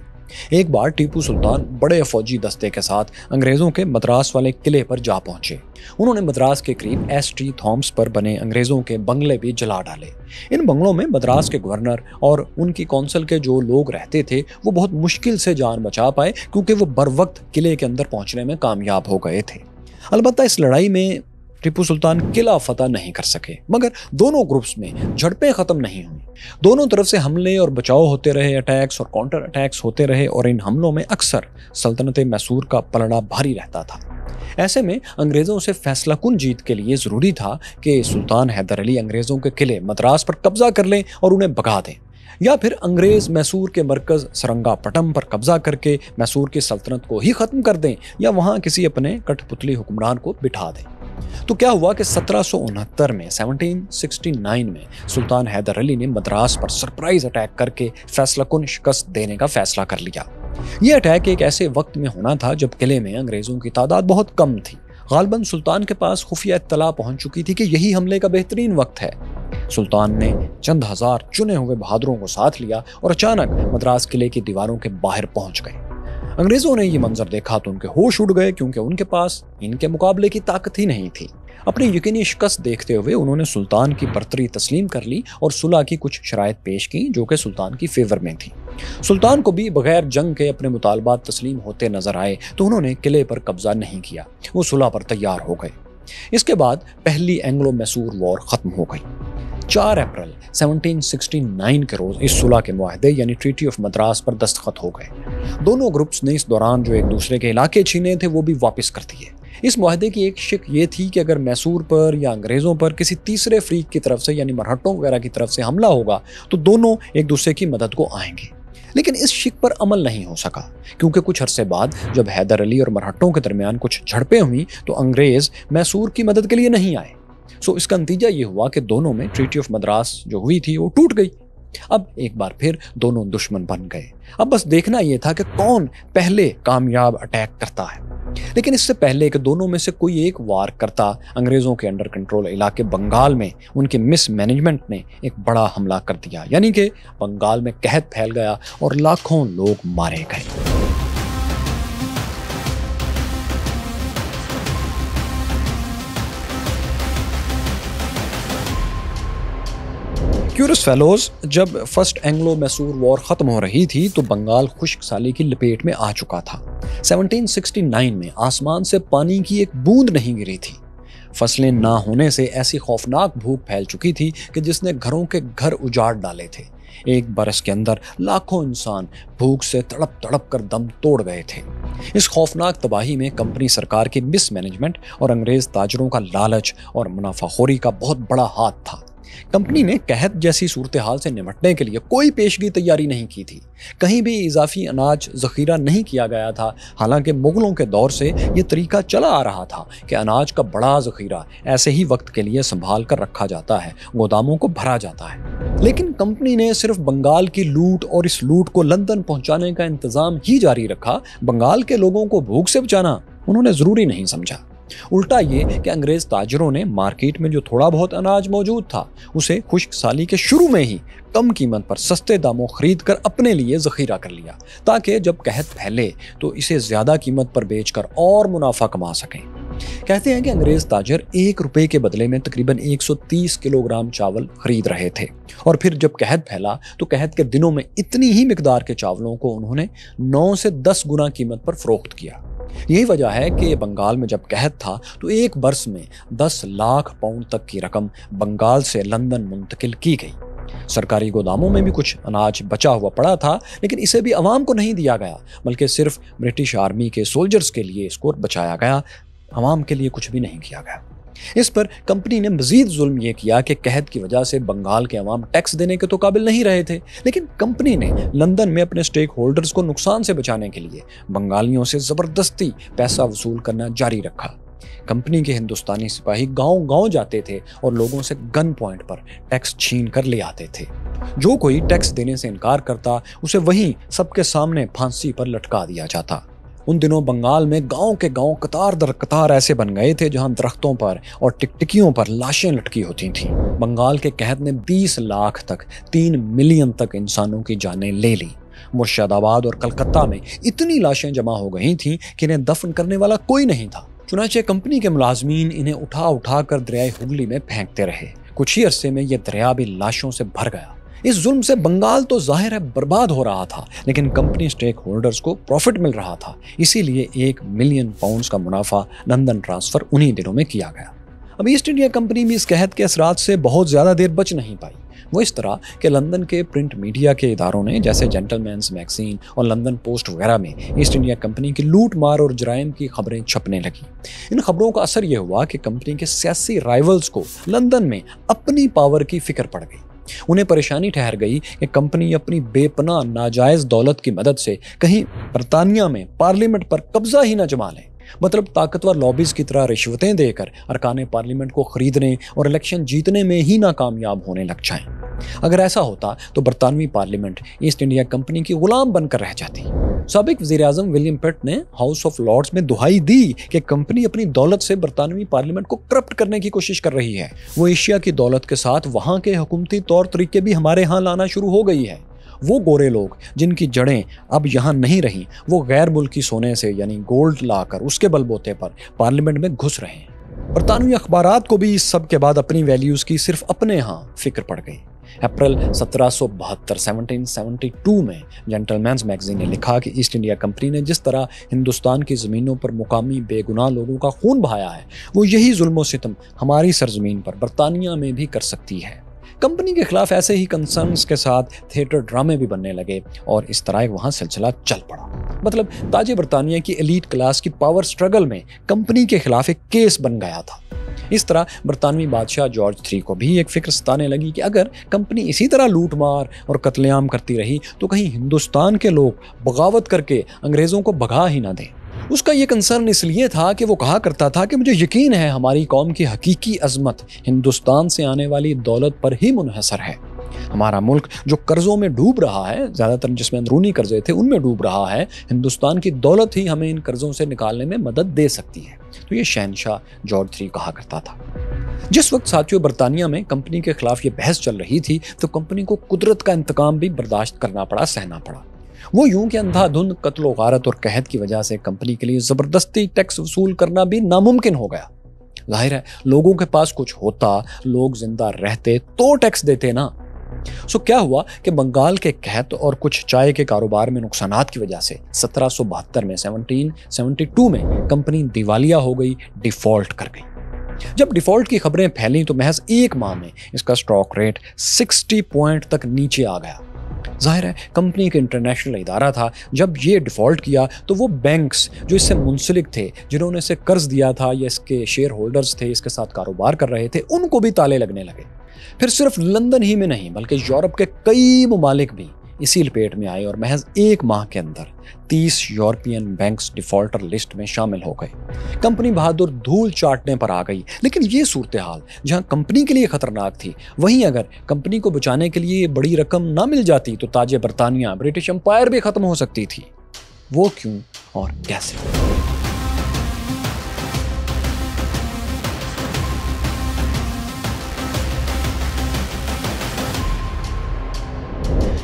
ایک بار ٹیپو سلطان بڑے فوجی دستے کے ساتھ انگریزوں کے مدراس والے قلعے پر جا پہنچے۔ انہوں نے مدراس کے قریب ایس ٹی تھامس پر بنے انگریزوں کے بنگلے بھی جلا ڈالے۔ ان بنگلوں میں مدراس کے گورنر اور ان کی کونسل کے جو لوگ رہتے تھے وہ بہت مشکل سے جان بچا پائے، کیونکہ وہ بروقت قلعے کے اندر پہنچنے میں کامیاب ہو گئے تھے۔ البتہ اس لڑائی میں ٹیپو سلطان قلعہ فتح نہیں کر سکے، مگر دونوں گروپس میں جھڑپیں ختم نہیں ہوئیں۔ دونوں طرف سے حملے اور بچاؤ ہوتے رہے، اٹیکس اور کاؤنٹر اٹیکس ہوتے رہے، اور ان حملوں میں اکثر سلطنت میسور کا پلڑا بھاری رہتا تھا۔ ایسے میں انگریزوں سے فیصلہ کن جیت کے لیے ضروری تھا کہ سلطان حیدر علی انگریزوں کے قلعے مدراس پر قبضہ کر لیں اور انہیں بھگا دیں، یا پھر انگریز میسور کے مرکز سرنگا پٹم پر قبضہ کر کے میسور کی سلطنت کو ہی ختم کر دیں، یا وہاں کسی اپنے کٹھ پتلی حکمران کو بٹھا دیں۔ تو کیا ہوا کہ 1769 میں 1769 میں سلطان حیدر علی نے مدراس پر سرپرائز اٹیک کر کے فیصلہ کن شکست دینے کا فیصلہ کر لیا۔ یہ اٹیک ایک ایسے وقت میں ہونا تھا جب قلعے میں انگریزوں کی تعداد بہت کم تھی۔ غالباً سلطان کے پاس خفیہ اطلاع پہنچ چکی تھی کہ یہی حملے کا بہترین وقت ہے۔ سلطان نے چند ہزار چنے ہوئے بہادروں کو ساتھ لیا اور اچانک مدراس قلعے کی دیواروں کے باہر پہنچ گئے۔ انگریزوں نے یہ منظر دیکھا تو ان کے ہوش اڑ گئے، کیونکہ ان کے پاس ان کے مقابلے کی طاقت ہی نہیں تھی۔ اپنی یقینی شکست دیکھتے ہوئے انہوں نے سلطان کی برتری تسلیم کر لی اور صلح کی کچھ شرائط پیش کی جو کہ سلطان کی فیور میں تھی۔ سلطان کو بھی بغیر جنگ کے اپنے مطالبات تسلیم ہوتے نظر آئے تو انہوں نے قلعے پر قبضہ نہیں کیا، وہ صلح پر تیار ہو گئے۔ اس کے بعد پہلی اینگلو میسور وار ختم ہو گئی۔ 4 اپریل 1769 کے روز اس صلح کے معاہدے یعنی ٹریٹی آف مدراس پر دستخط ہو گئے۔ دونوں گروپس نے اس دوران جو ایک دوسرے کے علاقے چھینے تھے وہ بھی واپس کر دیے۔ اس معاہدے کی ایک شک یہ تھی کہ اگر میسور پر یا انگریزوں پر کسی تیسرے فریق کی طرف سے یعنی مرہٹوں وغیرہ کی طرف سے حملہ ہوگا تو دونوں ایک دوسرے کی مدد کو آئیں گے۔ لیکن اس شک پر عمل نہیں ہو سکا، کیونکہ کچھ عرصے بعد جب حیدر علی اور مرہٹوں کے درمیان کچھ جھڑپیں ہوئیں تو انگریز میسور کی مدد کے لیے نہیں آئے۔ اس کا نتیجہ یہ ہوا کہ دونوں میں ٹریٹی آف مدراس جو ہوئی تھی وہ ٹوٹ گئی۔ اب ایک بار پھر دونوں دشمن بن گئے۔ اب بس دیکھنا یہ تھا کہ کون پہلے کامیاب اٹیک کرتا ہے۔ لیکن اس سے پہلے کہ دونوں میں سے کوئی ایک وار کرتا، انگریزوں کے انڈر کنٹرول علاقے بنگال میں ان کے مس مینجمنٹ نے ایک بڑا حملہ کر دیا، یعنی کہ بنگال میں قحط پھیل گیا اور لاکھوں لوگ مارے گئے۔ کیورس فیلوز، جب فرسٹ اینگلو میسور وار ختم ہو رہی تھی تو بنگال خشک سالی کی لپیٹ میں آ چکا تھا۔ 1769 میں آسمان سے پانی کی ایک بوند نہیں گری تھی۔ فصلیں نہ ہونے سے ایسی خوفناک بھوک پھیل چکی تھی کہ جس نے گھروں کے گھر اجاڑ ڈالے تھے۔ ایک برس کے اندر لاکھوں انسان بھوک سے تڑپ تڑپ کر دم توڑ گئے تھے۔ اس خوفناک تباہی میں کمپنی سرکار کی مس مینجمنٹ اور انگریز تاجروں کا لالچ اور منافع خوری کا بہت بڑا ہاتھ تھا۔ कंपनी ने कहत जैसी सूरत-ए-हाल से निपटने के लिए कोई पेशगी तैयारी नहीं की थी। कहीं भी इजाफी अनाज ज़ख़ीरा नहीं किया गया था। हालांकि मुग़लों के दौर से ये तरीका चला आ रहा था कि अनाज का बड़ा ज़ख़ीरा ऐसे ही वक्त के लिए संभाल कर रखा जाता है, गोदामों को भरा जाता है। लेकिन कंपनी ने सिर्फ बंगाल की लूट और इस लूट को लंदन पहुंचाने का इंतज़ाम ही जारी रखा। बंगाल के लोगों को भूख से बचाना उन्होंने ज़रूरी नहीं समझा। उल्टा ये कि अंग्रेज ताजरों ने मार्केट में जो थोड़ा बहुत अनाज मौजूद था उसे खुश्क साली के शुरू में ही कम कीमत पर सस्ते दामों खरीद कर अपने लिए ज़ख़ीरा कर लिया, ताकि जब कहत फैले तो इसे ज़्यादा कीमत पर बेचकर और मुनाफा कमा सकें। कहते हैं कि अंग्रेज ताजर 1 रुपए के बदले में तकरीबन 130 किलोग्राम चावल खरीद रहे थे, और फिर जब कहत फैला तो कहत के दिनों में इतनी ही मिकदार के चावलों को उन्होंने 9 से 10 गुना कीमत पर फरोख्त किया। यही वजह है कि बंगाल में जब कहत था तो एक बरस में 10 लाख पाउंड तक की रकम बंगाल से लंदन मुंतकिल की गई। सरकारी गोदामों में भी कुछ अनाज बचा हुआ पड़ा था, लेकिन इसे भी अवाम को नहीं दिया गया, बल्कि सिर्फ ब्रिटिश आर्मी के सोल्जर्स के लिए इसको बचाया गया। अवाम के लिए कुछ भी नहीं किया गया। इस पर कंपनी ने मजीद जुल्म यह किया कि कहत की वजह से बंगाल के अवाम टैक्स देने के तो काबिल नहीं रहे थे, लेकिन कंपनी ने लंदन में अपने स्टेक होल्डर्स को नुकसान से बचाने के लिए बंगालियों से ज़बरदस्ती पैसा वसूल करना जारी रखा। कंपनी के हिंदुस्तानी सिपाही गांव-गांव जाते थे और लोगों से गन पॉइंट पर टैक्स छीन कर ले आते थे। जो कोई टैक्स देने से इनकार करता उसे वहीं सबके सामने फांसी पर लटका दिया जाता। उन दिनों बंगाल में गांव के गांव कतार दर कतार ऐसे बन गए थे जहां दरख्तों पर और टिकटिकियों पर लाशें लटकी होती थीं। बंगाल के कहत ने 20 लाख तक 3 मिलियन तक इंसानों की जानें ले ली। मुर्शिदाबाद और कलकत्ता में इतनी लाशें जमा हो गई थीं कि इन्हें दफन करने वाला कोई नहीं था। चुनांचे कंपनी के मुलाजमीन इन्हें उठा उठा कर दरियाए हुगली में फेंकते रहे। कुछ ही अरसे में यह दरिया भी लाशों से भर गया। इस जुल्म से बंगाल तो जाहिर है बर्बाद हो रहा था, लेकिन कंपनी स्टेक होल्डर्स को प्रॉफिट मिल रहा था। इसीलिए 1 मिलियन पाउंड्स का मुनाफा लंदन ट्रांसफर उन्हीं दिनों में किया गया। अब ईस्ट इंडिया कंपनी भी इस कहत के असरात से बहुत ज़्यादा देर बच नहीं पाई। वो इस तरह कि लंदन के प्रिंट मीडिया के इदारों ने, जैसे जेंटलमैन्स मैगजीन और लंदन पोस्ट वगैरह में, ईस्ट इंडिया कंपनी की लूट मार और जराइम की खबरें छपने लगी। इन खबरों का असर यह हुआ कि कंपनी के सियासी राइवल्स को लंदन में अपनी पावर की फिक्र पड़ गई। उन्हें परेशानी ठहर गई कि कंपनी अपनी बेपनाह नाजायज दौलत की मदद से कहीं बरतानिया में पार्लियामेंट पर कब्जा ही न जमा ले। मतलब ताकतवर लॉबीज की तरह रिश्वतें देकर अरकान पार्लियामेंट को खरीदने और इलेक्शन जीतने में ही नाकामयाब होने लग जाएं। अगर ऐसा होता तो बरतानवी पार्लियामेंट ईस्ट इंडिया कंपनी की गुलाम बनकर रह जाती। साबिक वज़ीर-ए-आज़म विलियम पिट ने हाउस ऑफ लॉर्ड्स में दुहाई दी कि कंपनी अपनी दौलत से बरतानवी पार्लियामेंट को करप्ट करने की कोशिश कर रही है। वो एशिया की दौलत के साथ वहाँ के हुकूमती तौर तरीके भी हमारे यहाँ लाना शुरू हो गई है। वो गोरे लोग जिनकी जड़ें अब यहाँ नहीं रहीं, वो गैर मुल्की सोने से यानी गोल्ड लाकर उसके बलबूते पर पार्लियामेंट में घुस रहे हैं। बरतानवी अखबारात को भी इस सब के बाद अपनी वैल्यूज़ की सिर्फ अपने यहाँ फिक्र पड़ गई। अप्रैल 1772 में जेंटलमैन्स मैगजीन ने लिखा कि ईस्ट इंडिया कंपनी ने जिस तरह हिंदुस्तान की ज़मीनों पर मुकामी बेगुनाह लोगों का खून बहाया है, वो यही जुल्म व सितम हमारी सरजमीन पर बरतानिया में भी कर सकती है। कंपनी के खिलाफ ऐसे ही कंसर्न्स के साथ थिएटर ड्रामे भी बनने लगे और इस तरह वहाँ सिलसिला चल पड़ा। मतलब ताजे बरतानिया की एलीट क्लास की पावर स्ट्रगल में कंपनी के खिलाफ एक केस बन गया था। इस तरह बरतानवी बादशाह जॉर्ज III को भी एक फिक्र सताने लगी कि अगर कंपनी इसी तरह लूट मार और कत्लेआम करती रही तो कहीं हिंदुस्तान के लोग बगावत करके अंग्रेज़ों को भगा ही ना दें। उसका ये कंसर्न इसलिए था कि वो कहा करता था कि मुझे यकीन है हमारी कौम की हकीकी अजमत हिंदुस्तान से आने वाली दौलत पर ही मुनहसर है। हमारा मुल्क जो कर्जों में डूब रहा है, ज़्यादातर जिसमें अंदरूनी कर्जे थे उनमें डूब रहा है, हिंदुस्तान की दौलत ही हमें इन कर्जों से निकालने में मदद दे सकती है। तो ये शहनशाह जॉर्ज III कहा करता था। जिस वक्त साथियों बरतानिया में कंपनी के खिलाफ ये बहस चल रही थी तो कंपनी को कुदरत का इंतकाम भी बर्दाश्त करना पड़ा, सहना पड़ा। वो यूं कि अंधाधुंध कत्ल व गारत और कहत की वजह से कंपनी के लिए ज़बरदस्ती टैक्स वसूल करना भी नामुमकिन हो गया। जाहिर है लोगों के पास कुछ होता, लोग जिंदा रहते तो टैक्स देते ना। सो क्या हुआ कि बंगाल के कहत और कुछ चाय के कारोबार में नुकसानात की वजह से 1772 में 1772 में कंपनी दिवालिया हो गई, डिफॉल्ट कर गई। जब डिफॉल्ट की खबरें फैलीं तो महज 1 माह में इसका स्टॉक रेट 60 पॉइंट तक नीचे आ गया। जाहिर है कंपनी के इंटरनेशनल इदारा था, जब ये डिफ़ॉल्ट किया तो वो बैंक्स जो इससे मुंसलिक थे, जिन्होंने इसे कर्ज दिया था या इसके शेयर होल्डर्स थे, इसके साथ कारोबार कर रहे थे, उनको भी ताले लगने लगे। پھر صرف لندن ہی میں نہیں بلکہ یورپ کے کئی ممالک بھی اسی لپیٹ میں آئے اور محض 1 ماہ کے اندر 30 یورپین بینکس ڈیفالٹر لسٹ میں شامل ہو گئے۔ کمپنی بہادر دھول چاٹنے پر آ گئی، لیکن یہ صورتحال جہاں کمپنی کے لیے خطرناک تھی، وہیں اگر کمپنی کو بچانے کے لیے بڑی رقم نہ مل جاتی تو تاج برطانیہ برٹش امپائر بھی ختم ہو سکتی تھی۔ وہ کیوں اور کیسے؟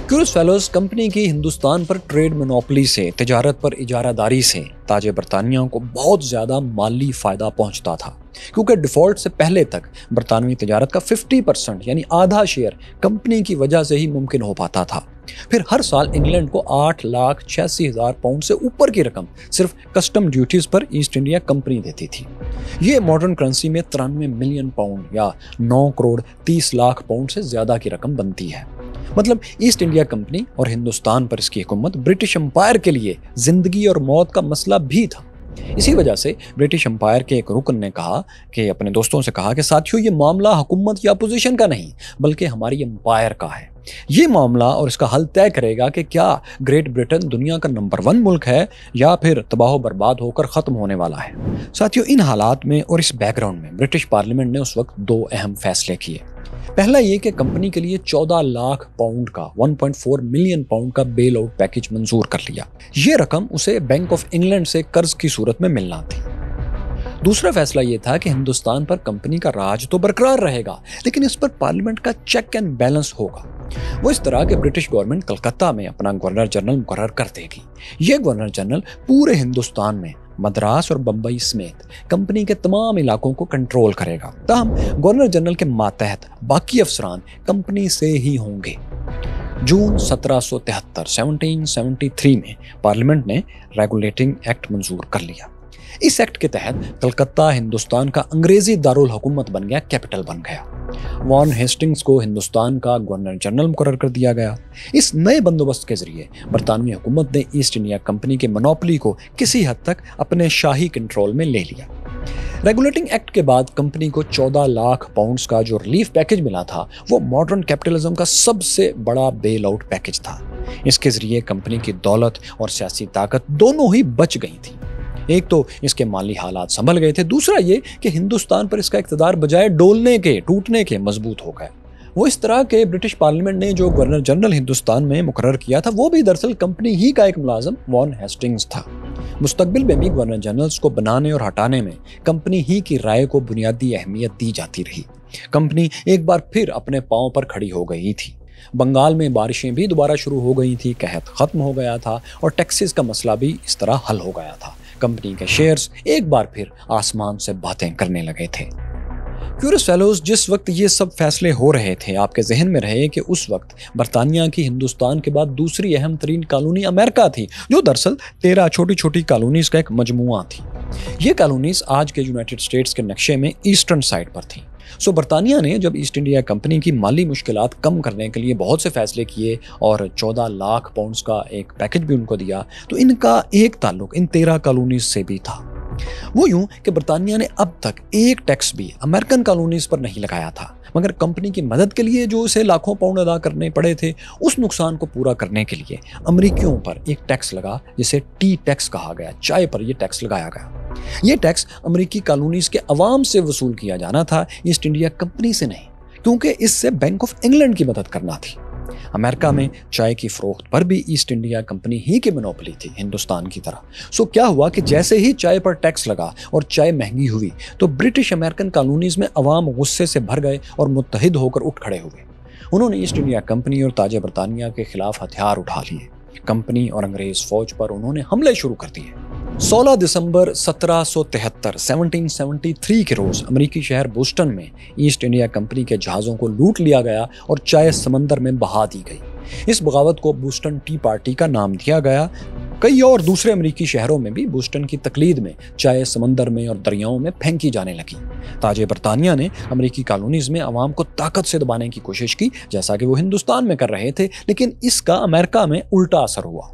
کیورس فیلوز کمپنی کی ہندوستان پر ٹریڈ مونوپلی سے، تجارت پر اجارہ داری سے تاج برطانیہ کو بہت زیادہ مالی فائدہ پہنچتا تھا، کیونکہ ڈیفالٹ سے پہلے تک برطانوی تجارت کا 50% یعنی آدھا شیئر کمپنی کی وجہ سے ہی ممکن ہو پاتا تھا۔ پھر ہر سال انگلینڈ کو 8,86,000 پاؤنڈ سے اوپر کی رقم صرف کسٹم ڈیوٹیز پر ایسٹ انڈیا کمپنی دیتی تھی۔ یہ ماڈرن کرنسی میں 93 ملین پاؤنڈ یا 9 کروڑ 30 لاکھ پاؤنڈ سے زیادہ کی رقم بنتی ہے۔ مطلب ایسٹ انڈیا کمپنی اور ہندوستان پر اس کی حکومت برٹش امپائر کے لیے زندگی اور موت کا مسئلہ بھی تھا۔ اسی وجہ سے برٹش امپائر کے ایک رکن نے اپنے دوستوں سے کہا کہ ساتھیو، یہ معاملہ حکومت یا اپوزیشن کا نہیں بلکہ ہماری امپائر کا ہے۔ یہ معاملہ اور اس کا حل طے کرے گا کہ کیا گریٹ برٹن دنیا کا نمبر 1 ملک ہے یا پھر تباہ و برباد ہو کر ختم ہونے والا ہے۔ ساتھیو، ان حالات میں اور اس بیک گراؤنڈ میں برٹش پارلیمنٹ نے اس وقت 2 اہم فیصلے کیے۔ پہلا یہ کہ کمپنی کے لیے 14 لاکھ پاؤنڈ کا 1.4 ملین پاؤنڈ کا بیل آؤٹ پیکج منظور کر لیا۔ یہ رقم اسے بینک آف انگلینڈ سے قرض کی صورت میں ملنا تھی۔ دوسرا فیصلہ یہ تھا کہ ہندوستان پر کمپنی کا راج تو برقرار رہے گا، لیکن اس پر پارلیمنٹ کا چیک اینڈ بیلنس ہوگا۔ وہ اس طرح کہ برٹش گورنمنٹ کلکتہ میں اپنا گورنر جنرل مقرر کر دے گی۔ یہ گورنر جنرل پورے ہندوستان میں مدراس اور بمبئی سمیت کمپنی کے تمام علاقوں کو کنٹرول کرے گا۔ تاہم گورنر جنرل کے ماتحت باقی افسران کمپنی سے ہی ہوں گے۔ جون 1773 میں پارلیمنٹ نے ریگولیٹنگ ایکٹ منظور کر لیا۔ اس ایکٹ کے تحت کلکتہ ہندوستان کا انگریزی دارالحکومت بن گیا، کیپٹل بن گیا۔ وارن ہیسٹنگز کو ہندوستان کا گورنر جنرل مقرر کر دیا گیا۔ اس نئے بندوبست کے ذریعے برطانوی حکومت نے ایسٹ انڈیا کمپنی کے منوپلی کو کسی حد تک اپنے شاہی کنٹرول میں لے لیا۔ ریگولیٹنگ ایکٹ کے بعد کمپنی کو 14 لاکھ پاؤنڈز کا جو ریلیف پیکج ملا تھا، وہ ماڈرن کیپٹلزم کا سب سے بڑا بیل آؤٹ پیکج تھا۔ اس کے ذریعے کمپنی کی دولت اور سیاسی طاقت دونوں ہی بچ گئی تھی۔ ایک تو اس کے مالی حالات سنبھل گئے تھے، دوسرا یہ کہ ہندوستان پر اس کا اقتدار بجائے ڈولنے کے، ٹوٹنے کے مضبوط ہو گئے۔ وہ اس طرح کہ برٹش پارلیمنٹ نے جو گورنر جنرل ہندوستان میں مقرر کیا تھا، وہ بھی دراصل کمپنی ہی کا ایک ملازم وارن ہیسٹنگز تھا۔ مستقبل میں بھی گورنر جنرلز کو بنانے اور ہٹانے میں کمپنی ہی کی رائے کو بنیادی اہمیت دی جاتی رہی۔ کمپنی ایک بار پھر اپنے پاؤں پر کھڑی ہو گئی تھی۔ بنگال میں بارشیں بھی دوبارہ شروع ہو گئی تھی، قحط ختم ہو گیا تھا اور ٹیکسز کا مسئلہ بھی اس طرح حل ہو گیا تھا۔ کمپنی کے شیئرز ایک بار پھر آسمان سے باتیں کرنے لگے تھے۔ کیورس فیلوز، جس وقت یہ سب فیصلے ہو رہے تھے، آپ کے ذہن میں رہے کہ اس وقت برطانیہ کی ہندوستان کے بعد دوسری اہم ترین کالونی امریکہ تھی، جو دراصل 13 چھوٹی چھوٹی کالونیز کا ایک مجموعہ تھی۔ یہ کالونیز آج کے یونائٹڈ اسٹیٹس کے نقشے میں ایسٹرن سائڈ پر تھیں۔ برطانیہ نے جب ایسٹ انڈیا کمپنی کی مالی مشکلات کم کرنے کے لیے بہت سے فیصلے کیے اور 14 لاکھ پاؤنڈز کا ایک پیکج بھی ان کو دیا، تو ان کا ایک تعلق ان 13 کالونیز سے بھی تھا۔ وہ یوں کہ برطانیہ نے اب تک ایک ٹیکس بھی امریکن کالونیز پر نہیں لگایا تھا، مگر کمپنی کی مدد کے لیے جو اسے لاکھوں پاؤنڈ ادا کرنے پڑے تھے، اس نقصان کو پورا کرنے کے لیے امریکیوں پر ایک ٹیکس لگا، جسے ٹی ٹیکس کہا گیا۔ چائے پر یہ ٹیکس لگایا گیا۔ یہ ٹیکس امریکی کالونیز کے عوام سے وصول کیا جانا تھا، ایسٹ انڈیا کمپنی سے نہیں، کیونکہ اس سے بینک آف انگلینڈ کی مدد کرنا تھی۔ امریکہ میں چائے کی فروخت پر بھی ایسٹ انڈیا کمپنی ہی کی منوپلی تھی، ہندوستان کی طرح۔ کیا ہوا کہ جیسے ہی چائے پر ٹیکس لگا اور چائے مہنگی ہوئی، تو برٹش امریکن کالونیز میں عوام غصے سے بھر گئے اور متحد ہو کر اٹھ کھڑے ہوئے۔ انہوں نے ایسٹ انڈیا کمپنی اور تاج برطانیہ کے خلاف ہتھیار اٹھا لیے۔ کمپنی اور انگریز فوج پر انہوں نے حملے شروع کر دیے۔ 16 دسمبر 1773 کے روز امریکی شہر بوسٹن میں ایسٹ انڈیا کمپنی کے جہازوں کو لوٹ لیا گیا اور چائے سمندر میں بہا دی گئی۔ اس بغاوت کو بوسٹن ٹی پارٹی کا نام دیا گیا۔ کئی اور دوسرے امریکی شہروں میں بھی بوسٹن کی تقلید میں چائے سمندر میں اور دریاؤں میں پھینکی جانے لگی۔ تاج برطانیہ نے امریکی کالونیز میں عوام کو طاقت سے دبانے کی کوشش کی، جیسا کہ وہ ہندوستان میں کر رہے تھے، لیکن اس کا امریکہ میں الٹا اثر ہوا۔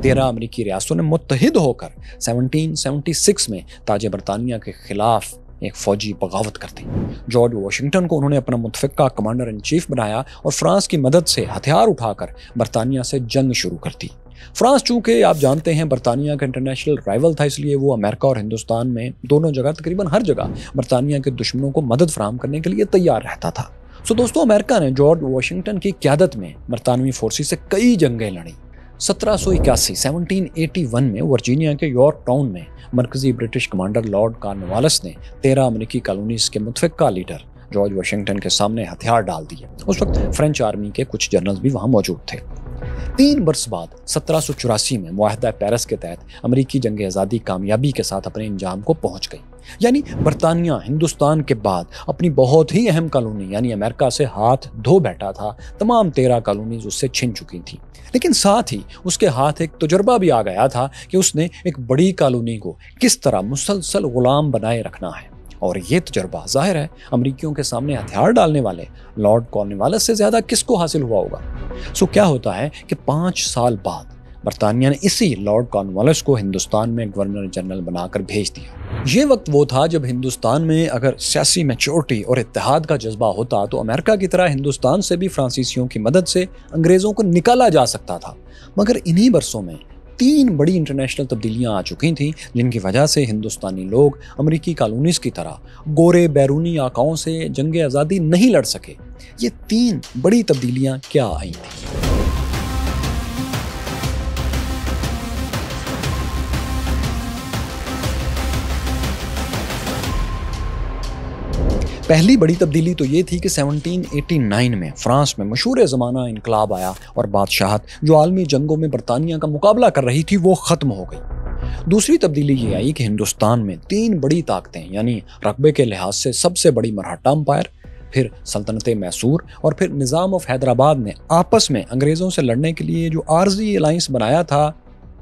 13 امریکی ریاستوں نے متحد ہو کر 1776 میں تاج برطانیہ کے خلاف एक फौजी बगावत कर दी। जॉर्ज वाशिंगटन को उन्होंने अपना मुतफ़िक़ा कमांडर इन चीफ बनाया और फ्रांस की मदद से हथियार उठाकर बरतानिया से जंग शुरू कर दी। फ्रांस चूंकि आप जानते हैं बरतानिया का इंटरनेशनल राइवल था, इसलिए वो अमेरिका और हिंदुस्तान में दोनों जगह तकरीबन हर जगह बरतानिया के दुश्मनों को मदद फराहम करने के लिए तैयार रहता था। सो दोस्तों, अमेरिका ने जॉर्ज वाशिंगटन की क़यादत में बरतानवी फोर्सेस से कई जंगें लड़ी। 1781 में वर्जीनिया के यॉर्क टाउन में मरकजी ब्रिटिश कमांडर लॉर्ड कॉर्नवालिस ने 13 अमेरिकी कॉलोनीज के मुतफ़िक़ा लीडर जॉर्ज वाशिंगटन के सामने हथियार डाल दिए। उस वक्त फ्रेंच आर्मी के कुछ जनरल्स भी वहां मौजूद थे। 3 बरस बाद 1784 में मुआहदा पेरिस के तहत अमेरिकी जंग आज़ादी कामयाबी के साथ अपने अंजाम को पहुंच गई। यानी बरतानिया हिंदुस्तान के बाद अपनी बहुत ही अहम कॉलोनी यानी अमेरिका से हाथ धो बैठा था। तमाम 13 कॉलोनीज उससे छिन चुकी थी, लेकिन साथ ही उसके हाथ एक तजुर्बा भी आ गया था कि उसने एक बड़ी कॉलोनी को किस तरह मुसलसल गुलाम बनाए रखना है। और ये तजुर्बा जाहिर है अमेरिकियों के सामने हथियार डालने वाले लॉर्ड कॉर्नवालिस से ज़्यादा किसको हासिल हुआ होगा। सो क्या होता है कि 5 साल बाद बरतानिया ने इसी लॉर्ड कॉर्नवालिस को हिंदुस्तान में गवर्नर जनरल बनाकर भेज दिया। ये वक्त वो था जब हिंदुस्तान में अगर सियासी मैच्योरिटी और इत्तेहाद का जज्बा होता तो अमेरिका की तरह हिंदुस्तान से भी फ्रांसीसियों की मदद से अंग्रेज़ों को निकाला जा सकता था। मगर इन्हीं बरसों में 3 बड़ी इंटरनेशनल तब्दीलियां आ चुकी थीं, जिनकी वजह से हिंदुस्तानी लोग अमेरिकी कॉलोनीज की तरह गोरे बैरूनी आकाओं से जंग आज़ादी नहीं लड़ सके। ये 3 बड़ी तब्दीलियां क्या आई थी? पहली बड़ी तब्दीली तो ये थी कि 1789 में फ्रांस में मशहूर ज़माना इनकलाब आया और बादशाहत जो आलमी जंगों में बरतानिया का मुकाबला कर रही थी वो ख़त्म हो गई। दूसरी तब्दीली ये आई कि हिंदुस्तान में 3 बड़ी ताकतें यानी रकबे के लिहाज से सबसे बड़ी मराठा अंपायर, फिर सल्तनत मैसूर और फिर निज़ाम ऑफ हैदराबाद ने आपस में अंग्रेज़ों से लड़ने के लिए जो आर्जी अलाइंस बनाया था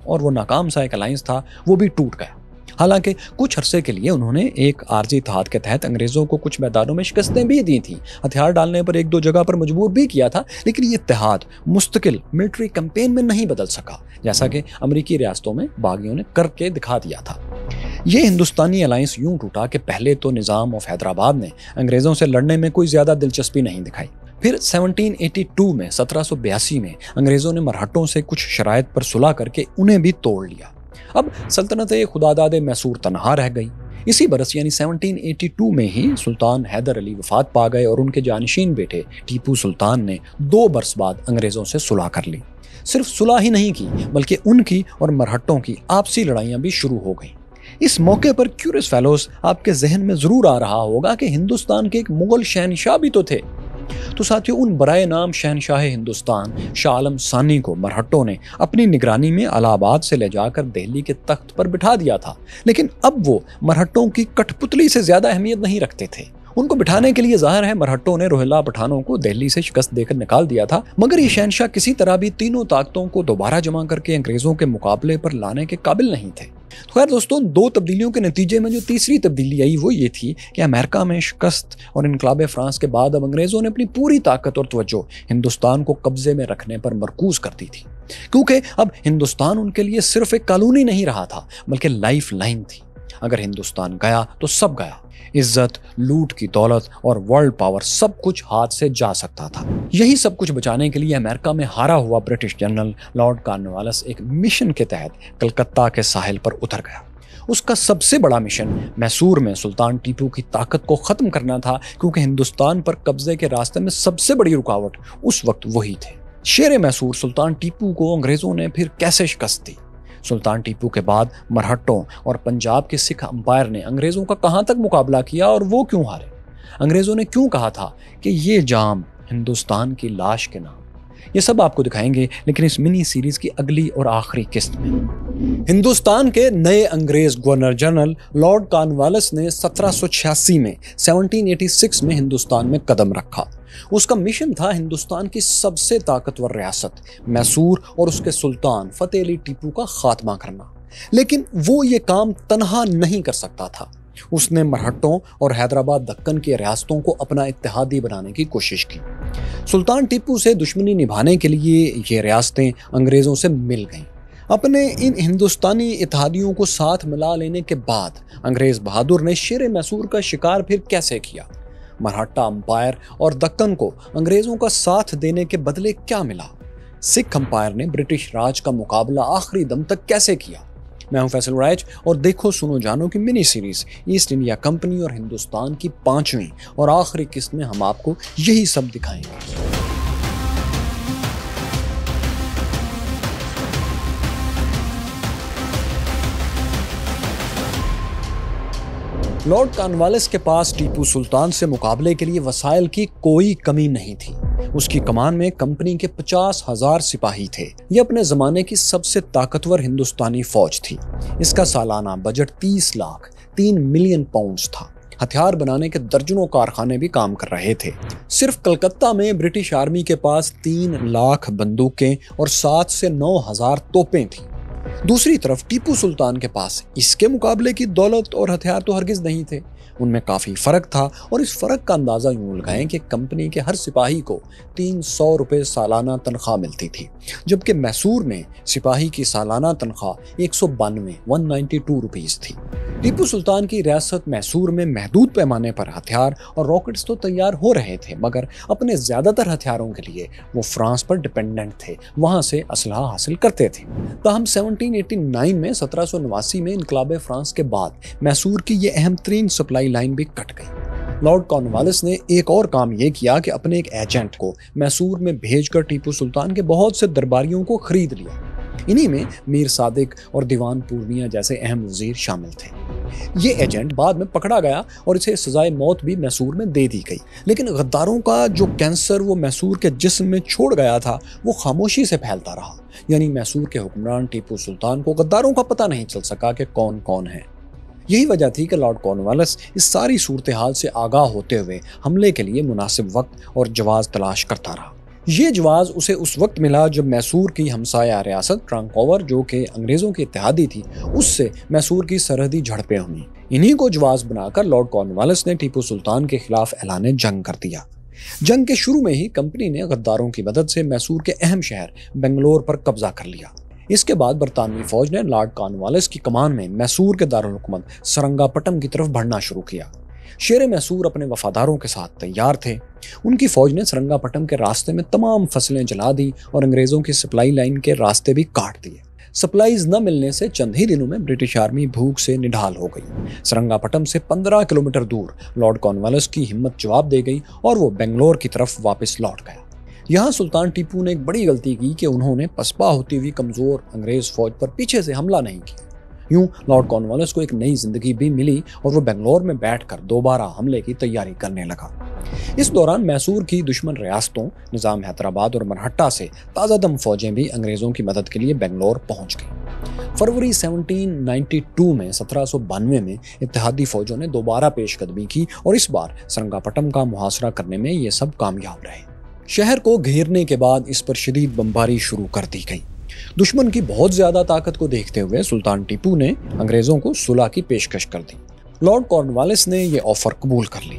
और वो नाकाम सा एक अलाइंस था, वो भी टूट गया। हालांकि कुछ अरसे के लिए उन्होंने एक आर्जी इत्तेहाद के तहत अंग्रेज़ों को कुछ मैदानों में शिकस्तें भी दी थी, हथियार डालने पर 1-2 जगह पर मजबूर भी किया था, लेकिन ये इत्तेहाद मुस्तकिल मिलिट्री कैंपेन में नहीं बदल सका, जैसा कि अमेरिकी रियासतों में बागियों ने करके दिखा दिया था। ये हिंदुस्तानी अलाइंस यूं टूटा कि पहले तो निज़ाम ऑफ हैदराबाद ने अंग्रेज़ों से लड़ने में कोई ज़्यादा दिलचस्पी नहीं दिखाई। फिर 1782 में अंग्रेज़ों ने मराठों से कुछ शराइत पर सुलह करके उन्हें भी तोड़ लिया। अब सल्तनत खुदादाद मैसूर तनहा रह गई। इसी बरस यानी 1782 में ही सुल्तान हैदर अली वफात पा गए और उनके जानशीन बेटे टीपू सुल्तान ने 2 बरस बाद अंग्रेज़ों से सुलह कर ली। सिर्फ सुलह ही नहीं की बल्कि उनकी और मरहट्टों की आपसी लड़ाइयाँ भी शुरू हो गईं। इस मौके पर क्यूरियस फेलोज आपके जहन में ज़रूर आ रहा होगा कि हिंदुस्तान के एक मुगल शहनशाह भी तो थे। तो साथियों, उन बराए नाम शहनशाह हिंदुस्तान शाह आलम सानी को मरहट्टों ने अपनी निगरानी में इलाहाबाद से ले जाकर दिल्ली के तख्त पर बिठा दिया था, लेकिन अब वो मरहट्टों की कठपुतली से ज़्यादा अहमियत नहीं रखते थे। उनको बिठाने के लिए जाहिर है मरहट्टों ने रोहिल्ला पठानों को दिल्ली से शिकस्त देकर निकाल दिया था, मगर ये शहनशाह किसी तरह भी तीनों ताकतों को दोबारा जमा करके अंग्रेज़ों के मुकाबले पर लाने के काबिल नहीं थे। तो खैर दोस्तों, 2 तब्दीलियों के नतीजे में जो तीसरी तब्दीली आई वो ये थी कि अमेरिका में शिकस्त और इनकलाब फ्रांस के बाद अब अंग्रेज़ों ने अपनी पूरी ताकत और तवज्जो हिंदुस्तान को कब्जे में रखने पर मरकूज कर दी थी, क्योंकि अब हिंदुस्तान उनके लिए सिर्फ एक कॉलोनी नहीं रहा था बल्कि लाइफ लाइन थी। अगर हिंदुस्तान गया तो सब गया, इज्जत, लूट की दौलत और वर्ल्ड पावर सब कुछ हाथ से जा सकता था। यही सब कुछ बचाने के लिए अमेरिका में हारा हुआ ब्रिटिश जनरल लॉर्ड कॉर्नवालिस एक मिशन के तहत कलकत्ता के साहिल पर उतर गया। उसका सबसे बड़ा मिशन मैसूर में सुल्तान टीपू की ताकत को ख़त्म करना था, क्योंकि हिंदुस्तान पर कब्जे के रास्ते में सबसे बड़ी रुकावट उस वक्त वही थे। शेर मैसूर सुल्तान टीपू को अंग्रेज़ों ने फिर कैसे शिकस्त दी? सुल्तान टीपू के बाद मरहट्टों और पंजाब के सिख अंपायर ने अंग्रेज़ों का कहाँ तक मुकाबला किया और वो क्यों हारे? अंग्रेज़ों ने क्यों कहा था कि ये जाम हिंदुस्तान की लाश के नाम? ये सब आपको दिखाएंगे, लेकिन इस मिनी सीरीज़ की अगली और आखिरी किस्त में। हिंदुस्तान के नए अंग्रेज़ गवर्नर जनरल लॉर्ड कॉर्नवालिस ने 1786 में 1786 में हिंदुस्तान में कदम रखा। उसका मिशन था हिंदुस्तान की सबसे ताकतवर रियासत मैसूर और उसके सुल्तान फतेह अली टीपू का खात्मा करना। लेकिन वो ये काम तन्हा नहीं कर सकता था। उसने मरहट्टों और हैदराबाद दक्कन की रियासतों को अपना इत्तेहादी बनाने की कोशिश की। सुल्तान टीपू से दुश्मनी निभाने के लिए ये रियासतें अंग्रेज़ों से मिल गईं। اپنے ان ہندوستانی اتحادیوں کو ساتھ ملا لینے کے بعد انگریز بہادر نے شیر میسور کا شکار پھر کیسے کیا؟ مراٹھا امپائر اور دکن کو انگریزوں کا ساتھ دینے کے بدلے کیا ملا؟ سکھ امپائر نے برٹش راج کا مقابلہ آخری دم تک کیسے کیا؟ میں ہوں فیصل رائج اور دیکھو سنو جانو کی mini series East India company اور ہندوستان کی 5ویں اور آخری قسط میں ہم آپ کو یہی سب دکھائیں گے۔ لارڈ کارنوالیس کے پاس ٹیپو سلطان سے مقابلے کے لیے وسائل کی کوئی کمی نہیں تھی۔ اس کی کمان میں کمپنی کے 50,000 سپاہی تھے۔ یہ اپنے زمانے کی سب سے طاقتور ہندوستانی فوج تھی۔ اس کا سالانہ بجٹ 30 لاکھ 3 ملین پاؤنڈز تھا۔ ہتھیار بنانے کے درجنوں کارخانے بھی کام کر رہے تھے۔ صرف کلکتہ میں برٹش آرمی کے پاس 3 لاکھ بندوقیں اور 7 سے 9,000 توپیں تھیں۔ دوسری طرف ٹیپو سلطان کے پاس اس کے مقابلے کی دولت اور ہتھیار تو ہرگز نہیں تھے۔ ان میں کافی فرق تھا اور اس فرق کا اندازہ یوں لگائیں کہ کمپنی کے ہر سپاہی کو 300 روپے سالانہ تنخواہ ملتی تھی، جبکہ میسور میں سپاہی کی سالانہ تنخواہ 192 روپیز تھی۔ ٹیپو سلطان کی ریاست میسور میں محدود پیمانے پر ہتھیار اور راکٹس تو تیار ہو رہے تھے، مگر اپنے زیادہ تر ہتھیاروں کے لیے وہ فرانس پر ڈیپینڈنٹ تھے، وہاں سے اسلحہ حاصل کرتے تھے۔ تاہم 1789 میں 1789 میں انقلاب فرانس کے بعد میسور کی یہ اہم ترین سپلائی لائن بھی کٹ گئی۔ لارڈ کارنوالیس نے ایک اور کام یہ کیا کہ اپنے ایک ایجنٹ کو میسور میں بھیج کر ٹیپو سلطان کے بہت سے درباریوں کو خرید لیا۔ انہی میں میر صادق اور دیوان پورنیا جیسے اہم وزیر شامل تھے۔ یہ ایجنٹ بعد میں پکڑا گیا اور اسے سزائے موت بھی میسور میں دے دی گئی، لیکن غداروں کا جو کینسر وہ میسور کے جسم میں چھوڑ گیا تھا وہ خاموشی سے پھیلتا رہا۔ یعنی میسور کے حکمران ٹیپو سلطان کو غداروں کا پتہ نہیں چل سکا کہ کون کون ہے۔ یہی وجہ تھی کہ لارڈ کارنوالیس اس ساری صورتحال سے آگاہ ہوتے ہوئے حملے کے لیے مناسب وقت اور جواز تلاش کرتا رہا۔ یہ جواز اسے اس وقت ملا جب میسور کی ہمسایہ ریاست ٹرانکوور، جو کہ انگریزوں کی اتحادی تھی، اس سے میسور کی سرحدی جھڑپیں ہوئیں۔ انہی کو جواز بنا کر لارڈ کارنوالیس نے ٹیپو سلطان کے خلاف اعلان جنگ کر دیا۔ جنگ کے شروع میں ہی کمپنی نے غداروں کی مدد سے میسور کے اہم شہر بنگلور پر قبضہ کر لیا۔ اس کے بعد برطانوی فوج نے لارڈ کارنوالیس کی کمان میں میسور کے دارالحکومت سرنگا پٹم کی طرف بڑھنا شروع کیا۔ شیر میسور اپنے وفاداروں کے ساتھ تیار تھے۔ ان کی فوج نے سرنگا پٹم کے راستے میں تمام فصلیں جلا دی اور انگریزوں کی سپلائی لائن کے راستے بھی کاٹ دیے۔ سپلائیز نہ ملنے سے چند ہی دنوں میں برٹش آرمی بھوک سے نڈھال ہو گئی۔ سرنگا پٹم سے 15 کلومیٹر دور لارڈ کارنوالیس کی ہمت جواب دے گئی اور وہ بنگلور کی طرف واپس لوٹ گیا۔ یہاں سلطان ٹیپو نے ایک بڑی غلطی کی کہ انہوں نے پسپا ہوتی ہوئی کمزور انگریز فوج پر پیچھے سے حملہ نہیں کیا۔ یوں لارڈ کارنوالیس کو ایک نئی زندگی بھی ملی اور وہ بنگلور میں بیٹھ کر دوبارہ حملے کی تیاری کرنے لگا۔ اس دوران میسور کی دشمن ریاستوں نظام حیدرآباد اور مرہٹہ سے تازہ دم فوجیں بھی انگریزوں کی مدد کے لیے بنگلور پہنچ گئیں۔ فروری 1792 میں 1792 میں اتحادی فوجوں نے دوبارہ پیش قدمی کی اور اس بار سرنگا پٹم کا محاصرہ کرنے میں یہ سب کامیاب رہے۔ شہر کو گھیرنے کے بعد اس پر شدید بمباری شروع کر دی گئی۔ دشمن کی بہت زیادہ طاقت کو دیکھتے ہوئے سلطان ٹیپو نے انگریزوں کو صلح کی پیشکش کر دی۔ لارڈ کارنوالیس نے یہ آفر قبول کر لی۔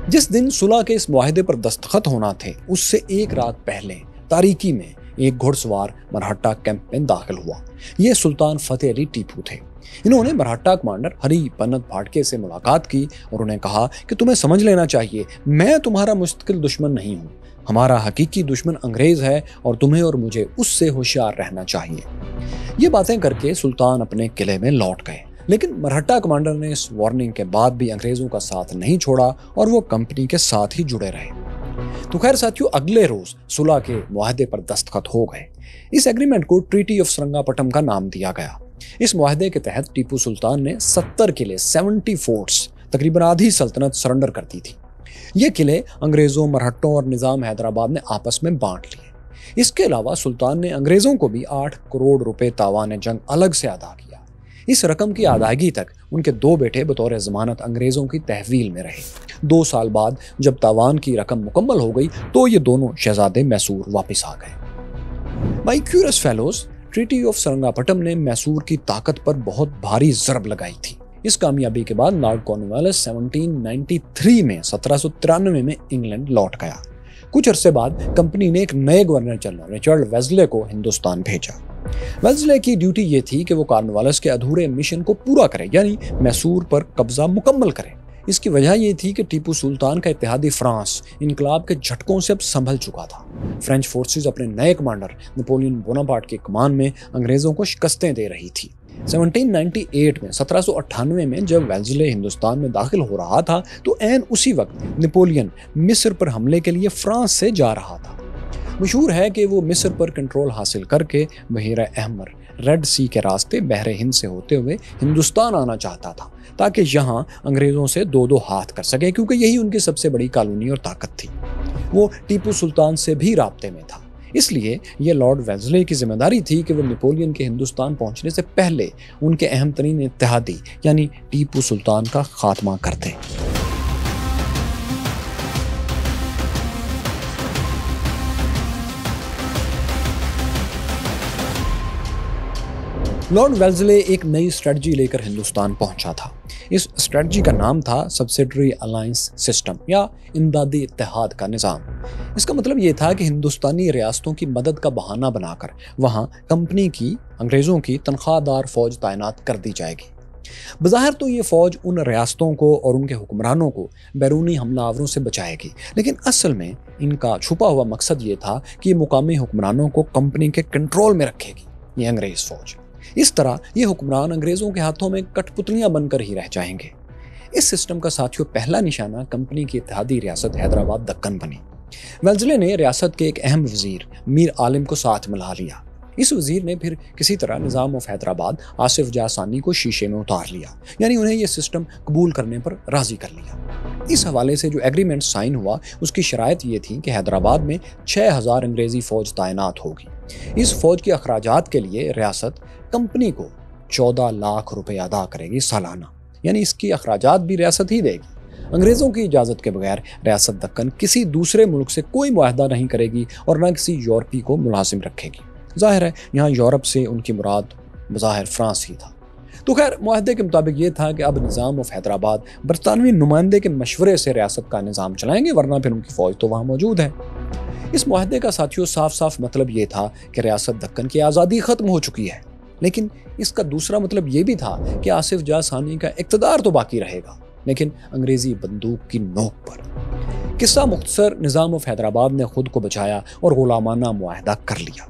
جس دن صلح کے اس معاہدے پر دستخط ہونا تھے، اس سے ایک رات پہلے تاریکی میں ایک گھڑ سوار مرہٹہ کیمپ میں داخل ہوا۔ یہ سلطان فتح علی ٹیپو تھے۔ انہوں نے مرہٹہ کمانڈر ہری پنت بھاٹکے سے ملاقات کی اور انہیں کہا کہ تمہیں سمجھ لینا چاہیے، میں تمہارا مستقل دشمن نہیں ہوں۔ ہمارا حقیقی دشمن انگریز ہے اور تمہیں اور مجھے اس سے ہوشیار رہنا چاہیے۔ یہ باتیں کر کے سلطان اپنے قلعے میں لوٹ گئے، لیکن مرہٹہ کمانڈر نے اس وارننگ کے بعد بھی انگریزوں کا ساتھ نہیں چھوڑا اور وہ کمپنی کے ساتھ ہی جڑے رہے۔ تو خیر ساتھیو، اگلے روز صلح کے معاہدے پر دستخط ہو گئے۔ اس ایگریمنٹ کو ٹریٹی آف سرنگا پٹم کا نام دیا گیا۔ اس معاہدے کے تحت ٹیپو سلطان نے 70 قلعے 70 فورٹس تقریباً آدھی سلطنت سرنڈر کر دی تھی۔ یہ قلعے انگریزوں، مرہٹوں اور نظام حیدرآباد نے آپس میں بانٹ لیے۔ اس کے علاوہ سلطان نے انگریزوں کو بھی 8 کروڑ روپے تاوان جنگ الگ سے ادا کیا۔ اس رقم کی ادائیگی تک ان کے 2 بیٹے بطور ضمانت انگریزوں کی تحویل میں رہے۔ 2 سال بعد جب تاوان کی رقم مکمل ہو گئی تو یہ دونوں شہزادے میسور واپس آ گئے۔ مائی کیورس فیلوز، ٹریٹی آف سرنگا پٹم نے میسور کی طاقت پر بہت بھاری ضرب لگائی تھی۔ اس کامیابی کے بعد لارڈ کارنوالیس 1793 میں 1793 میں انگلینڈ لوٹ گیا۔ کچھ عرصے بعد کمپنی نے ایک نئے گورنر جنرل رچرڈ ویزلے کو ہندوستان بھیجا۔ वेल्सले की ड्यूटी ये थी कि वो कॉर्नवालिस के अधूरे मिशन को पूरा करे, यानी मैसूर पर कब्जा मुकम्मल करे। इसकी वजह ये थी कि टीपू सुल्तान का इत्तेहादी फ्रांस इनकलाब के झटकों से अब संभल चुका था। फ्रेंच फोर्सेस अपने नए कमांडर नेपोलियन बोनापार्ट के कमान में अंग्रेजों को शिकस्तें दे रही थी। 1798 में जब वेल्सले हिंदुस्तान में दाखिल हो रहा था तो ऐन उसी वक्त नेपोलियन मिस्र पर हमले के लिए फ्रांस से जा रहा था। मशहूर है कि वो मिस्र पर कंट्रोल हासिल करके बहीरा अहमर रेड सी के रास्ते बहरे हिंद से होते हुए हिंदुस्तान आना चाहता था, ताकि यहाँ अंग्रेज़ों से दो दो हाथ कर सके, क्योंकि यही उनकी सबसे बड़ी कॉलोनी और ताकत थी। वो टीपू सुल्तान से भी राब्ते में था, इसलिए यह लॉर्ड वेल्सले की जिम्मेदारी थी कि वो नेपोलियन के हिंदुस्तान पहुंचने से पहले उनके अहम तरीन इत्तेहादी यानी टीपू सुल्तान का खात्मा कर दें। लॉर्ड वेल्सले एक नई स्ट्रेटजी लेकर हिंदुस्तान पहुंचा था। इस स्ट्रेटजी का नाम था सब्सिडरी अलायंस सिस्टम या इमदादी इत्तेहाद का निज़ाम। इसका मतलब ये था कि हिंदुस्तानी रियासतों की मदद का बहाना बनाकर वहाँ कंपनी की अंग्रेज़ों की तनख्वाहदार फौज तैनात कर दी जाएगी। बज़ाहिर तो ये फौज उन रियासतों को और उनके हुक्मरानों को बैरूनी हमलावरों से बचाएगी, लेकिन असल में इनका छुपा हुआ मकसद ये था कि मुकामी हुक्मरानों को कंपनी के कंट्रोल में रखेगी ये अंग्रेज़ फौज। इस तरह ये हुक्मरान अंग्रेज़ों के हाथों में कठपुतलियां बनकर ही रह जाएंगे। इस सिस्टम का साथियों पहला निशाना कंपनी की इत्तेहादी रियासत हैदराबाद दक्कन बनी। वेल्सले ने रियासत के एक अहम वजीर मीर आलिम को साथ मिला लिया। इस वजीर ने फिर किसी तरह निज़ाम ऑफ हैदराबाद आसिफ जाह सानी को शीशे में उतार लिया, यानी उन्हें यह सिस्टम कबूल करने पर राजी कर लिया। इस हवाले से जो एग्रीमेंट साइन हुआ उसकी शराइत ये थी कि हैदराबाद में 6000 अंग्रेज़ी फ़ौज तैनात होगी। इस फौज के अखराजात के लिए रियासत कंपनी को 14 लाख रुपए अदा करेगी सालाना, यानी इसकी अखराजात भी रियासत ही देगी। अंग्रेज़ों की इजाज़त के बगैर रियासत दक्कन किसी दूसरे मुल्क से कोई मुआहदा नहीं करेगी और न किसी यूरोपी को मुलाजिम रखेगी। ज़ाहिर है यहाँ यूरोप से उनकी मुराद बज़ाहिर फ्रांस ही था। तो खैर मुआहदे के मुताबिक ये था कि अब निज़ाम ऑफ हैदराबाद बरतानवी नुमाइंदे के मशवरे से रियासत का निज़ाम चलाएंगे, वरना फिर उनकी फ़ौज तो वहाँ मौजूद है। इस मुआहदे का साथियों साफ साफ मतलब ये था कि रियासत दक्कन की आज़ादी ख़त्म हो चुकी है, लेकिन इसका दूसरा मतलब ये भी था कि आसिफ जाह सानी का इक़्तिदार तो बाकी रहेगा, लेकिन अंग्रेज़ी बंदूक की नोक पर। किस्सा मुख्तसर, निज़ाम ऑफ हैदराबाद ने खुद को बचाया और गुलामाना मुआहदा कर लिया।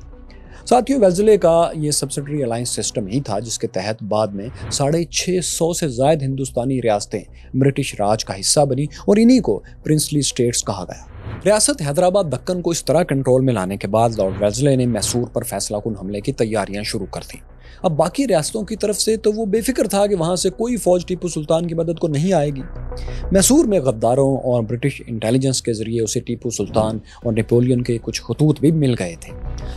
साथियों वेल्सले का ये सब्सिडरी अलायंस सिस्टम ही था जिसके तहत बाद में 650 से ज़ायद हिंदुस्तानी रियासतें ब्रिटिश राज का हिस्सा बनी और इन्हीं को प्रिंसली स्टेट्स कहा गया। रियासत हैदराबाद दक्कन को इस तरह कंट्रोल में लाने के बाद लॉर्ड वेल्सले ने मैसूर पर फैसलाकुन हमले की तैयारियां शुरू कर दी। अब बाकी रियासतों की तरफ से तो वो बेफिक्र था कि वहाँ से कोई फौज टीपू सुल्तान की मदद को नहीं आएगी। मैसूर में गद्दारों और ब्रिटिश इंटेलिजेंस के जरिए उसे टीपू सुल्तान और नेपोलियन के कुछ खतूत भी मिल गए थे।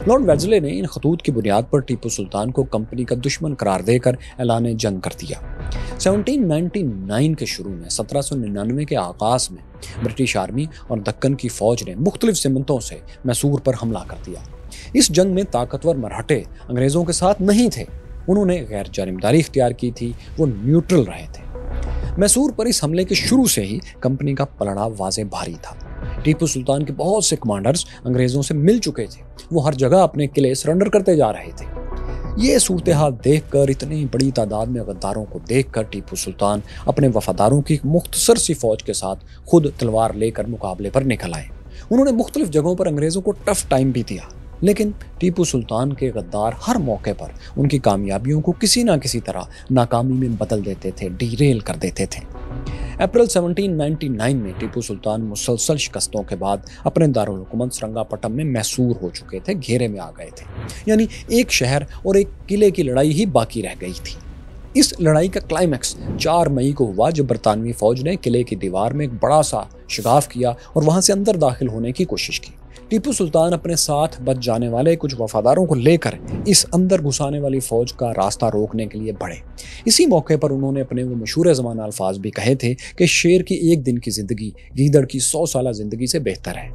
लॉर्ड वेल्सले ने इन खतूत की बुनियाद पर टीपू सुल्तान को कंपनी का दुश्मन करार देकर ऐलान जंग कर दिया। 1799 के शुरू में 1799 के आगाज में ब्रिटिश आर्मी और दक्कन की फौज ने मुख्तलिफ सिमतों से मैसूर पर हमला कर दिया। इस जंग में ताकतवर मराठे अंग्रेज़ों के साथ नहीं थे, उन्होंने गैर जानिबदारी इख्तियार की थी, वो न्यूट्रल रहे थे। मैसूर पर इस हमले के शुरू से ही कंपनी का पलड़ा वाज़े भारी था। टीपू सुल्तान के बहुत से कमांडर्स अंग्रेज़ों से मिल चुके थे, वो हर जगह अपने किले सरेंडर करते जा रहे थे। ये सूरत हाल देखकर, इतनी बड़ी तादाद में गद्दारों को देखकर टीपू सुल्तान अपने वफादारों की एक मुख्तसर सी फौज के साथ खुद तलवार लेकर मुकाबले पर निकल आए। उन्होंने मुख्तलिफ जगहों पर अंग्रेज़ों को टफ टाइम भी दिया, लेकिन टीपू सुल्तान के गद्दार हर मौके पर उनकी कामयाबियों को किसी न किसी तरह नाकामी में बदल देते थे, डीरेल कर देते थे। अप्रैल 1799 में टीपू सुल्तान मुसलसल शिकस्तों के बाद अपने दारुल हुकूमत सरंगापट्टम में मैसूर हो चुके थे, घेरे में आ गए थे, यानी एक शहर और एक किले की लड़ाई ही बाकी रह गई थी। इस लड़ाई का क्लाइमैक्स 4 मई को हुआ जब बरतानवी फौज ने किले की दीवार में एक बड़ा सा शिगाफ किया और वहां से अंदर दाखिल होने की कोशिश की। टीपू सुल्तान अपने साथ बच जाने वाले कुछ वफादारों को लेकर इस अंदर घुसाने वाली फौज का रास्ता रोकने के लिए बढ़े। इसी मौके पर उन्होंने अपने वो मशहूर ज़माना अल्फाज भी कहे थे कि शेर की एक दिन की जिंदगी गीदड़ की 100 साला जिंदगी से बेहतर है।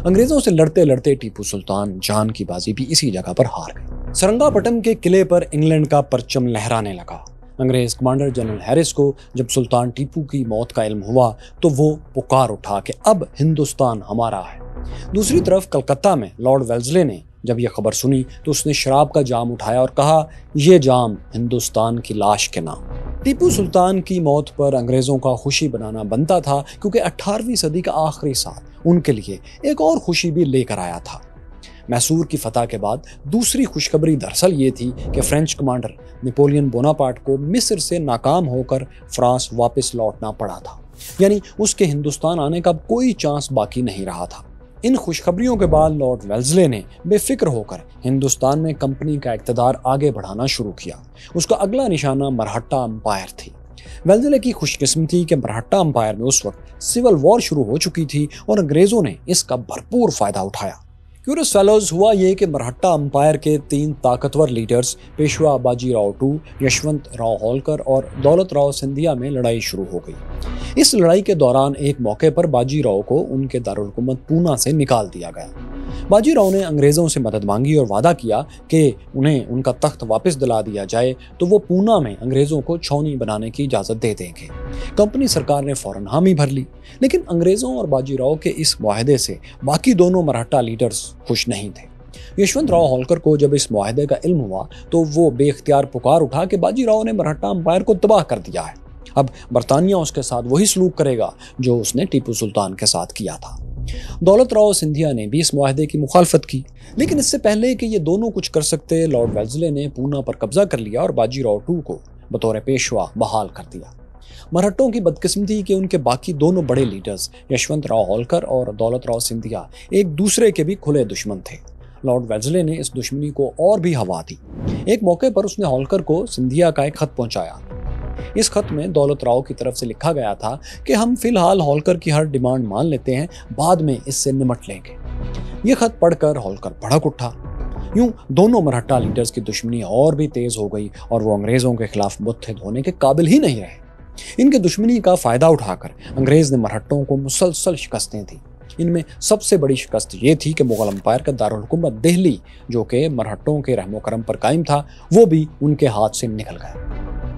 अंग्रेजों से लड़ते लड़ते टीपू सुल्तान जान की बाजी भी इसी जगह पर हार गए। सरंगापट्टम के किले पर इंग्लैंड का परचम लहराने लगा। अंग्रेज कमांडर जनरल हैरिस को जब सुल्तान टीपू की मौत का इल्म हुआ तो वो पुकार उठा कि अब हिंदुस्तान हमारा है। दूसरी तरफ कलकत्ता में लॉर्ड वेल्सले ने جب یہ خبر سنی تو اس نے شراب کا جام اٹھایا اور کہا، یہ جام ہندوستان کی لاش کے نام۔ ٹیپو سلطان کی موت پر انگریزوں کا خوشی بنانا بنتا تھا، کیونکہ 18ویں صدی کا آخری سال ان کے لیے ایک اور خوشی بھی لے کر آیا تھا۔ میسور کی فتح کے بعد دوسری خوشخبری دراصل یہ تھی کہ فرینچ کمانڈر نیپولین بوناپارٹ کو مصر سے ناکام ہو کر فرانس واپس لوٹنا پڑا تھا، یعنی اس کے ہندوستان آنے کا کوئی چانس باقی نہیں رہا تھا۔ ان خوشخبریوں کے بعد لارڈ ویلزلے نے بے فکر ہو کر ہندوستان میں کمپنی کا اقتدار آگے بڑھانا شروع کیا۔ اس کا اگلا نشانہ مرہٹا امپائر تھی۔ ویلزلے کی خوش قسمتی کہ مرہٹا امپائر میں اس وقت سول وار شروع ہو چکی تھی اور انگریزوں نے اس کا بھرپور فائدہ اٹھایا۔ کیورس فیلوز ہوا یہ کہ مرہٹا امپائر کے 3 طاقتور لیڈرز پیشوا باجی راؤ ٹو، یشونت راؤ ہولکر اور دولت راؤ سندھیا میں لڑائی شروع ہو گئی۔ اس لڑائی کے دوران ایک موقع پر باجی راؤ کو ان کے دارالحکومت پونا سے نکال دیا گیا۔ باجی راؤ نے انگریزوں سے مدد مانگی اور وعدہ کیا کہ انہیں ان کا تخت واپس دلا دیا جائے تو وہ پونا میں انگریزوں کو چھاؤنی بنانے کی اجازت دے دیں گے۔ کمپنی سرکار نے فوراً حامی بھر لی، لیکن انگریزوں اور باجی راؤ کے اس معاہدے سے باقی دونوں مرہٹا لیڈرز خوش نہیں تھے۔ یشونت راؤ ہولکر کو جب اس معاہدے کا علم ہوا تو وہ بے اختیار پکار اٹھا کہ باجی راؤ نے مرہٹا امپائر کو تباہ کر دیا ہے، اب برطانیہ اس کے ساتھ وہی سلوک کرے گا جو اس نے ٹیپو سلطان کے ساتھ کیا تھا۔ دولت راؤ سندھیا نے بھی اس معاہدے کی مخالفت کی، لیکن اس سے پہلے کہ یہ دونوں کچھ کر سکتے، لارڈ ویلزلے نے پونا پر قبضہ کر لیا اور باجی راؤ ٹو کو بطور پیشوا بحال کر دیا۔ مرہٹوں کی بدقسمتی کہ ان کے باقی دونوں بڑے لیڈرز یشونت راؤ ہولکر اور دولت راؤ سندھیا ایک دوسرے کے بھی کھلے دشمن تھے۔ لارڈ ویلزلے نے اس دشمنی کو اور بھی ہوا دی۔ ایک موقع پر اس نے ہولکر کو سندھیا کا ایک خط پہنچایا۔ اس خط میں دولت راؤ کی طرف سے لکھا گیا تھا کہ ہم فی الحال ہولکر کی ہر ڈیمانڈ مان لیتے ہیں، بعد میں اس سے نمٹ لیں گے۔ یہ خط پڑھ کر ہولکر بھڑک اٹھا۔ یوں دونوں مرہٹا لیڈرز کی دشمنی اور بھی تیز ہو گئی اور وہ انگریزوں کے خلاف متحد ہونے کے قابل ہی نہیں رہے۔ ان کے دشمنی کا فائدہ اٹھا کر انگریز نے مرہٹوں کو مسلسل شکستیں دی۔ ان میں سب سے بڑی شکست یہ تھی کہ مغل امپائر کا دارالحکومت دہلی، جو کہ مرہٹوں کے رحم و کرم پر قائم تھا، وہ بھی ان کے ہاتھ سے نکل گیا۔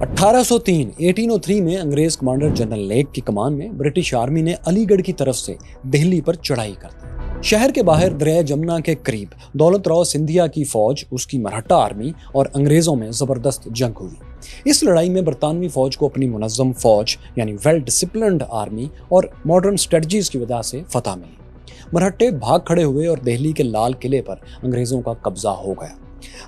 1803 میں انگریز کمانڈر جنرل لیک کی کمان میں برٹش آرمی نے علی گڑھ کی طرف سے دہلی پر چڑھائی کر دی۔ شہر کے باہر دریائے جمنا کے قریب دولت راؤ سندھیا کی فوج، اس کی مرہٹا آرمی اور انگریزوں میں زبردست جنگ ہوئی۔ اس لڑائی میں برطانوی فوج کو اپنی منظم فوج یعنی ویل ڈسپلنڈ آرمی اور ماڈرن سٹریٹجیز کی وجہ سے فتح ملی۔ مرہٹے بھاگ کھڑے ہوئے اور دہلی کے لال قلعے پر انگریزوں کا قبضہ ہو گیا۔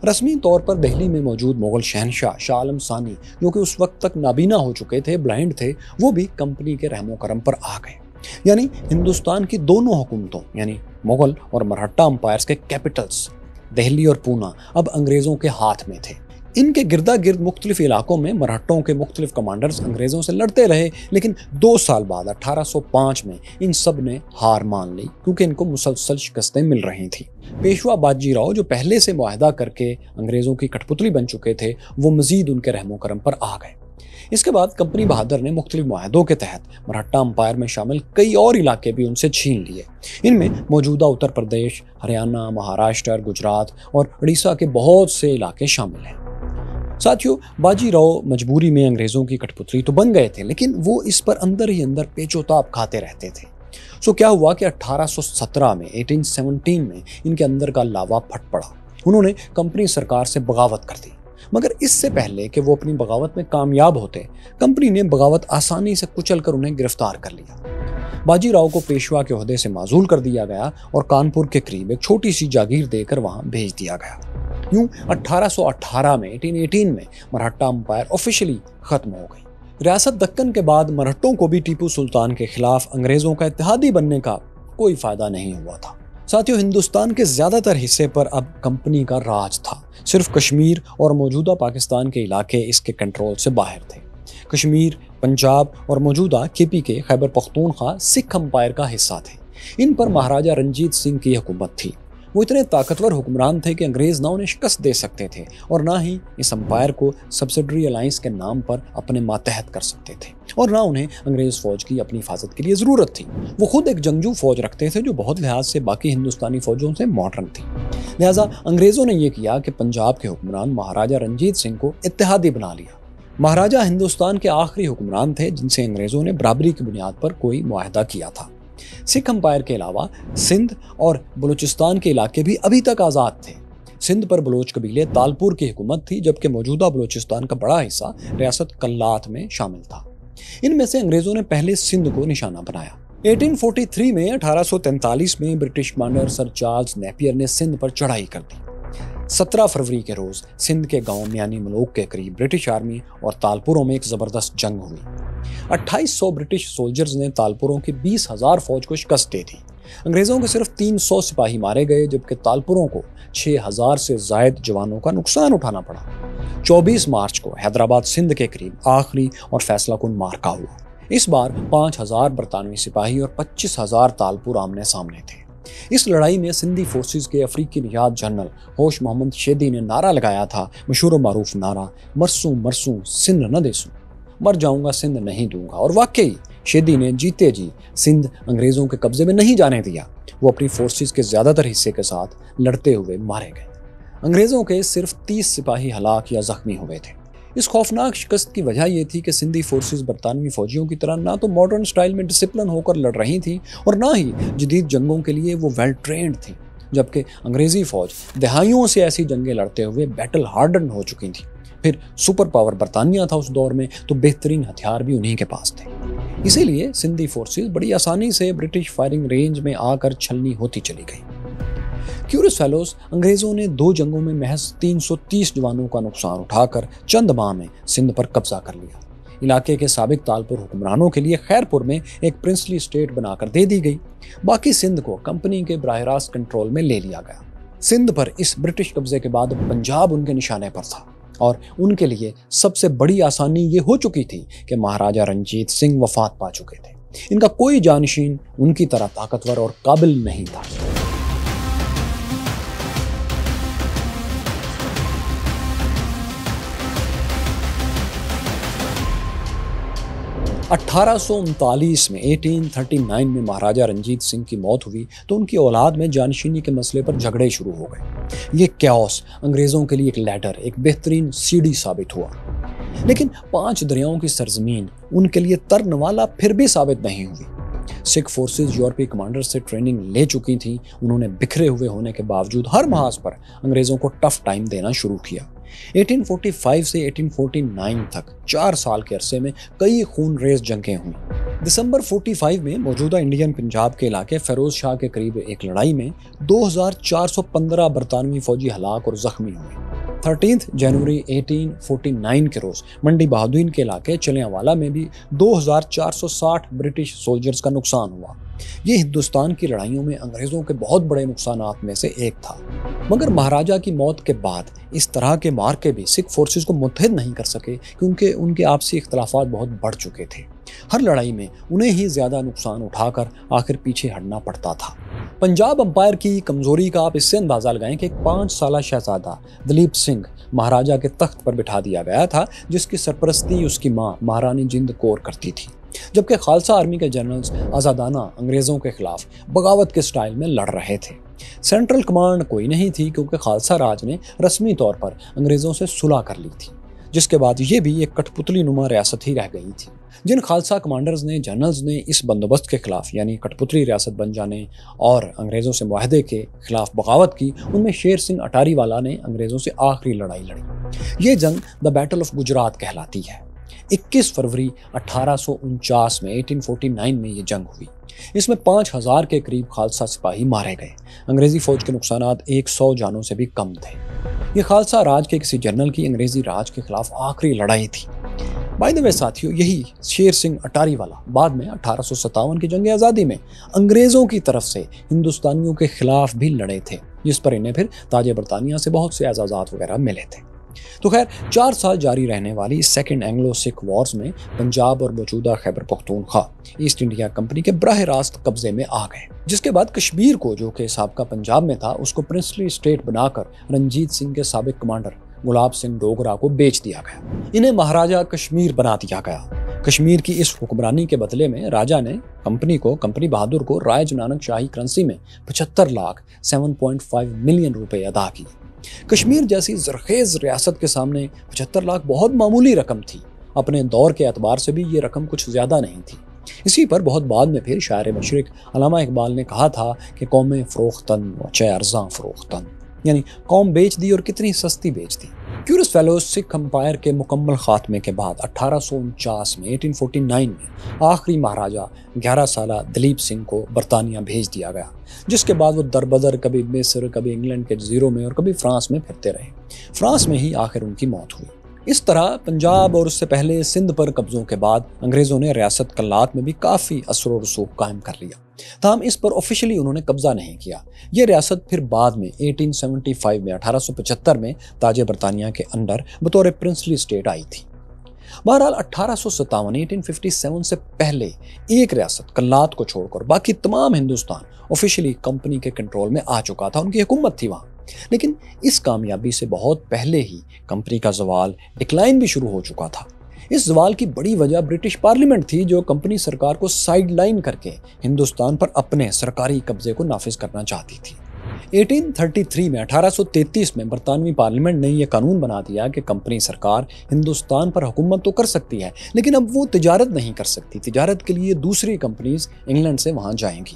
رسمی طور پر دہلی میں موجود مغل شہنشاہ شاہ عالم ثانی، جو کہ اس وقت تک نابینا ہو چکے تھے، بلائنڈ تھے، وہ بھی کمپنی کے رحم و کرم پر آ گئے۔ یعنی ہندوستان کی دونوں حکومتوں یعنی مغل اور مرہٹا امپائرز کے کیپٹلز دہلی اور پونا اب انگریزوں کے ہاتھ میں تھے۔ ان کے گردا گرد مختلف علاقوں میں مرہٹوں کے مختلف کمانڈرز انگریزوں سے لڑتے رہے، لیکن 2 سال بعد 1805 میں ان سب نے ہار مان لی، کیونکہ ان کو مسلسل شکستیں مل رہی تھیں۔ پیشوا باجی راؤ جو پہلے سے معاہدہ کر کے انگریزوں کی کٹھ پتلی بن چکے تھے، وہ مزید ان کے رحم و کرم پر آ گئے۔ اس کے بعد کمپنی بہادر نے مختلف معاہدوں کے تحت مرہٹا امپائر میں شامل کئی اور علاقے بھی ان سے چھین لیے۔ ان میں موجودہ اتر پردیش، ہریانہ، مہاراشٹر، گجرات اور اڑیسہ کے بہت سے علاقے شامل ہیں۔ ساتھیوں، باجی راؤ مجبوری میں انگریزوں کی کٹھ پتلی تو بن گئے تھے، لیکن وہ اس پر اندر ہی اندر پیچ و تاب کھاتے رہتے تھے۔ کیا ہوا کہ 1817 میں 1817 میں ان کے اندر کا لاوا پھٹ پڑا۔ انہوں نے کمپنی سرکار سے بغاوت کر دی، مگر اس سے پہلے کہ وہ اپنی بغاوت میں کامیاب ہوتے، کمپنی نے بغاوت آسانی سے کچل کر انہیں گرفتار کر لیا۔ باجی راؤ کو پیشوا کے عہدے سے معزول کر دیا گیا اور کانپور کے قریب ایک چھوٹی سی جاگیر دے کر وہاں بھیج دیا گیا۔ یوں 1818 میں 1818 میں مرہٹا امپائر آفیشلی ختم ہو گئی۔ ریاست دکن کے بعد مرہٹوں کو بھی ٹیپو سلطان کے خلاف انگریزوں کا اتحادی بننے کا کوئی فائدہ نہیں ہوا تھا۔ ساتھیوں، ہندوستان کے زیادہ تر حصے پر اب کمپنی کا راج تھا۔ صرف کشمیر اور موجودہ پاکستان کے علاقے اس کے کنٹرول سے باہر تھے۔ کشمیر، پنجاب اور موجودہ کے پی کے خیبر پختونخوا سکھ امپائر کا حصہ تھے۔ ان پر مہاراجہ رنجیت سنگھ کی حکومت تھی۔ وہ اتنے طاقتور حکمران تھے کہ انگریز نہ انہیں شکست دے سکتے تھے اور نہ ہی اس امپائر کو سبسڈری الائنس کے نام پر اپنے ماتحت کر سکتے تھے، اور نہ انہیں انگریز فوج کی اپنی حفاظت کے لیے ضرورت تھی۔ وہ خود ایک جنگجو فوج رکھتے تھے جو بہت لحاظ سے باقی ہندوستانی فوجوں سے ماڈرن تھی۔ لہٰذا انگریزوں نے یہ کیا کہ پنجاب کے حکمران مہاراجہ رنجیت سنگھ کو اتحادی بنا لیا۔ مہاراجہ ہندوستان کے آخری حکمران تھے جن سے انگریزوں نے برابری کی بنیاد پر کوئی معاہدہ کیا تھا۔ सिख अंपायर के अलावा सिंध और बलूचिस्तान के इलाके भी अभी तक आज़ाद थे। सिंध पर बलोच कबीले तालपुर की हुकूमत थी, जबकि मौजूदा बलूचिस्तान का बड़ा हिस्सा रियासत कल्लात में शामिल था। इनमें से अंग्रेजों ने पहले सिंध को निशाना बनाया। 1843 में 1843 में British commander sir Charles Napier ने सिंध पर चढ़ाई कर दी। 17 फरवरी के रोज सिंध के गांव मियानी मलोक के करीब ब्रिटिश आर्मी और तालपुरों में एक जबरदस्त जंग हुई। 2800 ब्रिटिश सोल्जर्स ने तालपुरों की 20,000 फौज को शिकस्त दे दी। अंग्रेजों के सिर्फ 300 सिपाही मारे गए, जबकि तालपुरों को 6,000 से जायद जवानों का नुकसान उठाना पड़ा। 24 मार्च को हैदराबाद सिंध के करीब आखिरी और फैसलाकुन मार्का हुआ। इस बार 5,000 बरतानवी सिपाही और 25,000 तालपुर आमने सामने थे। इस लड़ाई में सिंधी फोर्सेस के अफ्रीकी निजात जनरल होश मोहम्मद शेदी ने नारा लगाया था, मशहूर मारूफ नारा, मरसूं मरसूं सिंध न देसूं, मर जाऊंगा सिंध नहीं दूंगा। और वाकई शेदी ने जीते जी सिंध अंग्रेजों के कब्जे में नहीं जाने दिया। वो अपनी फोर्सेस के ज्यादातर हिस्से के साथ लड़ते हुए मारे गए। अंग्रेजों के सिर्फ 30 सिपाही हलाक या जख्मी हुए थे। इस खौफनाक शिकस्त की वजह यह थी कि सिंधी फोर्सेस बरतानवी फौजियों की तरह ना तो मॉडर्न स्टाइल में डिसिप्लिन होकर लड़ रही थी और ना ही जदीद जंगों के लिए वो वेल ट्रेंड थी, जबकि अंग्रेजी फौज दहाइयों से ऐसी जंगें लड़ते हुए बैटल हार्डन हो चुकी थी। फिर सुपर पावर बरतानिया था उस दौर में, तो बेहतरीन हथियार भी उन्हीं के पास थे। इसीलिए सिंधी फोर्सेस बड़ी आसानी से ब्रिटिश फायरिंग रेंज में आकर छलनी होती चली गई। क्यूरियस फेलोज, अंग्रेजों ने 2 जंगों में महज 330 जवानों का नुकसान उठाकर चंद माह में सिंध पर कब्जा कर लिया। इलाके के साबिक तालपुर हुक्मरानों के लिए खैरपुर में एक प्रिंसली स्टेट बनाकर दे दी गई। बाकी सिंध को कंपनी के बराह रास्त कंट्रोल में ले लिया गया। सिंध पर इस ब्रिटिश कब्जे के बाद पंजाब उनके निशाने पर था और उनके लिए सबसे बड़ी आसानी ये हो चुकी थी कि महाराजा रंजीत सिंह वफात पा चुके थे। इनका कोई जानशीन उनकी तरह ताकतवर और काबिल नहीं था। 1839 में 1839 में महाराजा रंजीत सिंह की मौत हुई तो उनकी औलाद में जानशीनी के मसले पर झगड़े शुरू हो गए। ये कैओस अंग्रेजों के लिए एक लैडर, एक बेहतरीन सीढ़ी साबित हुआ। लेकिन 5 दरियाओं की सरजमीन उनके लिए तरनवाला फिर भी साबित नहीं हुई। सिख फोर्सेस यूरोपीय कमांडर से ट्रेनिंग ले चुकी थी। उन्होंने बिखरे हुए होने के बावजूद हर महाज पर अंग्रेजों को टफ टाइम देना शुरू किया। 1845 से 1849 तक 4 साल के अरसे में कई खून रेज जंगें हुई। दिसंबर 45 में मौजूदा इंडियन पंजाब के इलाके फिरोज शाह के करीब एक लड़ाई में 2415 बरतानवी फौजी हलाक और जख्मी हुए। 13 जनवरी 1849 के रोज मंडी बहादुरीन के इलाके चलियांवाला में भी 2460 ब्रिटिश सोल्जर्स का नुकसान हुआ। ये हिंदुस्तान की लड़ाइयों में अंग्रेजों के बहुत बड़े नुकसानात में से एक था। मगर महाराजा की मौत के बाद इस तरह के मार्के भी सिख फोर्सेस को मुत्तहिद नहीं कर सके, क्योंकि उनके आपसी इख्तलाफात बहुत बढ़ चुके थे। हर लड़ाई में उन्हें ही ज्यादा नुकसान उठाकर आखिर पीछे हटना पड़ता था। पंजाब अंपायर की कमजोरी का आप इससे अंदाजा लगाएं कि एक 5 साला शहजादा दलीप सिंह महाराजा के तख्त पर बिठा दिया गया था, जिसकी सरपरस्ती उसकी मां महारानी जिंद कौर करती थी, जबकि खालसा आर्मी के जनरल्स आज़ादाना अंग्रेजों के खिलाफ बगावत के स्टाइल में लड़ रहे थे। सेंट्रल कमांड कोई नहीं थी, क्योंकि खालसा राज ने रस्मी तौर पर अंग्रेजों से सुलह कर ली थी, जिसके बाद ये भी एक कठपुतली नुमा रियासत ही रह गई थी। जिन खालसा कमांडर्स ने, जनरल्स ने इस बंदोबस्त के खिलाफ यानी कठपुतली रियासत बन जाने और अंग्रेजों से मुआहदे के खिलाफ बगावत की, उनमें शेर सिंह अटारीवाला ने अंग्रेजों से आखिरी लड़ाई लड़ी। ये जंग द बैटल ऑफ गुजरात कहलाती है। 21 फरवरी 1849 में 1849 में ये जंग हुई। इसमें 5000 के करीब खालसा सिपाही मारे गए। अंग्रेजी फौज के नुकसानात 100 जानों से भी कम थे। ये खालसा राज के किसी जनरल की अंग्रेजी राज के खिलाफ आखिरी लड़ाई थी। बाय द वे साथियों, यही शेर सिंह अटारीवाला बाद में 1857 की जंग आज़ादी में अंग्रेजों की तरफ से हिंदुस्तानियों के खिलाफ भी लड़े थे, जिस पर इन्हें फिर ताजे बरतानिया से बहुत से एजाज़ात वगैरह मिले थे। तो खैर 4 साल जारी रहने वाली सेकेंड एंग्लो सिख वॉर्स में पंजाब और मौजूदा Khyber Pakhtunkhwa east India company के बराह रास्त कब्जे में आ गए, जिसके बाद कश्मीर को, जो कि साबका पंजाब में था, उसको प्रिंसली स्टेट बनाकर रंजीत सिंह के साबिक कमांडर गुलाब सिंह डोगरा को बेच दिया गया। इन्हें महाराजा कश्मीर बना दिया गया। कश्मीर की इस हुक्मरानी के बदले में राजा ने कंपनी बहादुर को राय नानक शाही करेंसी में 75 लाख 7.5 मिलियन रुपए अदा किए। कश्मीर जैसी जरखेज रियासत के सामने 75 लाख बहुत मामूली रकम थी। अपने दौर के एतबार से भी ये रकम कुछ ज्यादा नहीं थी। اسی پر بہت بعد میں پھر شاعر مشرق علامہ اقبال نے کہا تھا کہ قومیں فروختن و چے ارزاں فروختن، یعنی قوم بیچ دی اور کتنی سستی بیچ دی۔ کیورس فیلوز سکھ امپائر کے مکمل خاتمے کے بعد 1849 میں 1849 میں آخری مہاراجہ 11 سالہ دلیپ سنگھ کو برطانیہ بھیج دیا گیا، جس کے بعد وہ دربدر کبھی مصر، کبھی انگلینڈ کے جزیروں میں اور کبھی فرانس میں پھرتے رہے۔ فرانس میں ہی آخر ان کی موت ہوئی۔ اس طرح پنجاب اور اس سے پہلے سندھ پر قبضوں کے بعد انگریزوں نے ریاست کلات میں بھی کافی اثر و رسوخ قائم کر لیا، تاہم اس پر آفیشلی انہوں نے قبضہ نہیں کیا۔ یہ ریاست پھر بعد میں 1875 میں 1875 میں تاج برطانیہ کے انڈر بطور پرنسلی اسٹیٹ آئی تھی۔ بہرحال 1857 سے پہلے ایک ریاست کلات کو چھوڑ کر باقی تمام ہندوستان آفیشلی کمپنی کے کنٹرول میں آ چکا تھا، ان کی حکومت تھی وہاں۔ لیکن اس کامیابی سے بہت پہلے ہی کمپنی کا زوال، ڈکلائن بھی شروع ہو چکا تھا۔ اس زوال کی بڑی وجہ برٹش پارلیمنٹ تھی، جو کمپنی سرکار کو سائیڈ لائن کر کے ہندوستان پر اپنے سرکاری قبضے کو نافذ کرنا چاہتی تھی۔ 1833 میں برطانوی پارلیمنٹ نے یہ قانون بنا دیا کہ کمپنی سرکار ہندوستان پر حکومت تو کر سکتی ہے، لیکن اب وہ تجارت نہیں کر سکتی۔ تجارت کے لیے دوسری کمپنیز انگلینڈ سے وہاں جائیں گی۔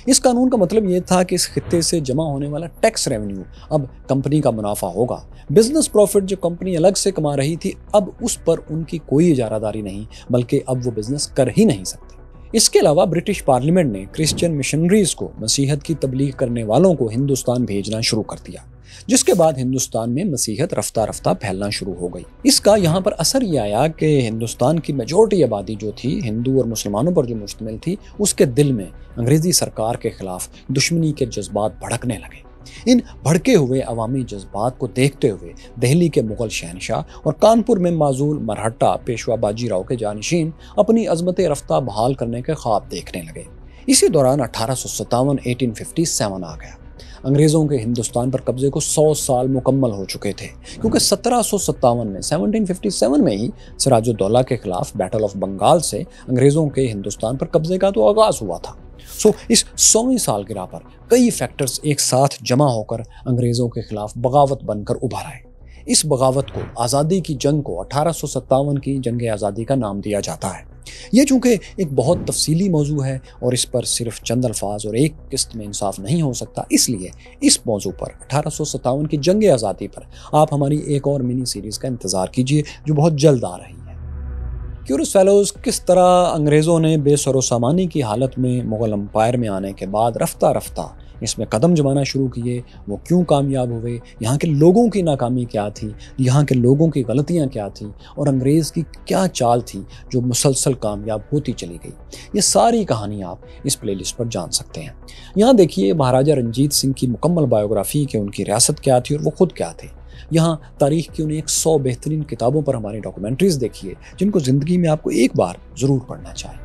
اس قانون کا مطلب یہ تھا کہ اس خطے سے جمع ہونے والا ٹیکس ریونیو اب کمپنی کا منافع ہوگا۔ بزنس پروفٹ جو کمپنی الگ سے کما رہی تھی، اب اس پر ان کی کوئی اجارہ داری نہیں، بلکہ اب وہ بزنس کر ہی نہیں سکتے۔ اس کے علاوہ برٹش پارلیمنٹ نے کرسچین مشنریز کو، مسیحیت کی تبلیغ کرنے والوں کو ہندوستان بھیجنا شروع کر دیا، جس کے بعد ہندوستان میں مسیحیت رفتہ رفتہ پھیلنا شروع ہو گئی۔ اس کا یہاں پر اثر یہ آیا کہ ہندوستان کی میجورٹی آبادی جو تھی، ہندو اور مسلمانوں پر جو مشتمل تھی، اس کے دل میں انگریزی سرکار کے خلاف دشمنی کے جذبات بھڑکنے لگے۔ ان بھڑکے ہوئے عوامی جذبات کو دیکھتے ہوئے دہلی کے مغل شہنشاہ اور کانپور میں معزول مرہٹہ پیشوا باجی راؤ کے جانشین اپنی عظمت رفتہ بحال کرنے کے خواب دیکھنے لگے۔ اسی دوران 1857 آ گیا۔ انگریزوں کے ہندوستان پر قبضے کو 100 سال مکمل ہو چکے تھے، کیونکہ 1757 میں ہی سراج الدولہ کے خلاف بیٹل آف بنگال سے انگریزوں کے ہندوستان پر قبضے کا تو آغاز ہوا تھا۔ اس 100ویں سالگرہ پر کئی فیکٹرز ایک ساتھ جمع ہو کر انگریزوں کے خلاف بغاوت بن کر ابھر آئے۔ اس بغاوت کو آزادی کی جنگ کو 1857 کی جنگ آزادی کا نام دیا جاتا ہے۔ یہ چونکہ ایک بہت تفصیلی موضوع ہے اور اس پر صرف چند الفاظ اور ایک قسط میں انصاف نہیں ہو سکتا، اس لیے اس موضوع پر 1857 کی جنگ آزادی پر آپ ہماری ایک اور منی سیریز کا انتظار کیجیے، جو بہت جلد آ رہی ہے۔ کیورس فیلوز کس طرح انگریزوں نے بے سر و سامانی کی حالت میں مغل امپائر میں آنے کے بعد رفتہ رفتہ اس میں قدم جمانا شروع کیے، وہ کیوں کامیاب ہوئے، یہاں کے لوگوں کی ناکامی کیا تھی، یہاں کے لوگوں کی غلطیاں کیا تھیں، اور انگریز کی کیا چال تھی جو مسلسل کامیاب ہوتی چلی گئی، یہ ساری کہانی آپ اس پلے لسٹ پر جان سکتے ہیں۔ یہاں دیکھیے مہاراجہ رنجیت سنگھ کی مکمل بایوگرافی کہ ان کی ریاست کیا تھی اور وہ خود کیا تھے۔ یہاں تاریخ کی انہیں 100 بہترین کتابوں پر ہماری ڈاکومنٹریز دیکھیے، جن کو زندگی میں آپ کو ایک بار ضرور پڑھنا چاہیے۔